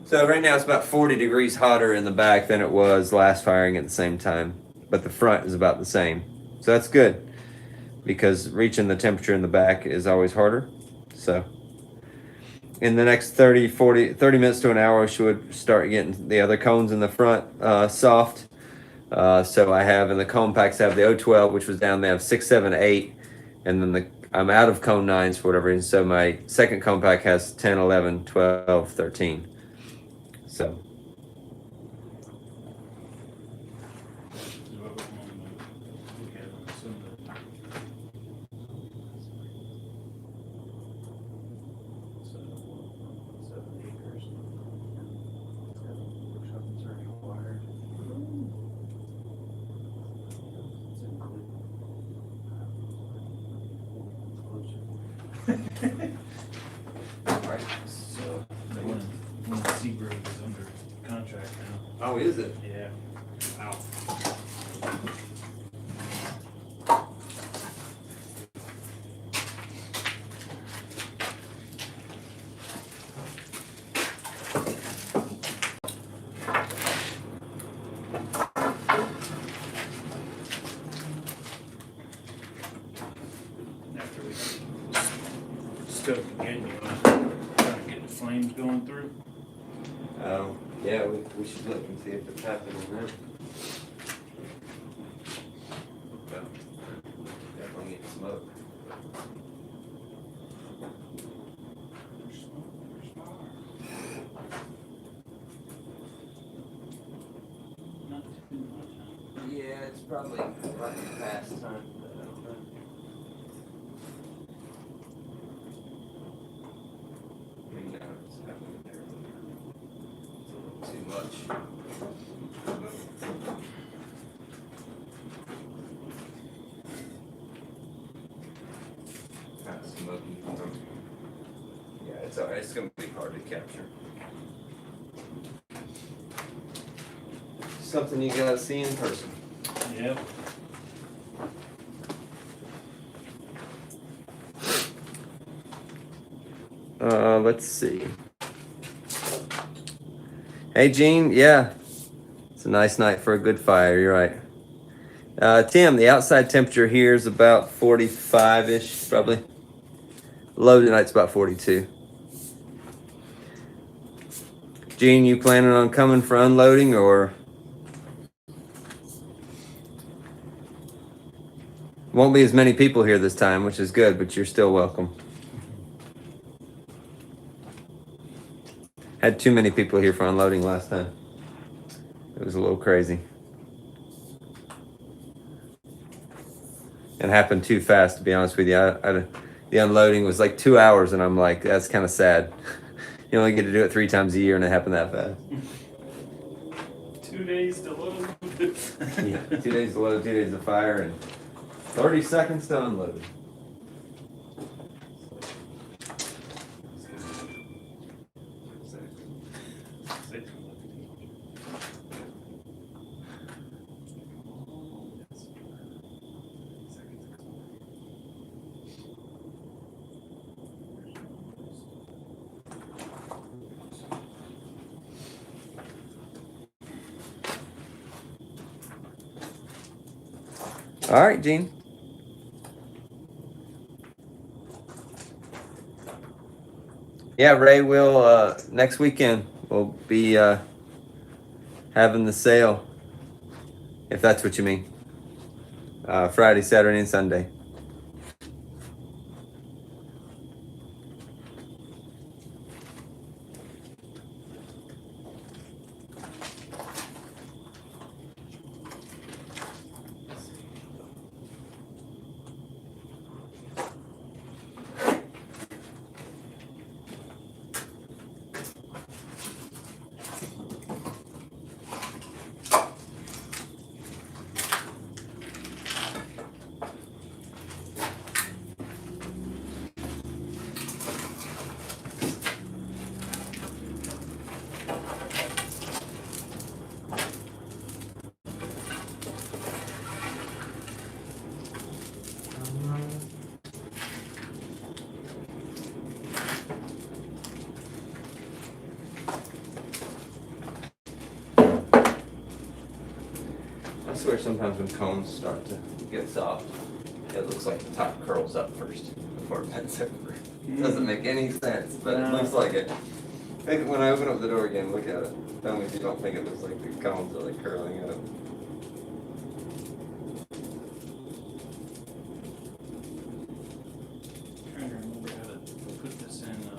So right now it's about 40 degrees hotter in the back than it was last firing at the same time, but the front is about the same. So that's good because reaching the temperature in the back is always harder. So in the next 30 minutes to an hour, we should start getting the other cones in the front soft. So I have in the cone packs, I have the O12, which was down, they have 6, 7, 8, and then I'm out of cone 9s for whatever reason. So my second cone pack has 10, 11, 12, 13. So So the one Seabrook is under contract now. oh, is it? Yeah. Wow. After we stoke again, you want to try to get the flames going through? Yeah, we should look and see if it's happening there. Okay. Definitely get smoke. Not too much, Yeah, it's probably right past time. I mean, no, it's happening there. It's a little too much. Kind of smoky. Yeah, it's alright. It's gonna be hard to capture. Something you gotta see in person. huh? Yep. Let's see. Hey, Gene. Yeah, it's a nice night for a good fire. You're right. Tim, the outside temperature here is about 45-ish, probably. Low tonight's about 42. Gene, you planning on coming for unloading or? Won't be as many people here this time, which is good, but you're still welcome. Had too many people here for unloading last time. It was a little crazy. It happened too fast, to be honest with you. The unloading was like 2 hours, and I'm like, that's kind of sad. You only get to do it 3 times a year, and it happened that fast. 2 days to load. Yeah, 2 days to load, 2 days to fire, and 30 seconds to unload. All right, Gene. Yeah, Ray, we'll next weekend we'll be having the sale, if that's what you mean. Friday, Saturday, and Sunday. where sometimes when cones start to get soft, it looks like the top curls up first before it bends over. It doesn't make any sense, but it looks like it. When I open up the door again, look at it. Tell me if you don't think it looks like the cones are like curling up. I'm trying to remember how to put this in,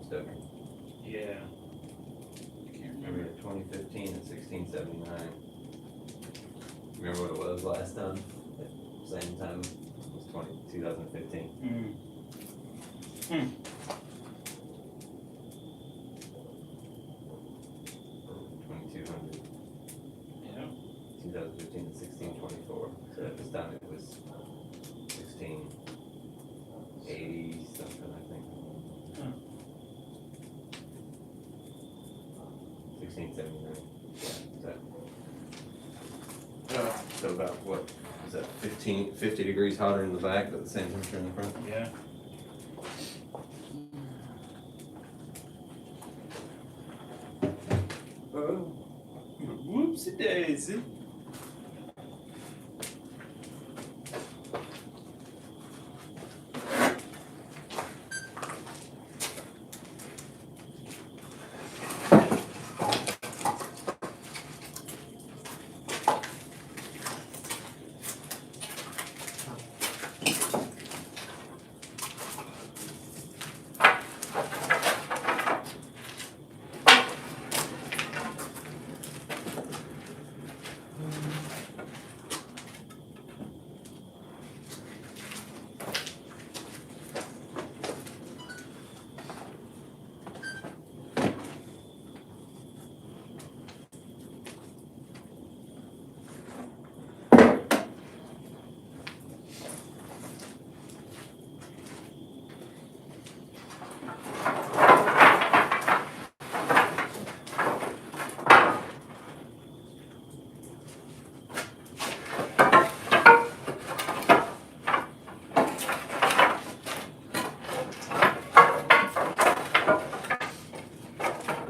Stoking. yeah. I can't Remember remember. 2015 and 1679. Remember what it was last time? Same time. It was 2015. Hmm. 2200. Yeah. 2015 and 1624. So at this time it was 1680 something, I think. Huh. 1679. Yeah. So about what is that? 50 degrees hotter in the back, but the same temperature in the front. Yeah. Oh. Whoopsie daisy.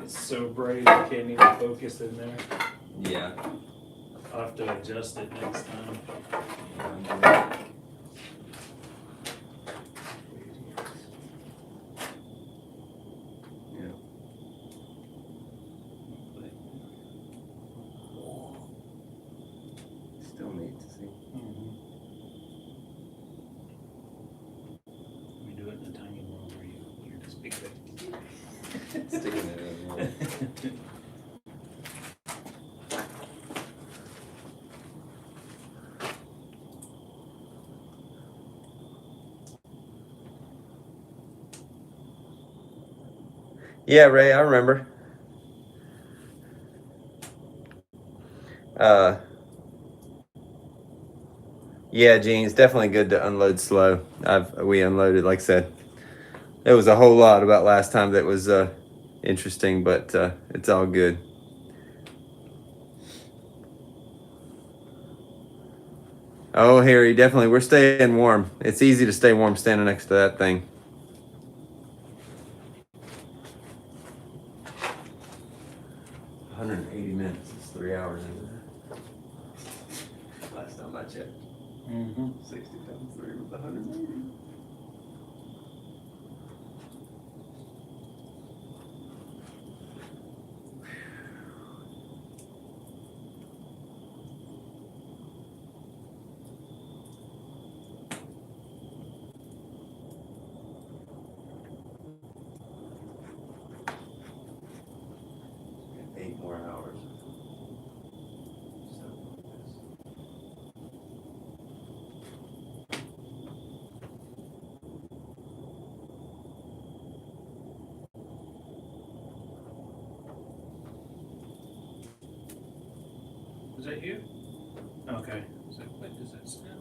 So bright I can't even focus in there. Yeah. I'll have to adjust it next time. Yeah. Still neat to see. We do it in a tiny world where you're just big. Sticking it in. Yeah. Yeah, Ray, I remember. Yeah, Gene, it's definitely good to unload slow. We unloaded, like I said, It was a whole lot about last time that was interesting, but it's all good. Oh, Harry, definitely. We're staying warm. It's easy to stay warm standing next to that thing. $180 It's 3 hours into that. That's not much yet. 60 times 3 was 180. Eight more hours. Was that you? Okay. So what does that smell?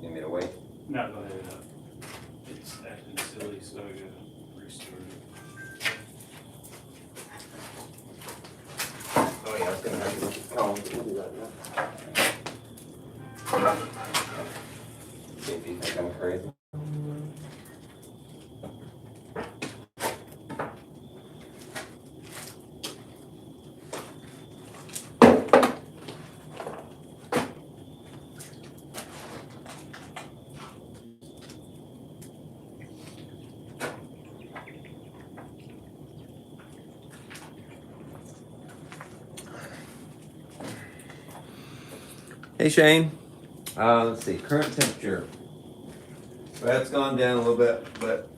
You need me to wait? Not go ahead. It's acting silly, so I gotta restart it. Oh yeah, I was gonna have to look at the column. We'll do that now. See if you think I'm crazy. Hey Shane, let's see, current temperature. Well, it's gone down a little bit, but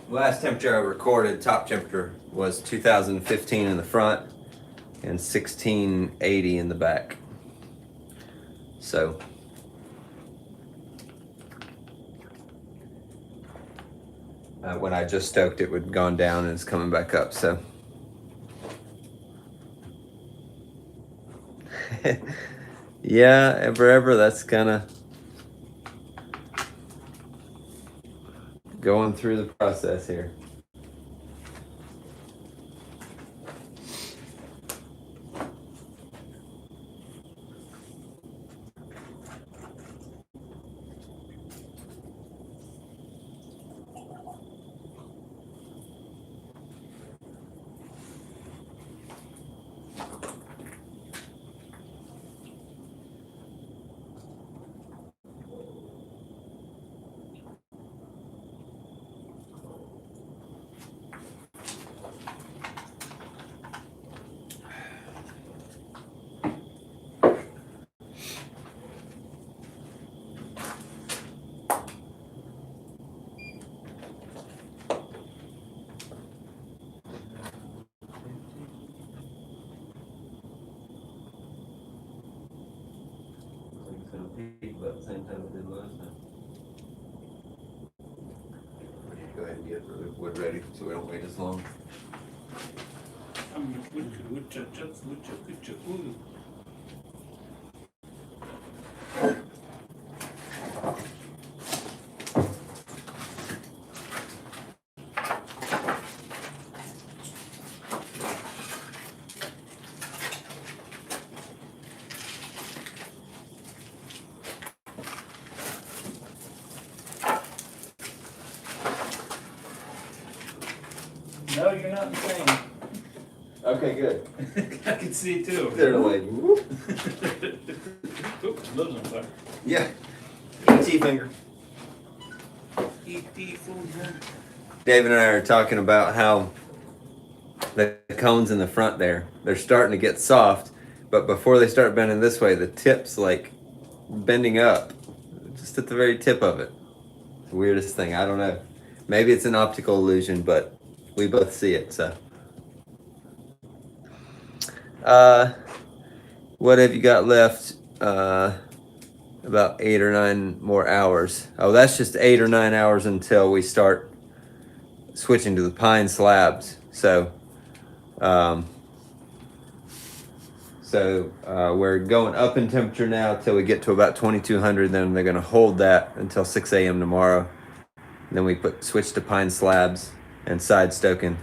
last temperature I recorded, top temperature, was 2015 in the front and 1680 in the back. So when I just stoked, it would gone down and it's coming back up. So. Yeah, forever. That's kind of going through the process here. But at the same time, it did last time. We need to go ahead and get the wood ready so we don't wait as long. No, you're not insane. Okay, good. I can see too. They're like, whoop. Oops, gloves on fire. Yeah. ET finger. ET food, huh? David and I are talking about how the cones in the front there, they're starting to get soft, but before they start bending this way, the tip's like bending up, just at the very tip of it. It's the weirdest thing. I don't know. Maybe it's an optical illusion, but we both see it, so. What have you got left? About 8 or 9 more hours. Oh, that's just 8 or 9 hours until we start switching to the pine slabs. So, we're going up in temperature now till we get to about 2200. Then they're going to hold that until 6 a.m. tomorrow. Then we switch to pine slabs and side stoking,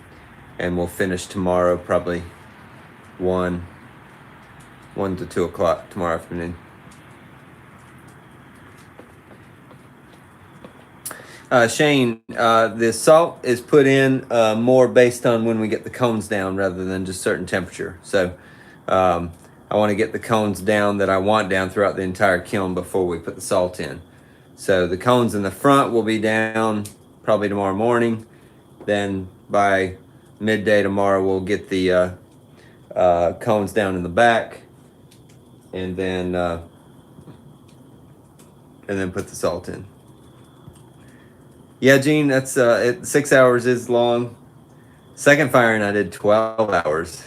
and we'll finish tomorrow probably 1 to 2 o'clock tomorrow afternoon. Shane, the salt is put in more based on when we get the cones down rather than just certain temperature. So I want to get the cones down that I want down throughout the entire kiln before we put the salt in. So the cones in the front will be down probably tomorrow morning. Then by midday tomorrow, we'll get the cones down in the back, and then put the salt in. Yeah, Gene, that's 6 hours is long. Second firing, I did 12 hours.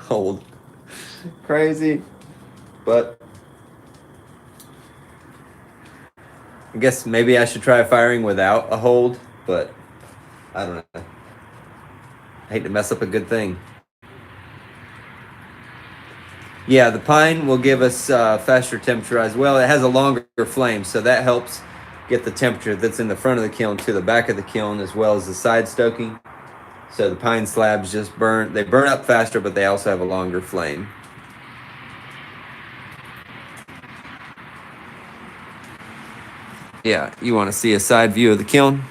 Hold. Crazy. But I guess maybe I should try firing without a hold, but I don't know. I hate to mess up a good thing. Yeah, the pine will give us faster temperature as well. It has a longer flame, so that helps get the temperature that's in the front of the kiln to the back of the kiln, as well as the side stoking. So the pine slabs just they burn up faster, but they also have a longer flame. Yeah, you want to see a side view of the kiln?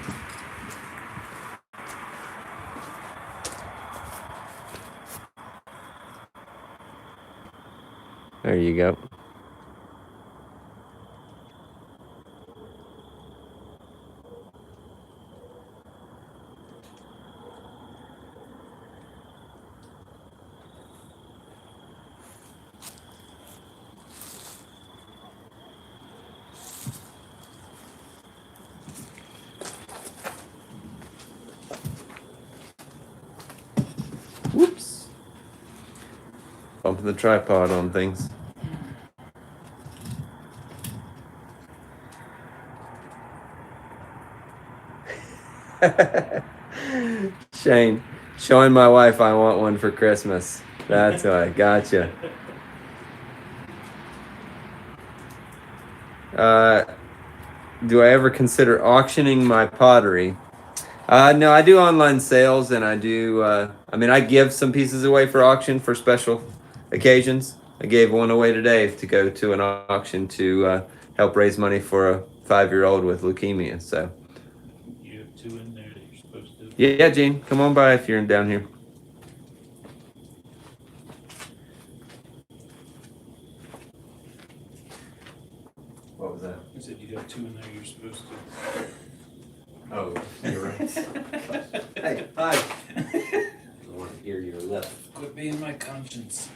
There you go. Whoops. Bumping the tripod on things. Shane, showing my wife I want one for Christmas. That's why. Gotcha. Do I ever consider auctioning my pottery? No, I do online sales, and I do. I give some pieces away for auction for special occasions. I gave one away today to go to an auction to help raise money for a 5-year-old with leukemia. So. You have 2 in there that you're supposed to. Yeah, Gene, come on by if you're down here. What was that? You said you got 2 in there you're supposed to. Oh, you're right. Hey, hi. I want to hear your lip. Quit being my conscience.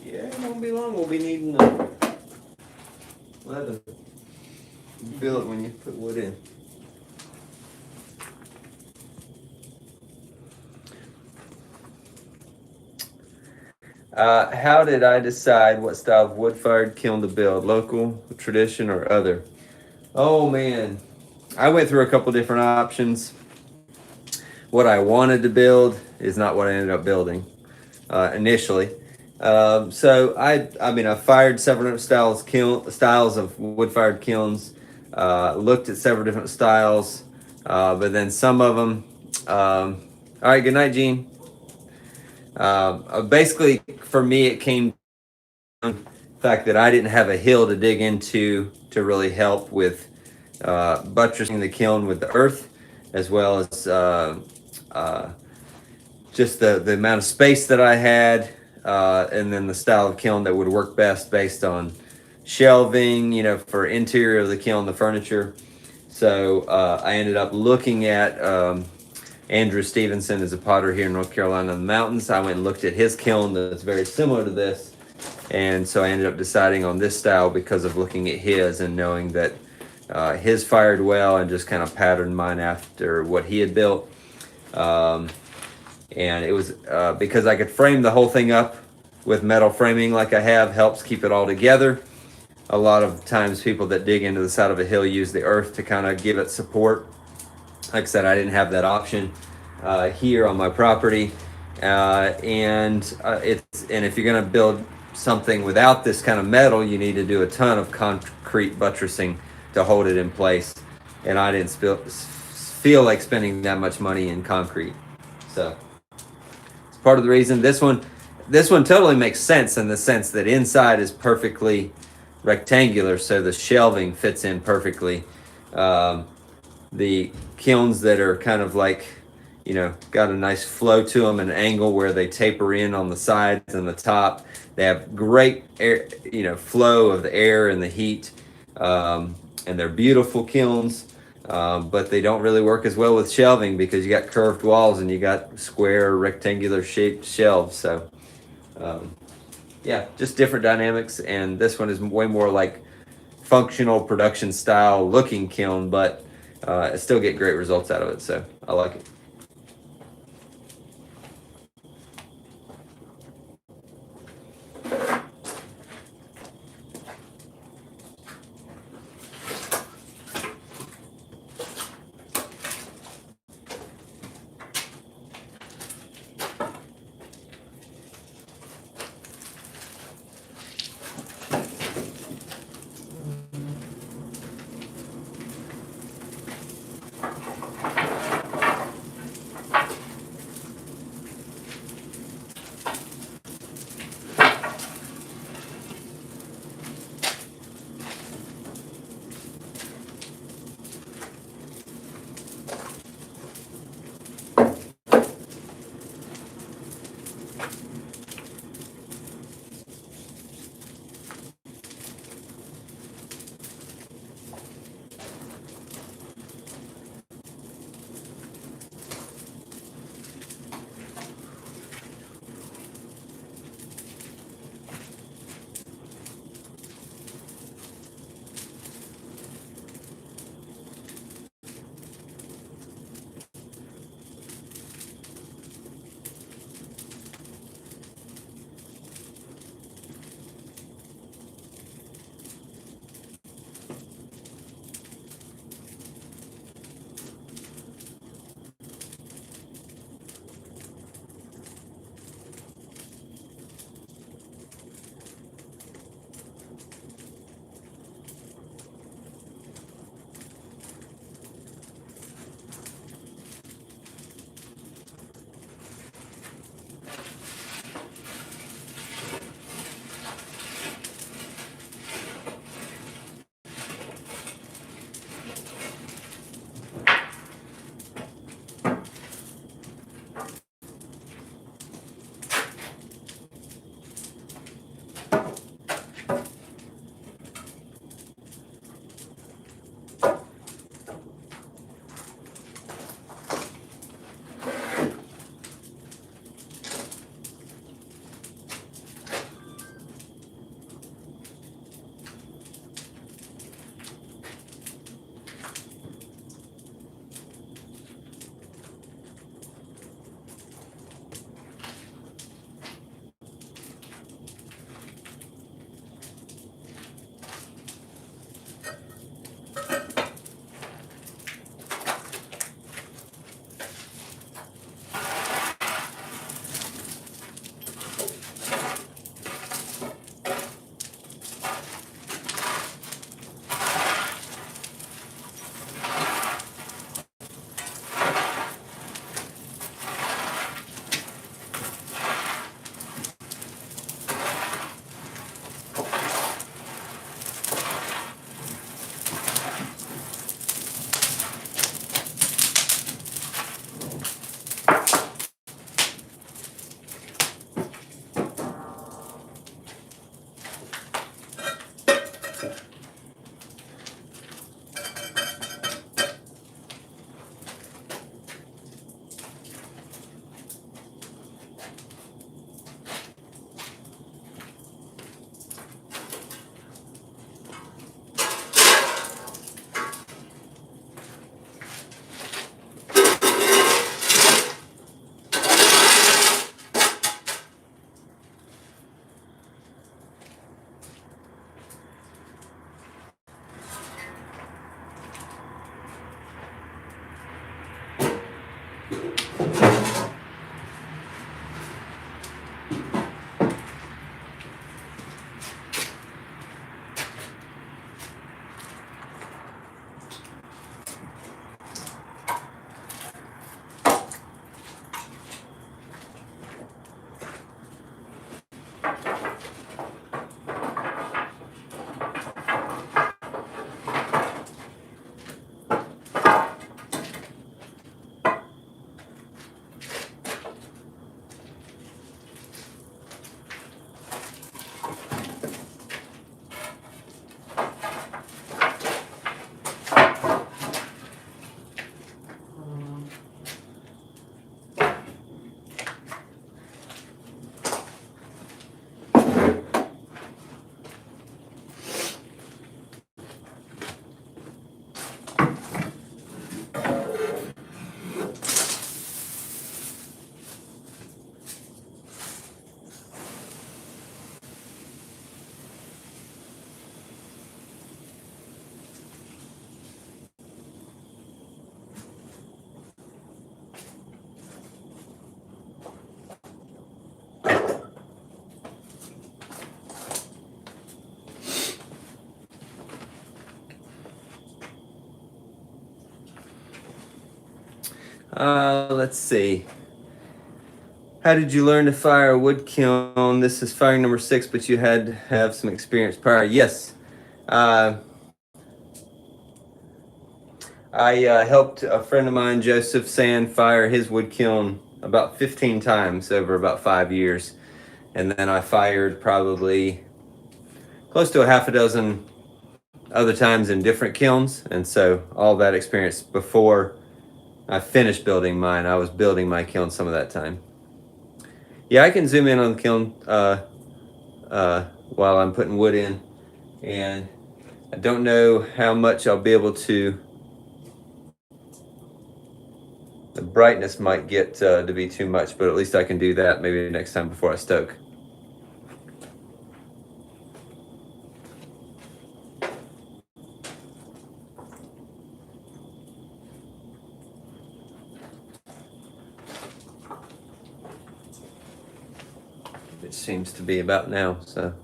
Yeah, it won't be long. We'll be needing the leather. You feel it when you put wood in. How did I decide what style of wood-fired kiln to build? Local, tradition, or other? Oh man, I went through a couple different options. What I wanted to build is not what I ended up building initially. So I fired several different styles of wood-fired kilns. Looked at several different styles, but then some of them. All right, good night, Gene. Basically, for me, it came down to the fact that I didn't have a hill to dig into to really help with buttressing the kiln with the earth, as well as just the amount of space that I had. and then the style of kiln that would work best based on shelving, you know, for interior of the kiln, the furniture. So I ended up looking at Andrew Stevenson is a potter here in North Carolina in the mountains. I went and looked at his kiln that's very similar to this. And so I ended up deciding on this style because of looking at his and knowing that his fired well, and just kind of patterned mine after what he had built. And it was because I could frame the whole thing up with metal framing like I have, helps keep it all together. A lot of times people that dig into the side of a hill use the earth to kind of give it support. Like I said, I didn't have that option here on my property. And if you're going to build something without this kind of metal, you need to do a ton of concrete buttressing to hold it in place. And I didn't feel like spending that much money in concrete. So it's part of the reason. This one totally makes sense in the sense that inside is perfectly rectangular, so the shelving fits in perfectly. The kilns that are kind of like, you know, got a nice flow to them, an angle where they taper in on the sides and the top. They have great air, you know, flow of the air and the heat, and they're beautiful kilns. But they don't really work as well with shelving because you got curved walls and you got square rectangular shaped shelves. So yeah, just different dynamics. And this one is way more like functional production style looking kiln, but I still get great results out of it. So I like it. Let's see. How did you learn to fire a wood kiln? This is firing number 6, but you had to have some experience prior. Yes. I helped a friend of mine, Joseph Sand, fire his wood kiln about 15 times over about 5 years. And then I fired probably close to a half a dozen other times in different kilns. And so all that experience before I finished building mine, I was building my kiln some of that time. Yeah, I can zoom in on the kiln while I'm putting wood in. And I don't know how much I'll be able to. The brightness might get to be too much, but at least I can do that maybe next time before I stoke. It seems to be about now, so.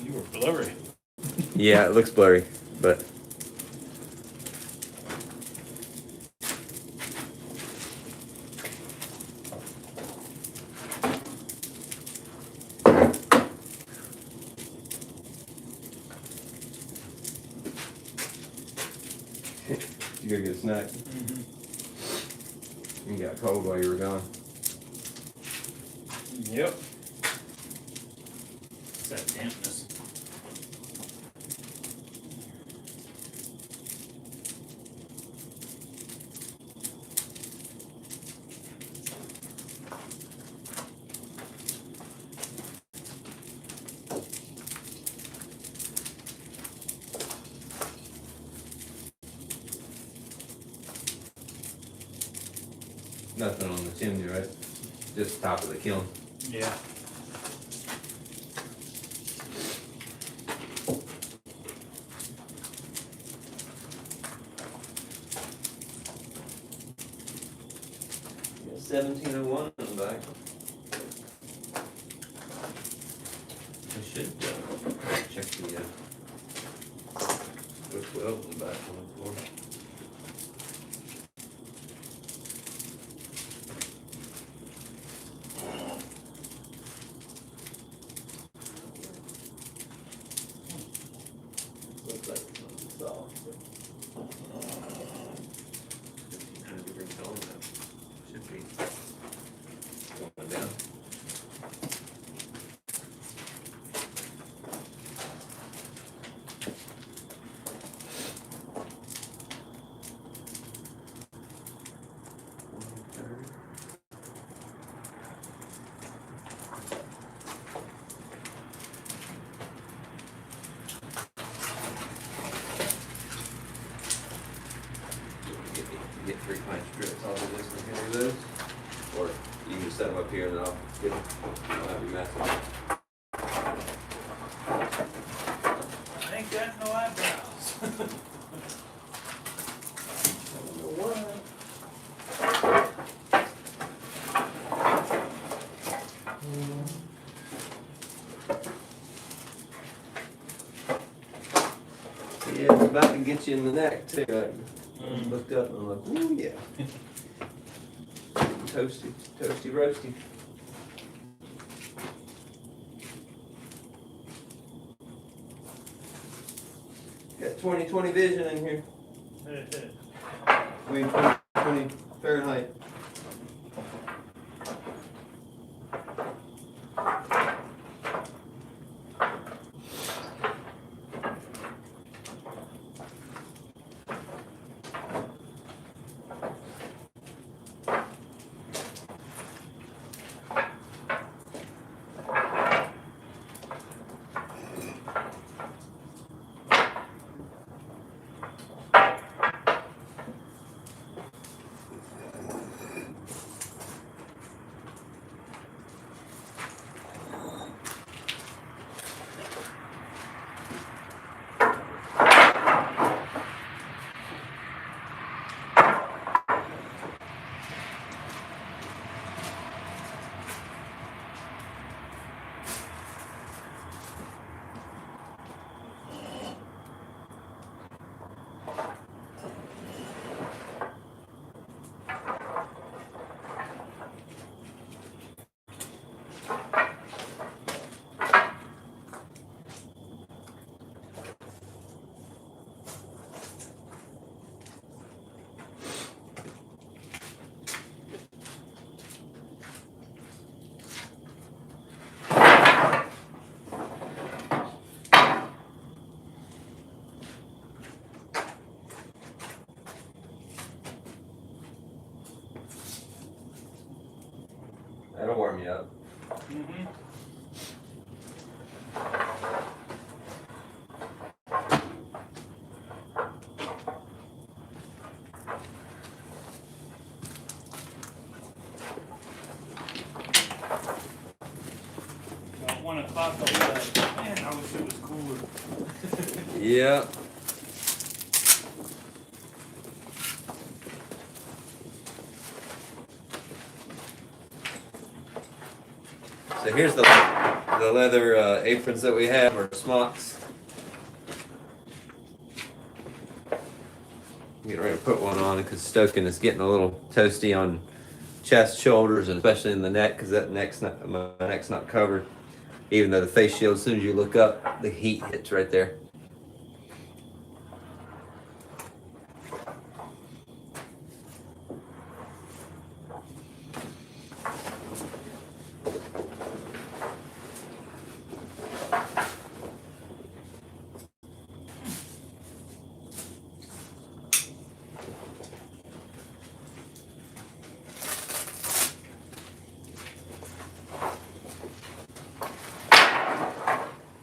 You were blurry. Yeah, it looks blurry, but. You gotta get a snack. You got cold while you were gone. Yep. It's that dampness. Nothing on the chimney, right? Just top of the kiln. Yeah. Yeah, 1701 on the back. I should check the 12 on the back on the floor. Looks like it's not soft, but 1500 degree tone now. Should be going down. Get 3 pint strips off of this and carry those, or you can just set them up here and I'll get them. I'll have you mess them. I ain't got no eyebrows. Yeah, it's about to get you in the neck too. I looked up and I'm like, ooh yeah. Toasty, toasty, roasty. Got 20/20 vision in here. I mean 20/20 Fahrenheit. That'll warm you up. Mm-hmm. About 1 o'clock, I was like, man, I wish it was cooler. Yeah. So here's the leather aprons that we have, or smocks. I'm getting ready to put one on because Stoking is getting a little toasty on chest, shoulders, and especially in the neck because my neck's not covered. Even though the face shield, as soon as you look up, the heat hits right there.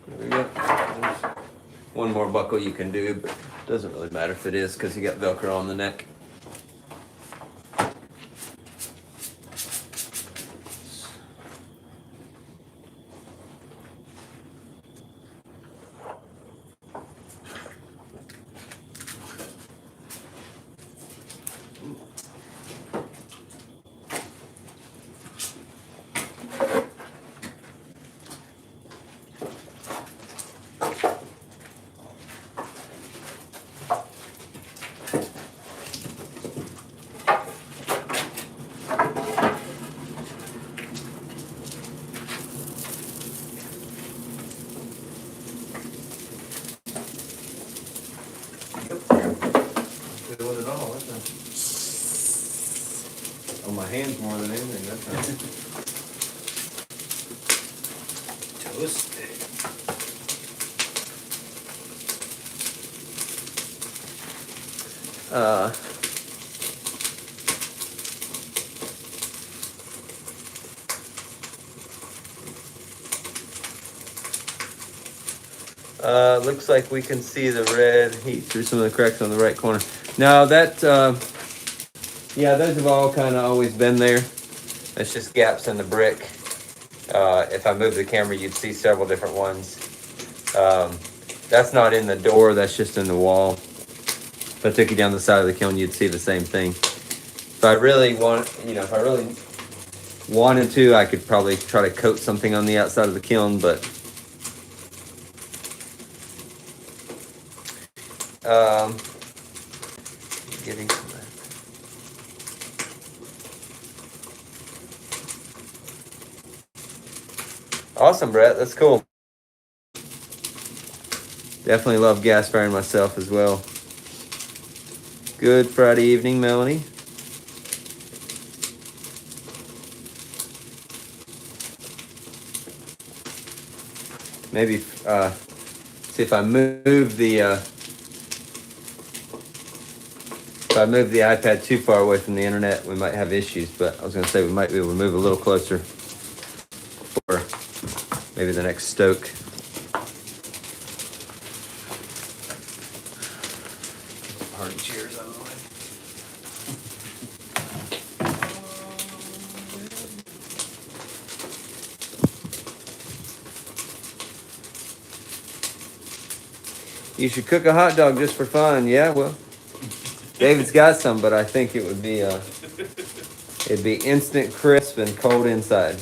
There we go. There's one more buckle you can do, but it doesn't really matter if it is because you got Velcro on the neck. Doing it all, that's not. On my hands more than anything, that's not. Toasted. Looks like we can see the red heat through some of the cracks on the right corner. Now that, yeah, those have all kind of always been there. It's just gaps in the brick. If I move the camera, you'd see several different ones. That's not in the door, that's just in the wall. If I took you down the side of the kiln, you'd see the same thing. If I really wanted to, I could probably try to coat something on the outside of the kiln, but getting to that. Awesome, Brett. That's cool. Definitely love gas firing myself as well. Good Friday evening, Melanie. Maybe see if I move the iPad too far away from the internet, we might have issues. But I was going to say we might be able to move a little closer for maybe the next stoke. Party cheers out of the way. You should cook a hot dog just for fun. Yeah, well, David's got some, but I think it would be it'd be instant crisp and cold inside.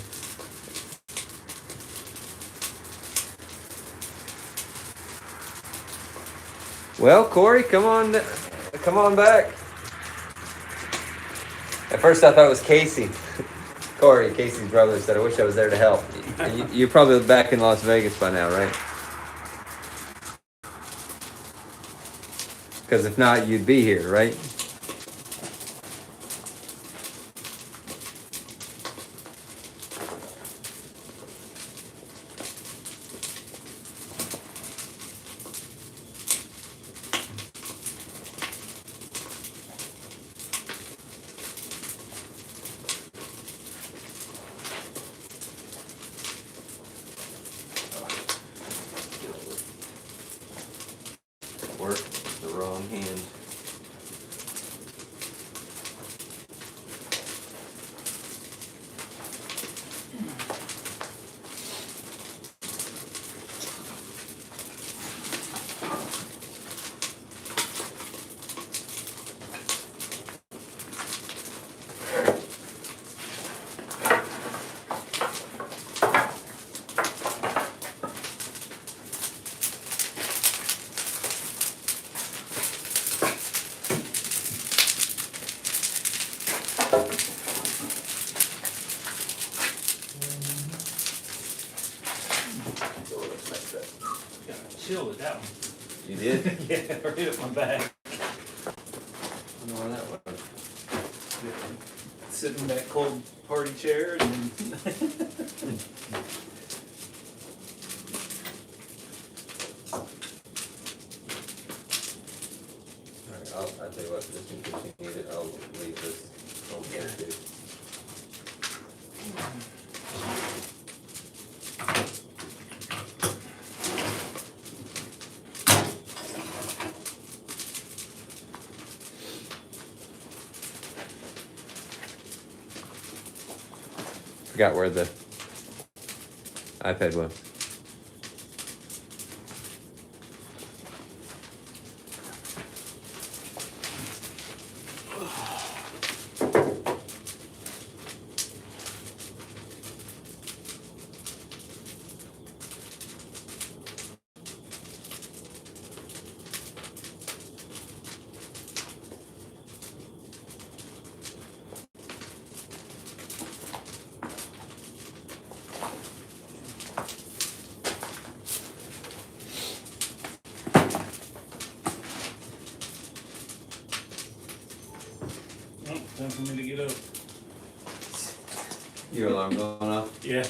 Well, Corey, come on back. At first I thought it was Casey. Corey, Casey's brother, said, I wish I was there to help. You're probably back in Las Vegas by now, right? Because if not, you'd be here, right? chill with that one. You did? Yeah, right up my back. I don't know where that was. Sitting in that cold party chair and Alright, I'll tell you what, just in case you need it, I'll leave this on here too. Forgot where the iPad was. oh, time for me to get up. Your alarm going off? Yeah.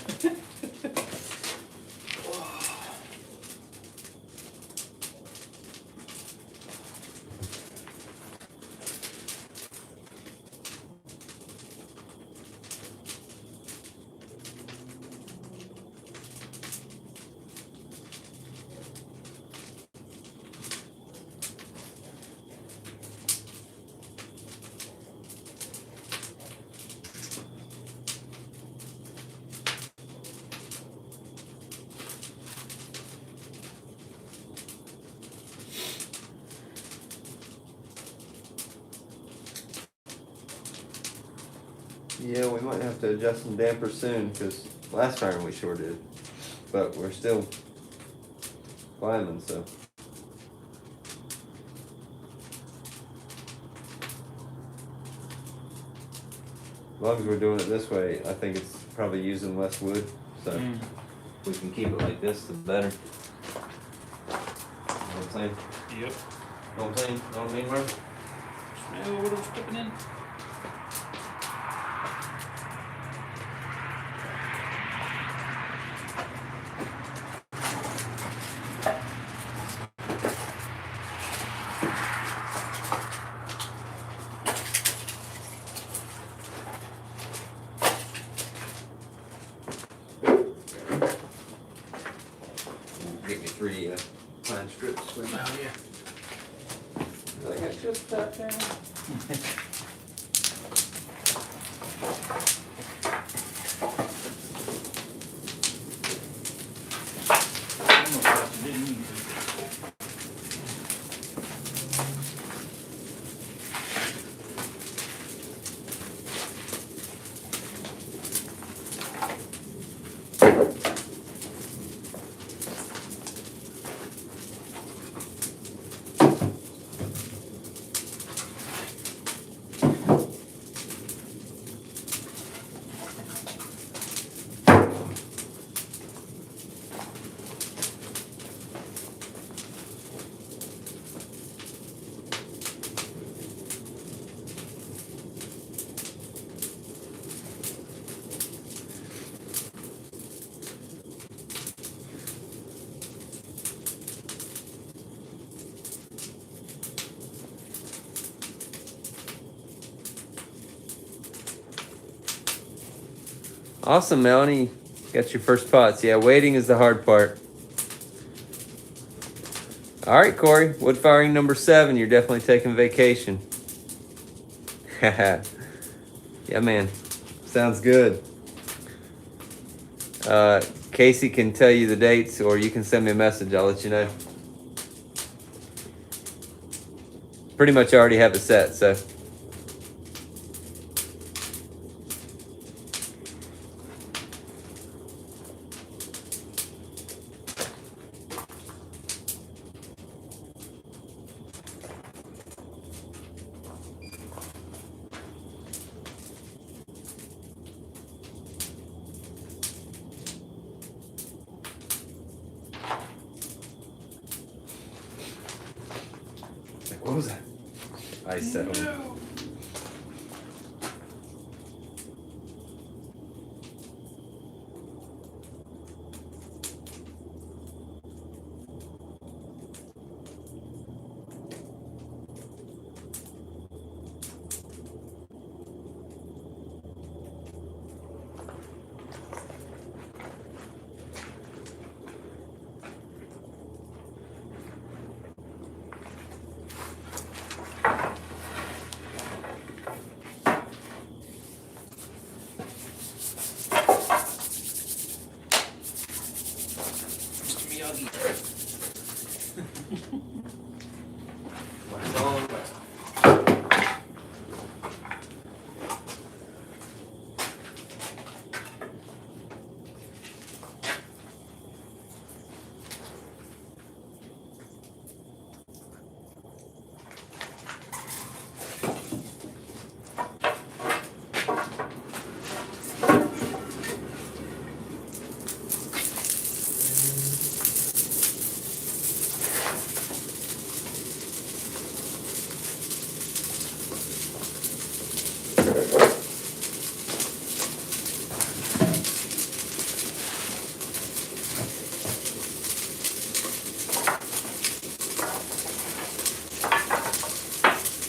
Yeah, we might have to adjust some dampers soon, because last time we sure did. But we're still climbing, so. As long as we're doing it this way, I think it's probably using less wood, so Mm. if we can keep it like this, the better. You know what I'm saying? Yep. You know what I'm saying? You know what I mean, Mark? Smell what I'm stepping in. Get me 3 pine strips. With Oh yeah. I got just that down. Almost thought you didn't need to. Awesome, Melanie. Got your first pots. Yeah, waiting is the hard part. All right, Corey. Wood firing number 7. You're definitely taking vacation. Yeah, man. Sounds good. Casey can tell you the dates, or you can send me a message. I'll let you know. Pretty much already have it set, so. ice settling. Mr. Miyagi. Wax on, wax off.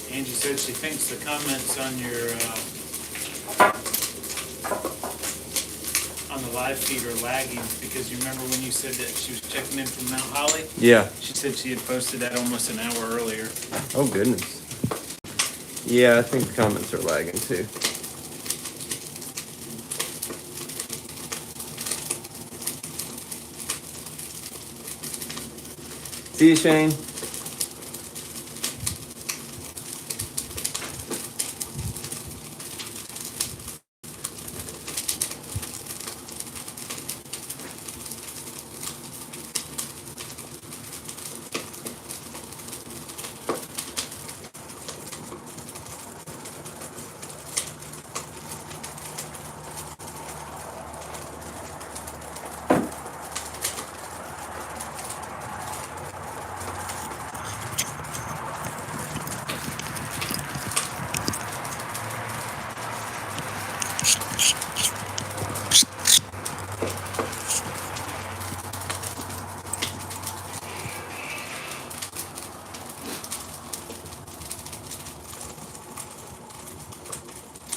Angie said she thinks the comments on your, on the live feed are lagging, because you remember when you said that she was checking in from Mount Holly? Yeah. She said she had posted that almost an hour earlier. Oh, goodness. Yeah, I think the comments are lagging too. See you, Shane.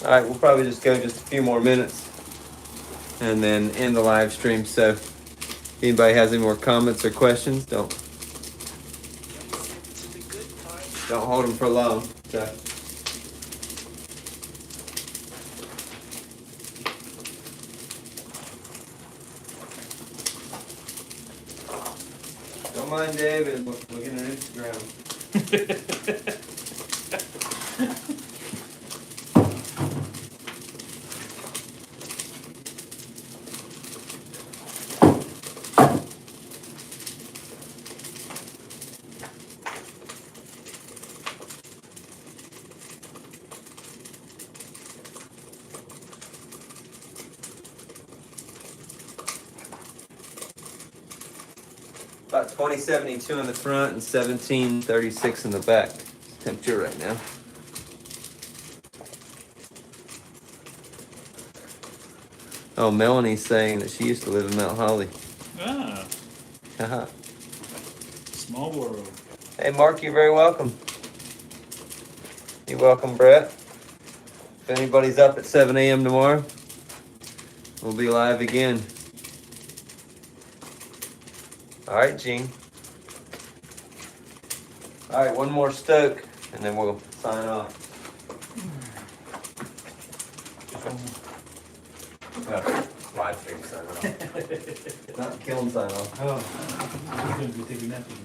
All right, we'll probably just go just a few more minutes and then end the live stream. So if anybody has any more comments or questions, don't hold them for long. So. Don't mind David looking at Instagram. About 2072 in the front and 1736 in the back. Temperature right now. Oh, Melanie's saying that she used to live in Mount Holly. Ah, Haha. small world. Hey, Mark, you're very welcome. You're welcome, Brett. If anybody's up at 7 a.m. tomorrow, we'll be live again. All right, Gene. All right, one more stoke, and then we'll sign off. Live stream sign off. Not the kiln sign off. Oh, I'm gonna be taking that one.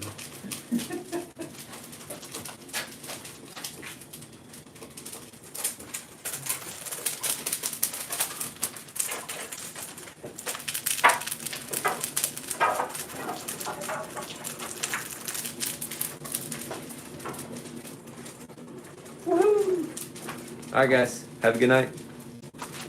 All right, guys. Have a good night.